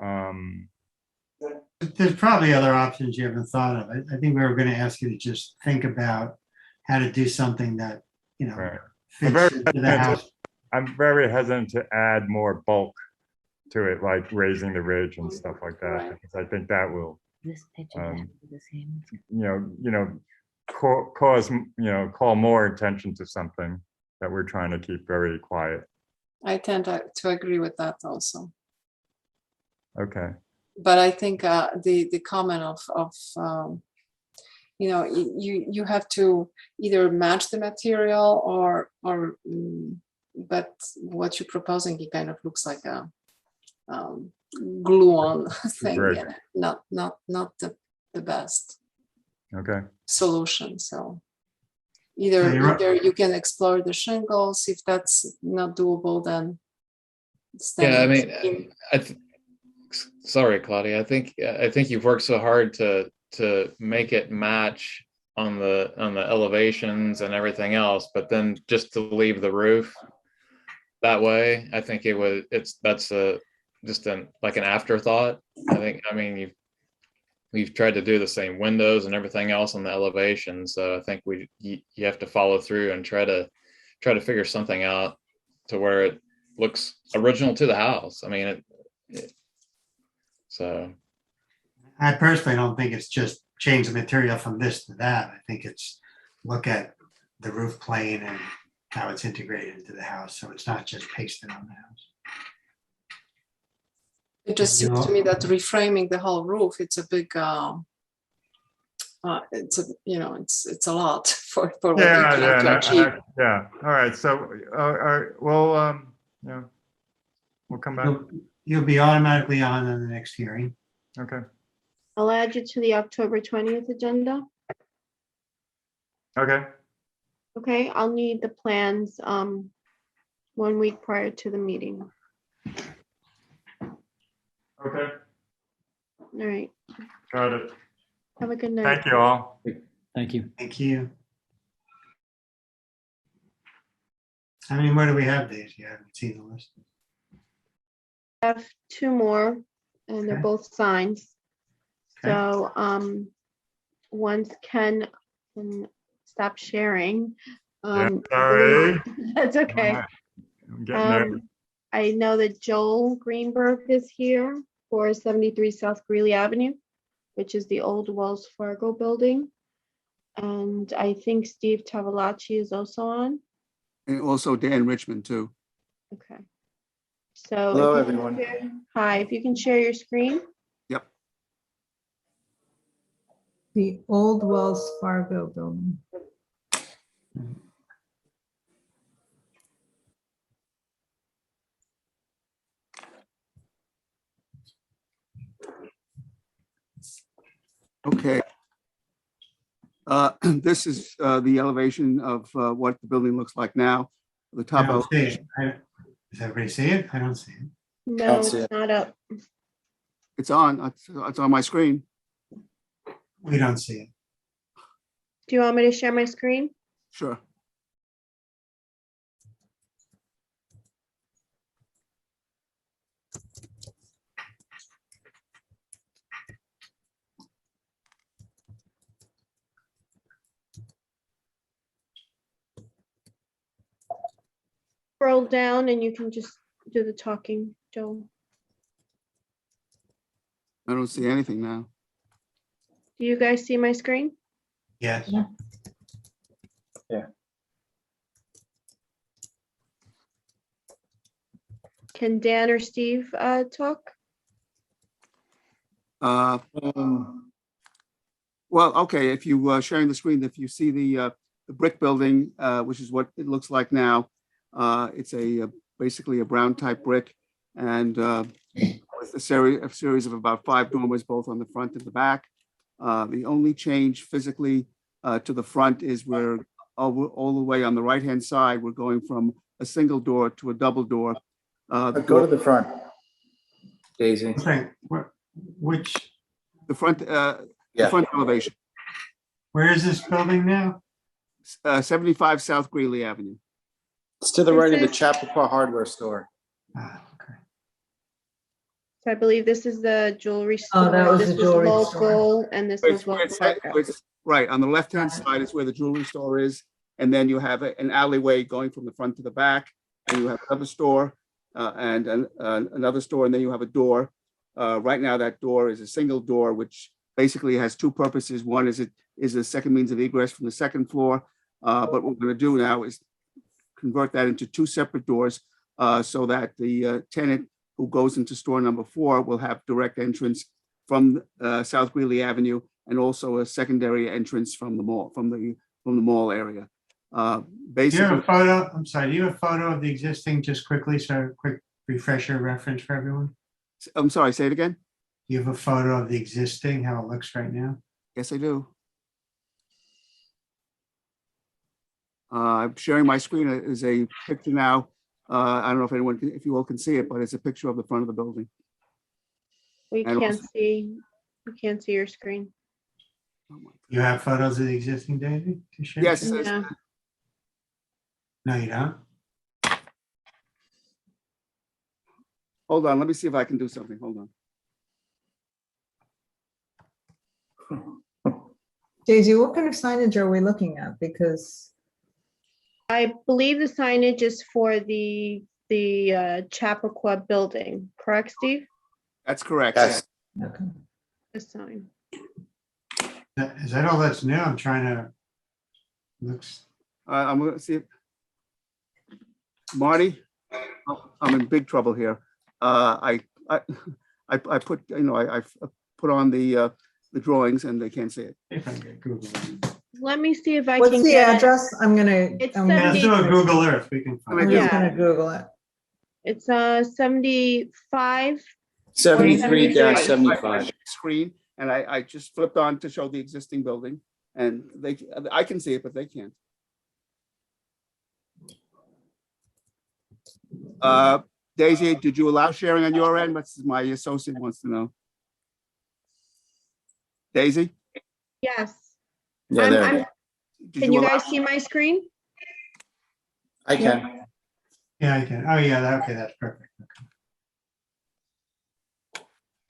There's probably other options you haven't thought of. I think we were going to ask you to just think about how to do something that, you know, fits into the house. I'm very hesitant to add more bulk to it, like raising the ridge and stuff like that, because I think that will, call more attention to something that we're trying to keep very quiet. I tend to agree with that also. Okay. But I think the comment of you have to either match the material or but what you're proposing, it kind of looks like a glue-on thing, Right. and not the best Okay. solution. So either you can explore the shingles. If that's not doable, then Yeah, I mean, sorry, Claudia. I think you've worked so hard to make it match on the elevations and everything else, but then just to leave the roof that way, I think that's like an afterthought. I mean we've tried to do the same windows and everything else on the elevation, so I think you have to follow through and try to figure something out to where it looks original to the house. I mean, so I personally don't think it's just change the material from this to that. I think it's look at the roof plane and how it's integrated into the house. So it's not just pasted on the house. It just seems to me that reframing the whole roof, it's a big it's a lot for what we're trying to achieve. Yeah. All right. So well, we'll come back. You'll be automatically on in the next hearing. Okay. I'll add you to the October 20th agenda. Okay. Okay, I'll need the plans 1 week prior to the meeting. Okay. All right. Got it. Have a good night. Thank you all. Thank you. Thank you. How many more do we have, Dave? You haven't seen the list. I have 2 more, and they're Okay. both signs. Okay. So once Ken can stop sharing. Sorry. That's okay. I'm getting there. I know that Joel Greenberg is here for 73 South Greeley Avenue, which is the old Wells Fargo building. And I think Steve Tavalacci is also on. And also Dan Richmond too. Okay. So Hello, if you can everyone. hi, if you can share your screen. Yep. The old Wells Fargo building. Okay. This is the elevation of what the building looks like now. The I top don't see elevation. it. Does everybody see it? I don't see it. No, it's not up. It's on. It's on my screen. We don't see it. Do you want me to share my screen? Sure. Scroll down and you can just do the talking, Joel. I don't see anything now. Do you guys see my screen? Yes. Yeah. Can Dan or Steve talk? Well, okay, if you sharing the screen, if you see the brick building, which is what it looks like now, it's basically a brown type brick, and with a series of about 5 dormers, both on the front and the back. The only change physically to the front is we're all the way on the right-hand side. We're going from a single door to a double door. Go to the front, Daisy. Okay. Which? The front, Yeah. the front elevation. Where is this building now? 75 South Greeley Avenue. It's to the right of the Chappaqua hardware store. So I believe this is the jewelry store. that was This the jewelry store. local, and this was Where local. it's right on the left-hand side is where the jewelry store is, and then you have an alleyway going from the front to the back, and you have another store and another store, and then you have a door. Right now, that door is a single door, which basically has 2 purposes. One is it is a second means of egress from the second floor, but what we're going to do now is convert that into 2 separate doors, so that the tenant who goes into store number 4 will have direct entrance from South Greeley Avenue, and also a secondary entrance from the mall, from the mall area. Do you have Basically, a photo? I'm sorry. Do you have a photo of the existing, just quickly, so a quick refresher reference for everyone? I'm sorry, say it again. Do you have a photo of the existing, how it looks right now? Yes, I do. I'm sharing my screen. Is a picture now. I don't know if anyone, if you all can see it, but it's a picture of the front of the building. We And can't also- see, we can't see your screen. You have photos of the existing, Daisy, to share? Yes. Yeah. No, you don't? Hold on, let me see if I can do something. Hold on. Daisy, what kind of signage are we looking at? Because I believe the signage is for the Chappaqua building, correct, Steve? That's correct. Yes. okay. The sign. Is that all that's new? I'm trying to, looks, I'm gonna see if Marty, I'm in big trouble here. I put, I put on the drawings and they can't see it. if I can get Google. Let me see if I What's can the get. address? I'm gonna. It's I'm gonna- Let's do a Google Earth. We can I'm find just it. gonna Google it. It's 75. 73-75. Screen, and I just flipped on to show the existing building, and I can see it, but they can't. Daisy, did you allow sharing on your end? My associate wants to know. Daisy? Yes. Yeah, I'm- there. I'm- Did Can you allow- guys see my screen? I can. Yeah, I can. Oh, yeah, okay, that's perfect.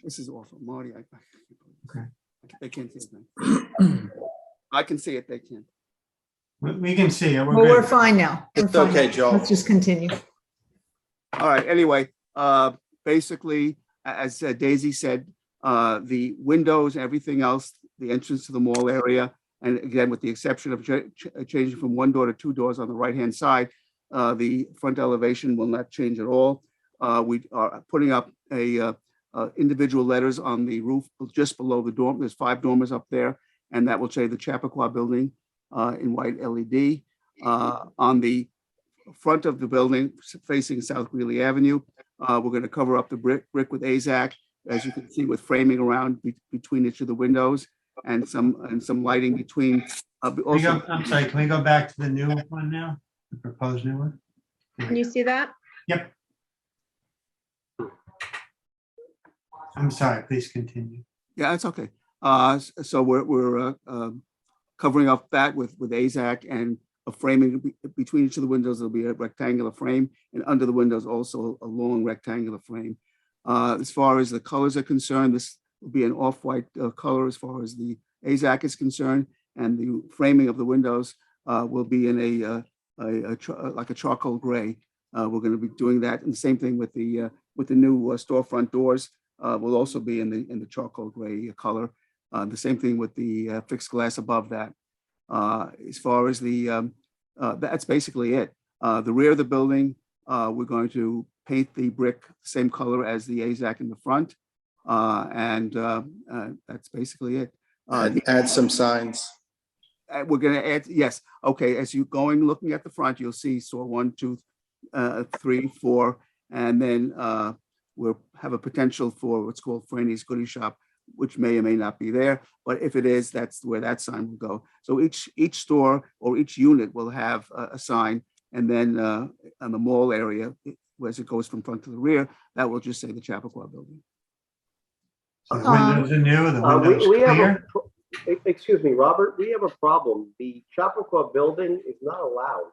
This is awful, Marty. Okay. They can't see it now. I can see it, they can't. We can see it. Well, we're good. fine now. We're It's fine okay, now. Joel. Let's just continue. All right, anyway, basically, as Daisy said, the windows, everything else, the entrance to the mall area, and again, with the exception of changing from 1 door to 2 doors on the right-hand side, the front elevation will not change at all. We are putting up individual letters on the roof just below the dorm. There's 5 dormers up there, and that will say the Chappaqua building in white LED. On the front of the building facing South Greeley Avenue, we're going to cover up the brick with AZAC, as you can see, with framing around between each of the windows. and some lighting between. Also, I'm sorry, can we go back to the new one now? The proposed new one? Can you see that? Yep. I'm sorry, please continue. yeah, it's okay. So we're covering up that with AZAC and a framing between each of the windows. There'll be a rectangular frame, and under the windows also a long rectangular frame. As far as the colors are concerned, this will be an off-white color as far as the AZAC is concerned, and the framing of the windows will be in like a charcoal gray. We're going to be doing that, and the same thing with the new storefront doors. Will also be in the charcoal gray color. The same thing with the fixed glass above that. As far as that's basically it. The rear of the building, we're going to paint the brick same color as the AZAC in the front, and that's basically it. Add some signs. We're going to add, yes. Okay, as you looking at the front, you'll see store 1, 2, 3, 4, and then we'll have a potential for what's called Franny's Goodie Shop, which may or may not be there. But if it is, that's where that sign will go. So each store or each unit will have a sign, and then on the mall area, as it goes from front to the rear, that will just say the Chappaqua Building. So the windows are new, the windows clear? Excuse me, Robert, we have a problem. The Chappaqua Building is not allowed.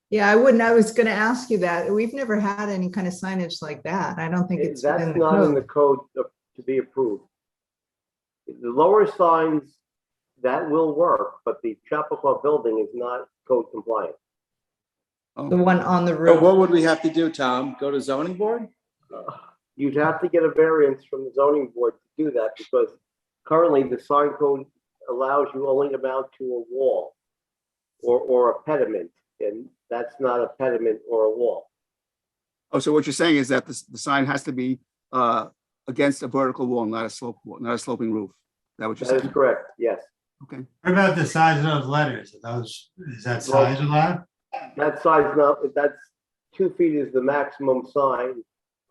Yeah, I was going to ask you that. We've never had any kind of signage like that. I don't think it's That's within the not in the code. code to be approved. The lower signs, that will work, but the Chappaqua Building is not code compliant. The one on the So roof. what would we have to do, Tom? Go to zoning board? You'd have to get a variance from the zoning board to do that, because currently the sign code allows you only amount to a wall or a pediment, and that's not a pediment or a wall. Oh, so what you're saying is that the sign has to be against a vertical wall, not a sloping roof. Is that what you're saying? That is correct, yes. Okay. What about the size of those letters? Is that size allowed? That size, that's 2 feet is the maximum sign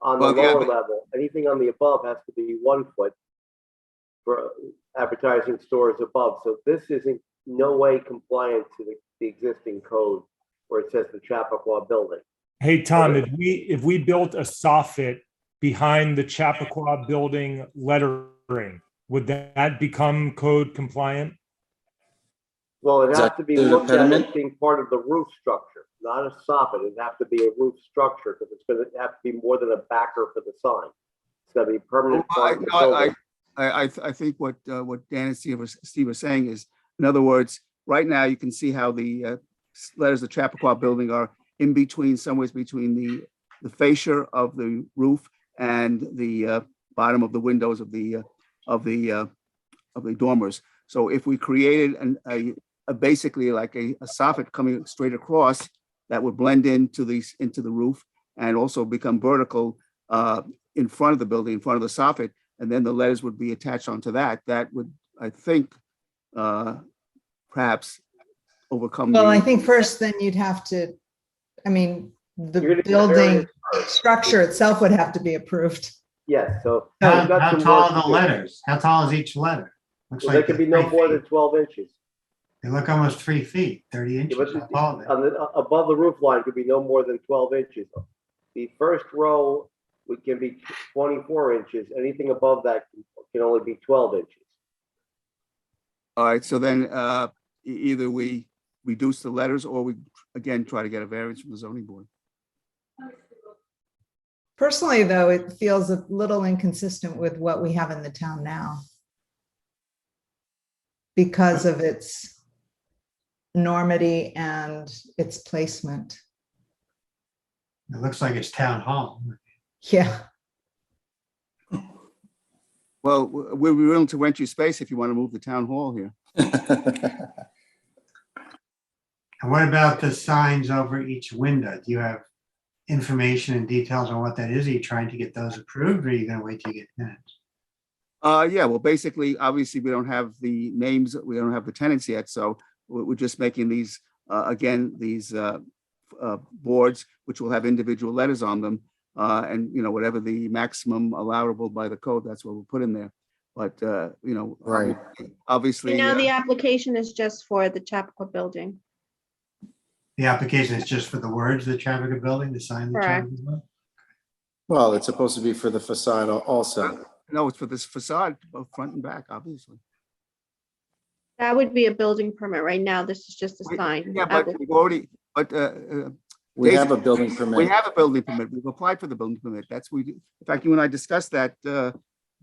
on the Well, yeah, lower but- level. Anything on the above has to be 1 foot for advertising stores above. So this isn't no way compliant to the existing code where it says the Chappaqua Building. Hey, Tom, if we built a soffit behind the Chappaqua Building lettering, would that become code compliant? Well, it Is has that to be the looked at as pediment? being part of the roof structure, not a soffit. It'd have to be a roof structure because it's going to have to be more than a backer for the sign. It's going to be a permanent part of the building. I think what Dan and Steve are saying is, in other words, right now you can see how the letters of the Chappaqua Building are in between, somewhere between the fascia of the roof and the bottom of the windows of the dormers. So if we created basically like a soffit coming straight across, that would blend into the roof and also become vertical in front of the building, in front of the soffit, and then the letters would be attached onto that. That would, I think, perhaps overcome. Well, I think first then you'd have to, the building structure itself would have to be approved. Yes, so. How we've got how some tall work are to the do. letters? How tall is each letter? Looks Well, they like could be they're no 3 more feet. than 12 inches. They look almost 3 feet, 30 Yeah, inches. but How tall are they? above the roof line could be no more than 12 inches. The first row can be 24 inches. Anything above that can only be 12 inches. All right, so then either we reduce the letters or we, again, try to get a variance from the zoning board. Personally, though, it feels a little inconsistent with what we have in the town now because of its enormity and its placement. It looks like it's town hall. Yeah. Well, we're willing to rent you space if you want to move the town hall here. And what about the signs over each window? Do you have information and details on what that is? Are you trying to get those approved, or are you going to wait till you get minutes? Yeah, well, basically, obviously, we don't have the names, we don't have the tenants yet, so we're just making these, again, these boards, which will have individual letters on them, and, whatever the maximum allowable by the code, that's what we'll put in there. But, you know, Right. obviously, The application is just for the Chappaqua building. The application is just for the words, the Chappaqua building, the sign, the Correct. Chappaqua building? Well, it's supposed to be for the facade also. no, it's for this facade, both front and back, obviously. That would be a building permit right now. This is just a sign. Yeah, but we've already, but, We have a Daisy, building permit. we have a building permit. We've applied for the building permit. In fact, you and I discussed that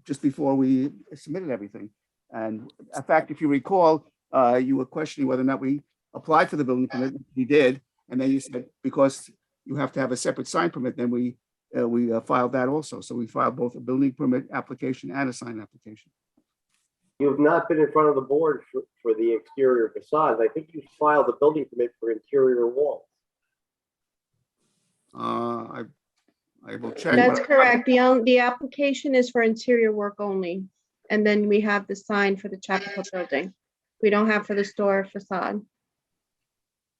just before we submitted everything. And in fact, if you recall, you were questioning whether or not we applied for the building permit. We did. And then you said, because you have to have a separate sign permit, then we filed that also. So we filed both a building permit application and a sign application. You've not been in front of the board for the exterior facades. I think you filed a building permit for interior walls. I will check. That's correct. The application is for interior work only. And then we have the sign for the Chappaqua building. We don't have for the store facade.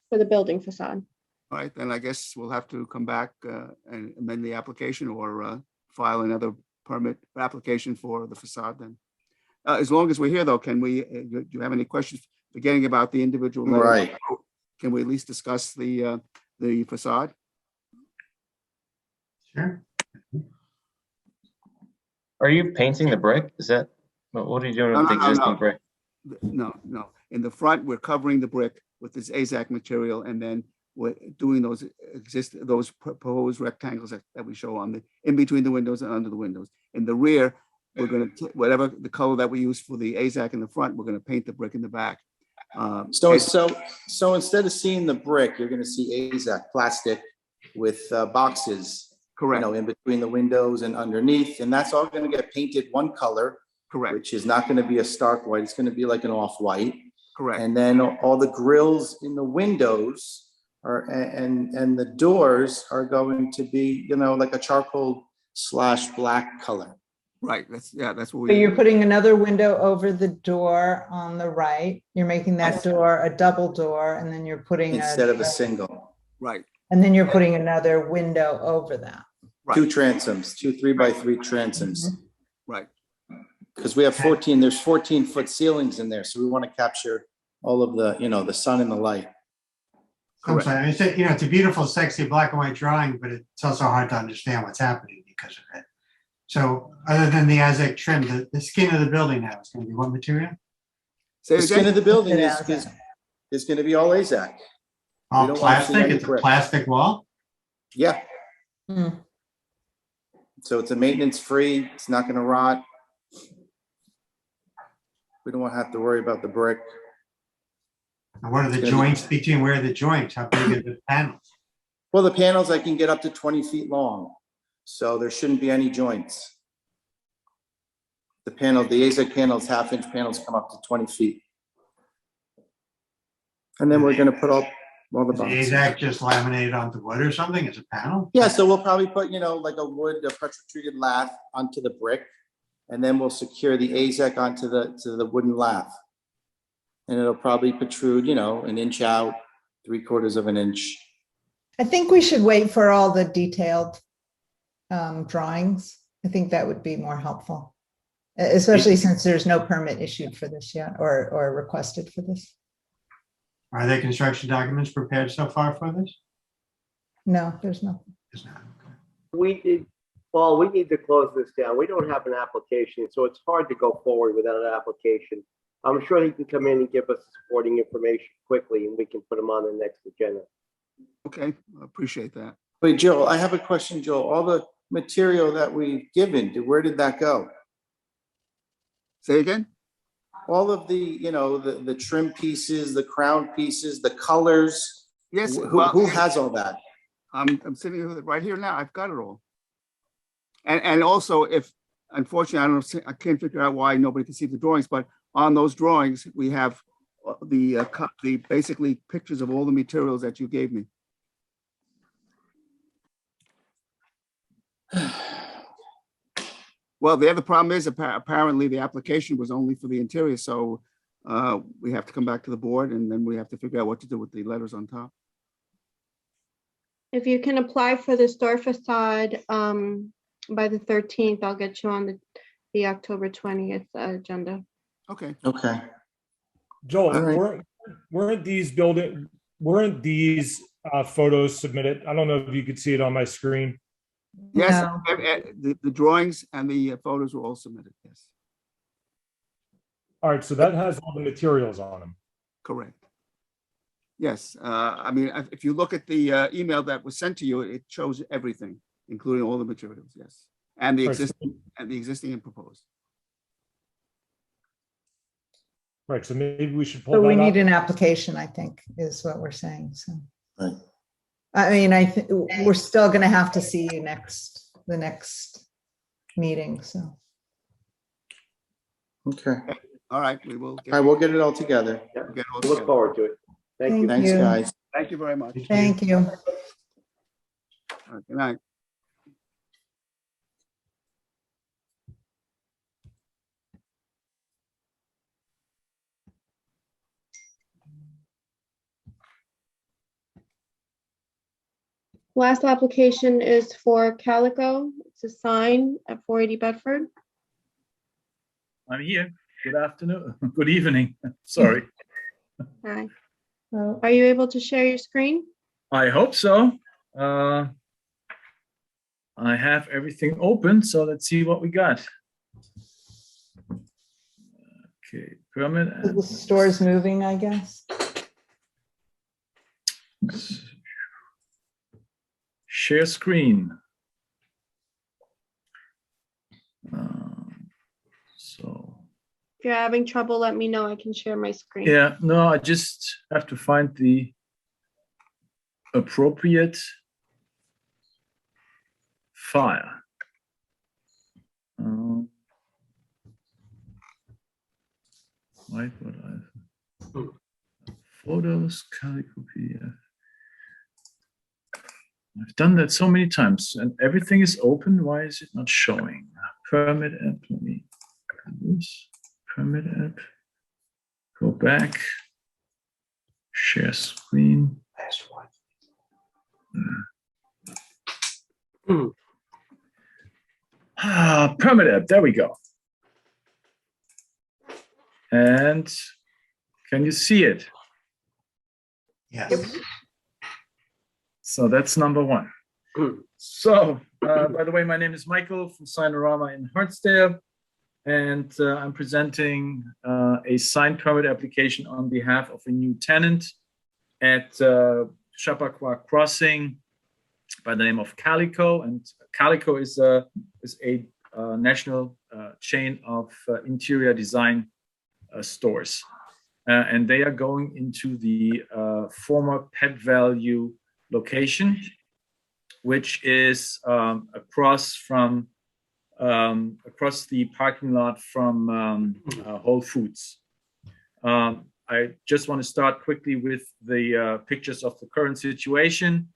For the building facade. All right, then I guess we'll have to come back and amend the application or file another permit application for the facade then. As long as we're here though, can we, do you have any questions beginning about the individual? letters? Right. Can we at least discuss the facade? Sure. Are you painting the brick? Is that, what are you doing with the existing brick? No. In the front, we're covering the brick with this AZAC material, and then we're doing those proposed rectangles that we show on in between the windows and under the windows. In the rear, we're going to, whatever the color that we use for the AZAC in the front, we're going to paint the brick in the back. So instead of seeing the brick, you're going to see AZAC plastic with boxes. Correct. In between the windows and underneath, and that's all going to get painted one color. Correct. Which is not going to be a stark white. It's going to be like an off-white. Correct. And then all the grills in the windows and the doors are going to be, like a charcoal/black color. Right. That's what So you're putting another window over the door on the right. You're making that door a double door, and then you're putting Instead of a single. Right. And then you're putting another window over that. Right. 2 transoms, 2 3x3 transoms. Right. Because we have 14, there's 14-foot ceilings in there. So we want to capture all of the, the sun and the light. I'm sorry. It's a beautiful, sexy black and white drawing, but it's also hard to understand what's happening because of it. So other than the AZAC trim, the skin of the building now is going to be what material? The skin of the building is going to be all AZAC. All plastic? It's a plastic wall? Yeah. So it's a maintenance free. It's not going to rot. We don't want to have to worry about the brick. And what are the joints between? Where are the joints? How big are the panels? Well, the panels I can get up to 20 feet long. So there shouldn't be any joints. The AZAC panels, 1/2-inch panels come up to 20 feet. And then we're going to put all the boxes. Is AZAC just laminated onto wood or something as a panel? Yeah, so we'll probably put, like a pressure treated lath onto the brick, and then we'll secure the AZAC onto the wooden lath. And it'll probably protrude, 1 inch out, 3/4 of an inch. I think we should wait for all the detailed drawings. I think that would be more helpful, especially since there's no permit issued for this yet or requested for this. Are there construction documents prepared so far for this? No, there's nothing. There's not. Paul, we need to close this down. We don't have an application, so it's hard to go forward without an application. I'm sure he can come in and give us supporting information quickly, and we can put him on the next agenda. Okay, I appreciate that. Wait, Joel, I have a question, Joel. All the material that we've given, where did that go? Say again? All of the, the trim pieces, the crown pieces, the colors. Yes. Who has all that? I'm sitting right here now. I've got it all. And also, if unfortunately I can't figure out why nobody can see the drawings, but on those drawings we have the basically pictures of all the materials that you gave me. Well, the other problem is apparently the application was only for the interior, so we have to come back to the board and then we have to figure out what to do with the letters on top. If you can apply for the store facade by the 13th, I'll get you on the October 20th agenda. Okay. Okay. Joel, All right. weren't these photos submitted? I don't know if you could see it on my screen. Yes, No. the drawings and the photos were all submitted, yes, All right, so that has all the materials on them. correct. Yes, I mean, if you look at the email that was sent to you, it shows everything, including all the materials, yes. And the Right, so- existing and proposed. Right, so maybe we should pull But that we up. need an application, I think, is what we're saying, so. Right. I mean, I think we're still gonna have to see you the next meeting, so. Okay. All right, we will. All right, we'll get it all together. Yeah, Get it all we look together. forward to it. Thank you. Thank Thanks, you. guys. Thank you very much. Thank you. All right, good night. Last application is for Calico. It's a sign at 480 Bedford. I'm here. Good afternoon. Good evening. Sorry. Hi. Are you able to share your screen? I hope so. I have everything open, so let's see what we got. Okay, permit. The store's moving, I guess. Share screen. So. If you're having trouble, let me know. I can share my screen. Yeah, no, I just have to find the appropriate file. Why would I? Photos, Calico PDF. I've done that so many times and everything is open. Why is it not showing? Permit app, let me do this. Permit app. Go back. Share screen. Last one. Permit app, there we go. And can you see it? Yes. So that's number one. So, by the way, my name is Michael from Signorama in Hartsdale, and I'm presenting a sign permit application on behalf of a new tenant at Chappaqua Crossing by the name of Calico. And Calico is a national chain of interior design stores. And they are going into the former Pet Value location, which is across the parking lot from Whole Foods. I just want to start quickly with the pictures of the current situation.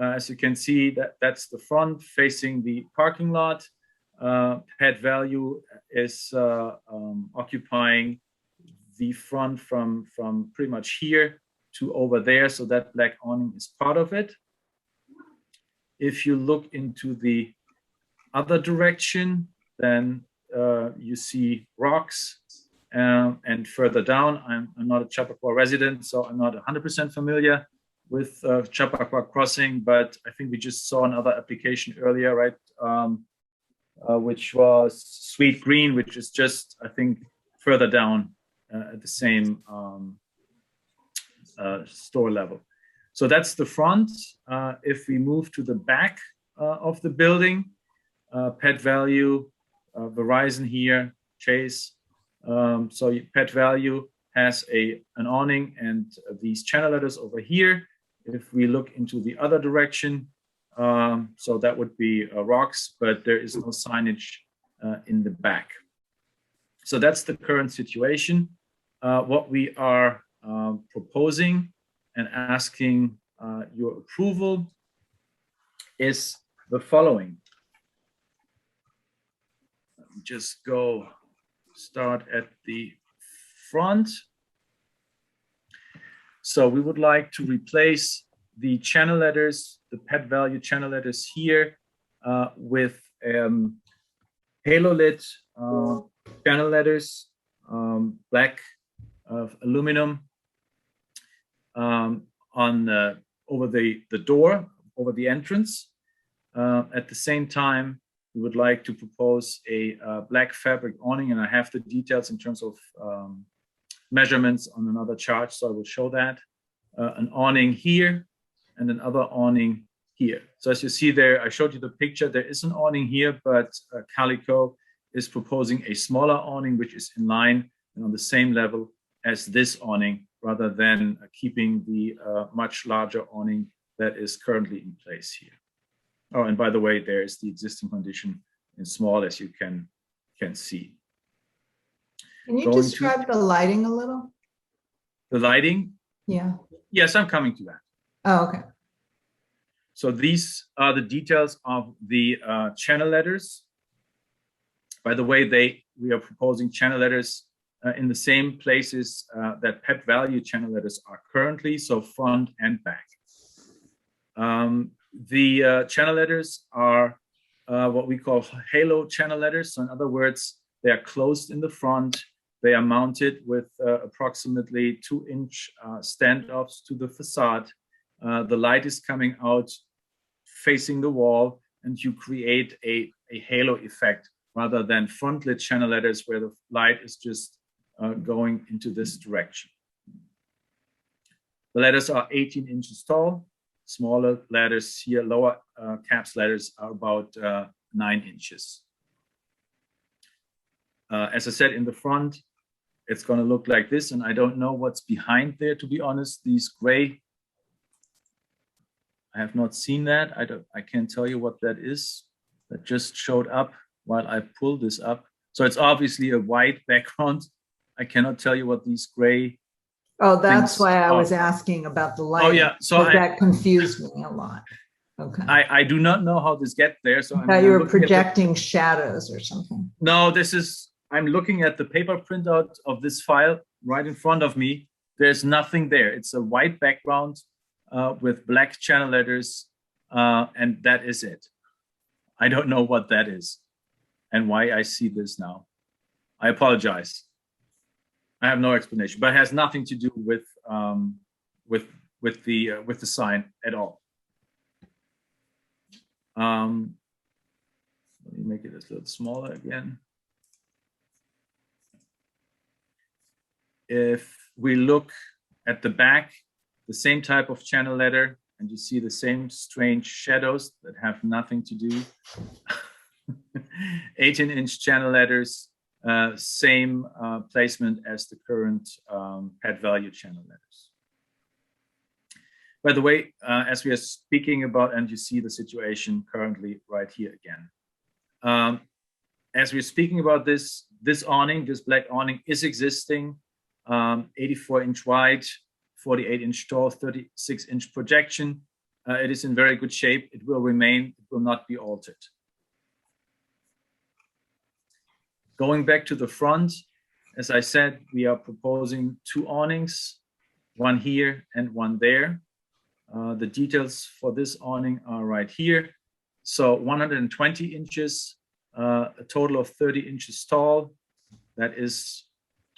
As you can see, that's the front facing the parking lot. Pet Value is occupying the front from pretty much here to over there, so that black awning is part of it. If you look into the other direction, then you see rocks, and further down, I'm not a Chappaqua resident, so I'm not 100% familiar with Chappaqua Crossing, but I think we just saw another application earlier, right? Which was Sweet Green, which is just, I think, further down at the same store level. So that's the front. If we move to the back of the building, Pet Value, Verizon here, Chase. So Pet Value has an awning and these channel letters over here. If we look into the other direction, so that would be rocks, but there is no signage in the back. So that's the current situation. What we are proposing and asking your approval is the following. Let me just start at the front. So we would like to replace the channel letters, the Pet Value channel letters here with halo lit channel letters, black aluminum over the door, over the entrance. At the same time, we would like to propose a black fabric awning, and I have the details in terms of measurements on another chart, so I will show that. An awning here and another awning here. So as you see there, I showed you the picture. There is an awning here, but Calico is proposing a smaller awning, which is in line and on the same level as this awning, rather than keeping the much larger awning that is currently in place here. Oh, and by the way, there is the existing condition in small, as you can see. Can you describe the lighting a little? The lighting? Yeah. Yes, I'm coming to that. Oh, okay. So these are the details of the channel letters. By the way, we are proposing channel letters in the same places that PEP value channel letters are currently, so front and back. The channel letters are what we call halo channel letters. So in other words, they are closed in the front. They are mounted with approximately 2-inch standoffs to the facade. The light is coming out facing the wall, and you create a halo effect rather than front lit channel letters where the light is just going into this direction. The letters are 18 inches tall. Smaller letters here, lower caps letters are about 9 inches. As I said, in the front, it's going to look like this, and I don't know what's behind there, to be honest. These gray, I have not seen that. I can't tell you what that is. That just showed up while I pulled this up. So it's obviously a white background. I cannot tell you what these gray. Oh, that's why I was asking about the lighting. Oh yeah, so that confused me a lot. Okay. I do not know how this gets there. So I thought you were projecting shadows or something. No, I'm looking at the paper printout of this file right in front of me. There's nothing there. It's a white background with black channel letters, and that is it. I don't know what that is and why I see this now. I apologize. I have no explanation, but it has nothing to do with the sign at all. Let me make it a little smaller again. If we look at the back, the same type of channel letter, and you see the same strange shadows that have nothing to do. 18-inch channel letters, same placement as the current pet value channel letters. By the way, as we are speaking about, and you see the situation currently right here again. As we're speaking about this awning, this black awning is existing, 84-inch wide, 48-inch tall, 36-inch projection. It is in very good shape. It will remain, it will not be altered. Going back to the front, as I said, we are proposing 2 awnings, one here and one there. The details for this awning are right here. So 120 inches, a total of 30 inches tall. That is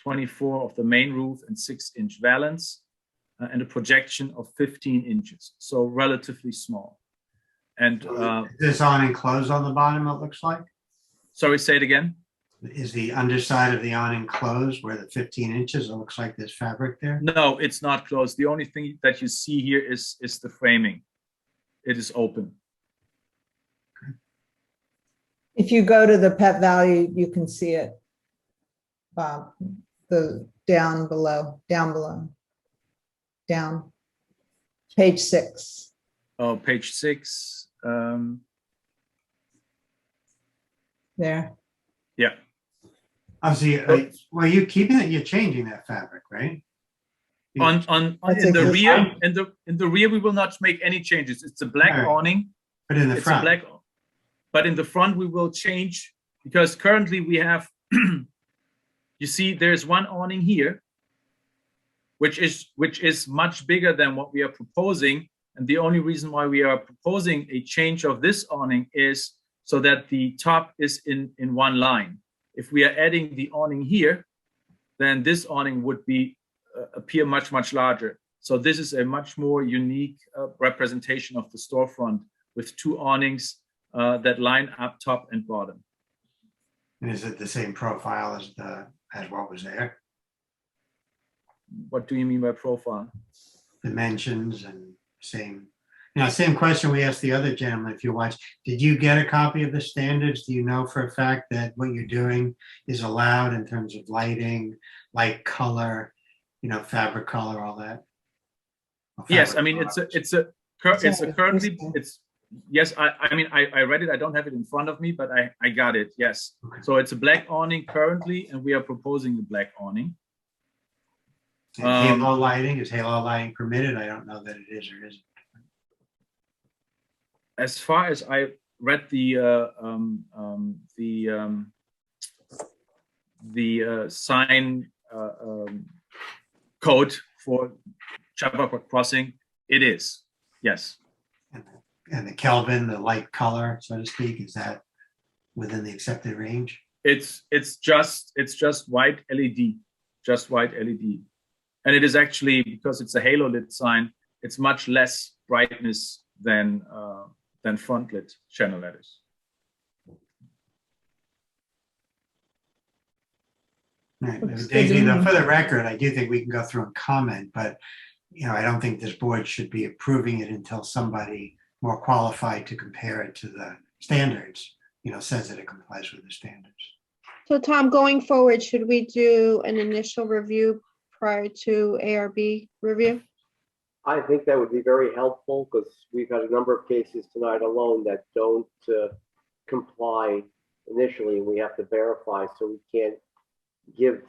24 of the main roof and 6-inch valance, and a projection of 15 inches. So relatively small. And is this awning closed on the bottom, it looks like? Sorry, say it again. Is the underside of the awning closed where the 15 inches, it looks like there's fabric there? No, it's not closed. The only thing that you see here is the framing. It is open. If you go to the pet value, you can see it. The down below. Page 6. Oh, page 6. There. Yeah. Obviously, well, you're keeping it. You're changing that fabric, right? In the rear, we will not make any changes. It's a black awning. But in the front. But in the front, we will change because currently we have. You see, there's one awning here, which is much bigger than what we are proposing. And the only reason why we are proposing a change of this awning is so that the top is in one line. If we are adding the awning here, then this awning would be appear much, much larger. So this is a much more unique representation of the storefront with two awnings that line up top and bottom. And is it the same profile as what was there? What do you mean by profile? Dimensions and same, same question we asked the other gentleman if you watched. Did you get a copy of the standards? Do you know for a fact that what you're doing is allowed in terms of lighting, light color, fabric color, all that? Yes, I mean yes, I read it. I don't have it in front of me, but I got it. Yes. Okay. So it's a black awning currently, and we are proposing the black awning. And halo lighting, is halo lighting permitted? I don't know that it is or isn't. As far as I read the sign code for Chappaqua Crossing, it is, yes. And the Kelvin, the light color, so to speak, is that within the accepted range? It's just white LED, just white LED. And it is actually, because it's a halo lit sign, it's much less brightness than front lit channel letters. Right. Daisy, though, for the record, I do think we can go through and comment, but I don't think this board should be approving it until somebody more qualified to compare it to the standards, says that it complies with the standards. So Tom, going forward, should we do an initial review prior to ARB review? I think that would be very helpful because we've had a number of cases tonight alone that don't comply initially, and we have to verify, so we can't give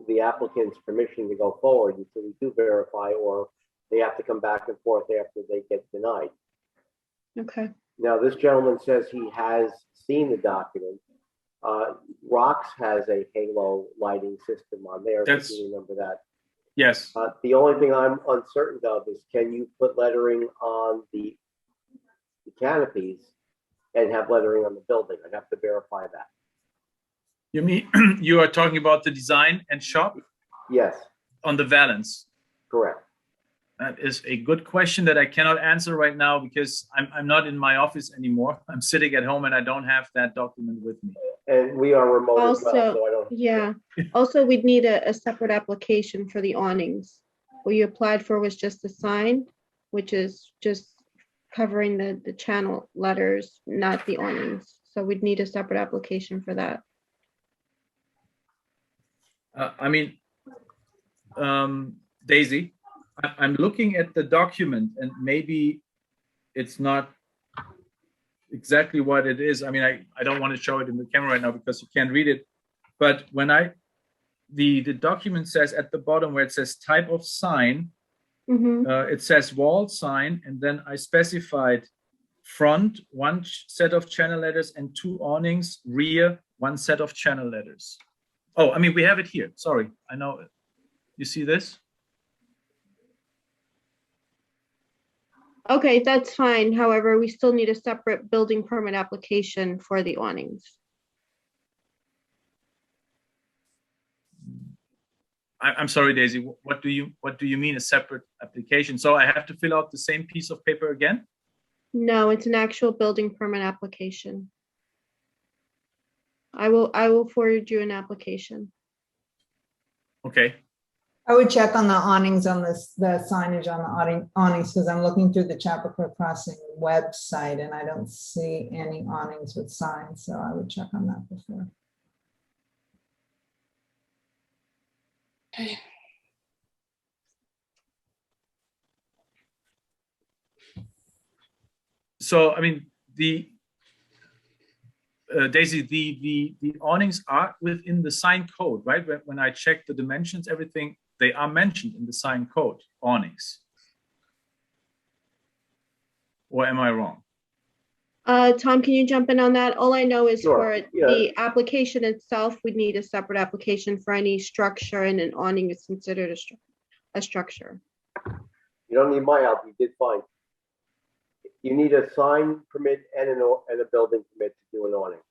the applicants permission to go forward until we do verify, or they have to come back and forth after they get denied. Okay. Now, this gentleman says he has seen the document. Rox has a halo lighting system on there. If you remember that. Yes. The only thing I'm uncertain of is, can you put lettering on the canopies and have lettering on the building? I'd have to verify that. You mean you are talking about the design and shop? Yes. On the valance. Correct. That is a good question that I cannot answer right now because I'm not in my office anymore. I'm sitting at home and I don't have that document with me. And we are remote Also, as well, so I don't. yeah. Also, we'd need a separate application for the awnings. What you applied for was just the sign, which is just covering the channel letters, not the awnings. So we'd need a separate application for that. Daisy, I'm looking at the document and maybe it's not exactly what it is. I don't want to show it in the camera right now because you can't read it. But when the document says at the bottom where it says type of sign, it says wall sign, and then I specified front, one set of channel letters and two awnings, rear, one set of channel letters. Oh, we have it here. Sorry, I know. You see this? Okay, that's fine. However, we still need a separate building permit application for the awnings. I'm sorry, Daisy. What do you mean a separate application? So I have to fill out the same piece of paper again? No, it's an actual building permit application. I will forward you an application. Okay. I would check on the awnings on the signage on the awnings because I'm looking through the Chappaqua Crossing website and I don't see any awnings with signs. So I would check on that before. Okay. So, Daisy, the awnings are within the sign code, right? When I check the dimensions, everything, they are mentioned in the sign code, awnings. Or am I wrong? Tom, can you jump in on that? All I know is Sure, for the application itself, we need a separate application for any structure, and an awning is considered a structure. You don't need my help. You did fine. You need a sign permit and a building permit to do an awning,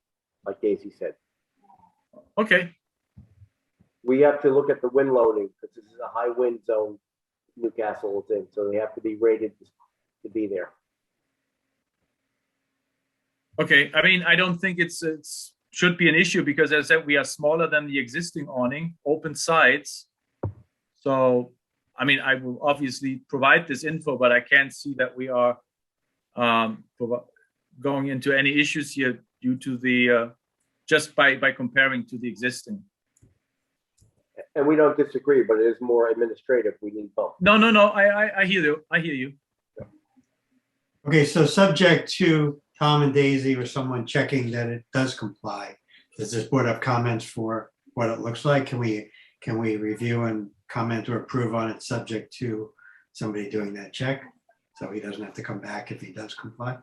like Daisy said. Okay, We have to look at the wind loading because this is a high wind zone Newcastle is in, so they have to be rated to be there. okay. I mean, I don't think it's should be an issue because as I said, we are smaller than the existing awning, open sides. So, I mean, I will obviously provide this info, but I can't see that we are going into any issues here due to the just by comparing to the existing. And we don't disagree, but it is more administrative. We need both. No. I hear you. I hear you. Okay, so subject to Tom and Daisy or someone checking that it does comply, does this board have comments for what it looks like? Can we review and comment or approve on it subject to somebody doing that check? So he doesn't have to come back if he does comply?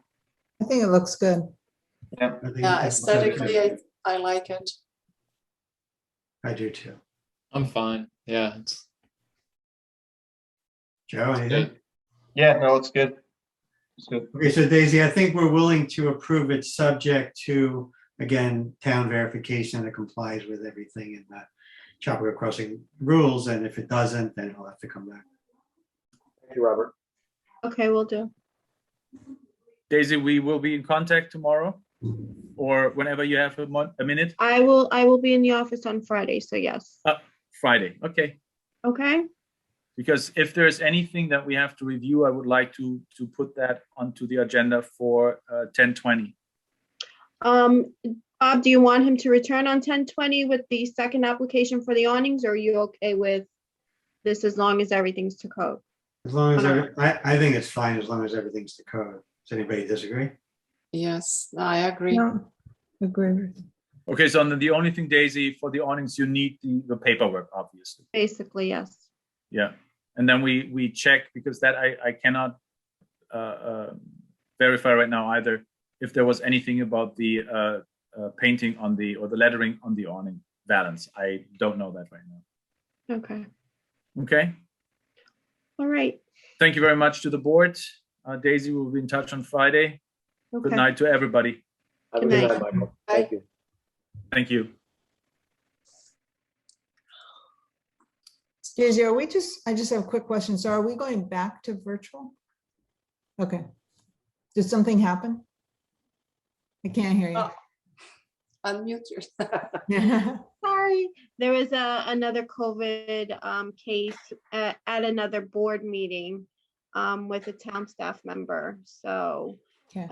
I think it looks good. I think Yeah, it's aesthetically, okay. I like it. I do too. I'm fine. Yeah. Joe, anything? Yeah, no, it's good. It's good. Okay, so Daisy, I think we're willing to approve it subject to, again, town verification that it complies with everything in the Chappaqua Crossing rules, and if it doesn't, then he'll have to come back. Thank you, Robert. Okay, we'll do. Daisy, we will be in contact tomorrow or whenever you have a minute. I will be in the office on Friday, so yes. Friday. Okay. Okay. Because if there's anything that we have to review, I would like to put that onto the agenda for 10:20. Bob, do you want him to return on 10:20 with the second application for the awnings, or are you okay with this as long as everything's to code? As long as, I think it's fine as long as everything's to code. Does anybody disagree? Yes, I agree. No, agree. Okay, so the only thing, Daisy, for the awnings, you need the paperwork, obviously. Basically, yes. Yeah, and then we check because that I cannot verify right now either if there was anything about the painting on the or the lettering on the awning valance. I don't know that right now. Okay. Okay. All right. Thank you very much to the board. Daisy will be in touch on Friday. Okay. Good night to everybody. Have a Good good night. night, Michael. Thank you. Thank you. Daisy, I just have a quick question. So are we going back to virtual? Okay. Did something happen? I can't hear you. Oh, unmute yourself. Sorry, there was another COVID case at another board meeting with a town staff member. So Okay.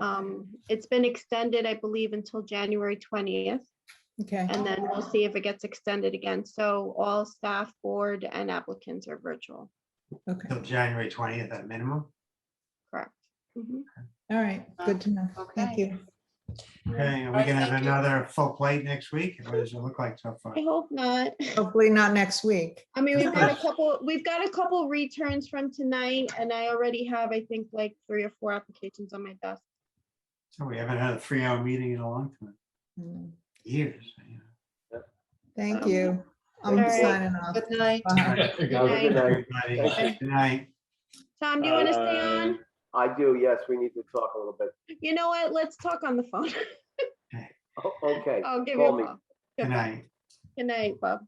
it's been extended, I believe, until January 20th. Okay. And then we'll see if it gets extended again. So all staff, board, and applicants are virtual. Okay. Till January 20th at minimum? Correct. Mhm. All right. Good to know. Thank you. Okay, are we Right, gonna have thank you. another full plate next week? What does it look like so far? I hope not. Hopefully not next week. I mean, we've got a couple returns from tonight, and I already have, I think, like 3 or 4 applications on my desk. So we haven't had a 3-hour meeting in a long time. Mm. Years. Thank you. I'm All right. signing off. Good night. Bye. Good Have a night. good night. Everybody, good night. Tom, do you want to stay on? I do, yes, we need to talk a little bit. You know what? Let's talk on the phone. Okay. I'll give you Call a me. call. Good night. Good night, Bob.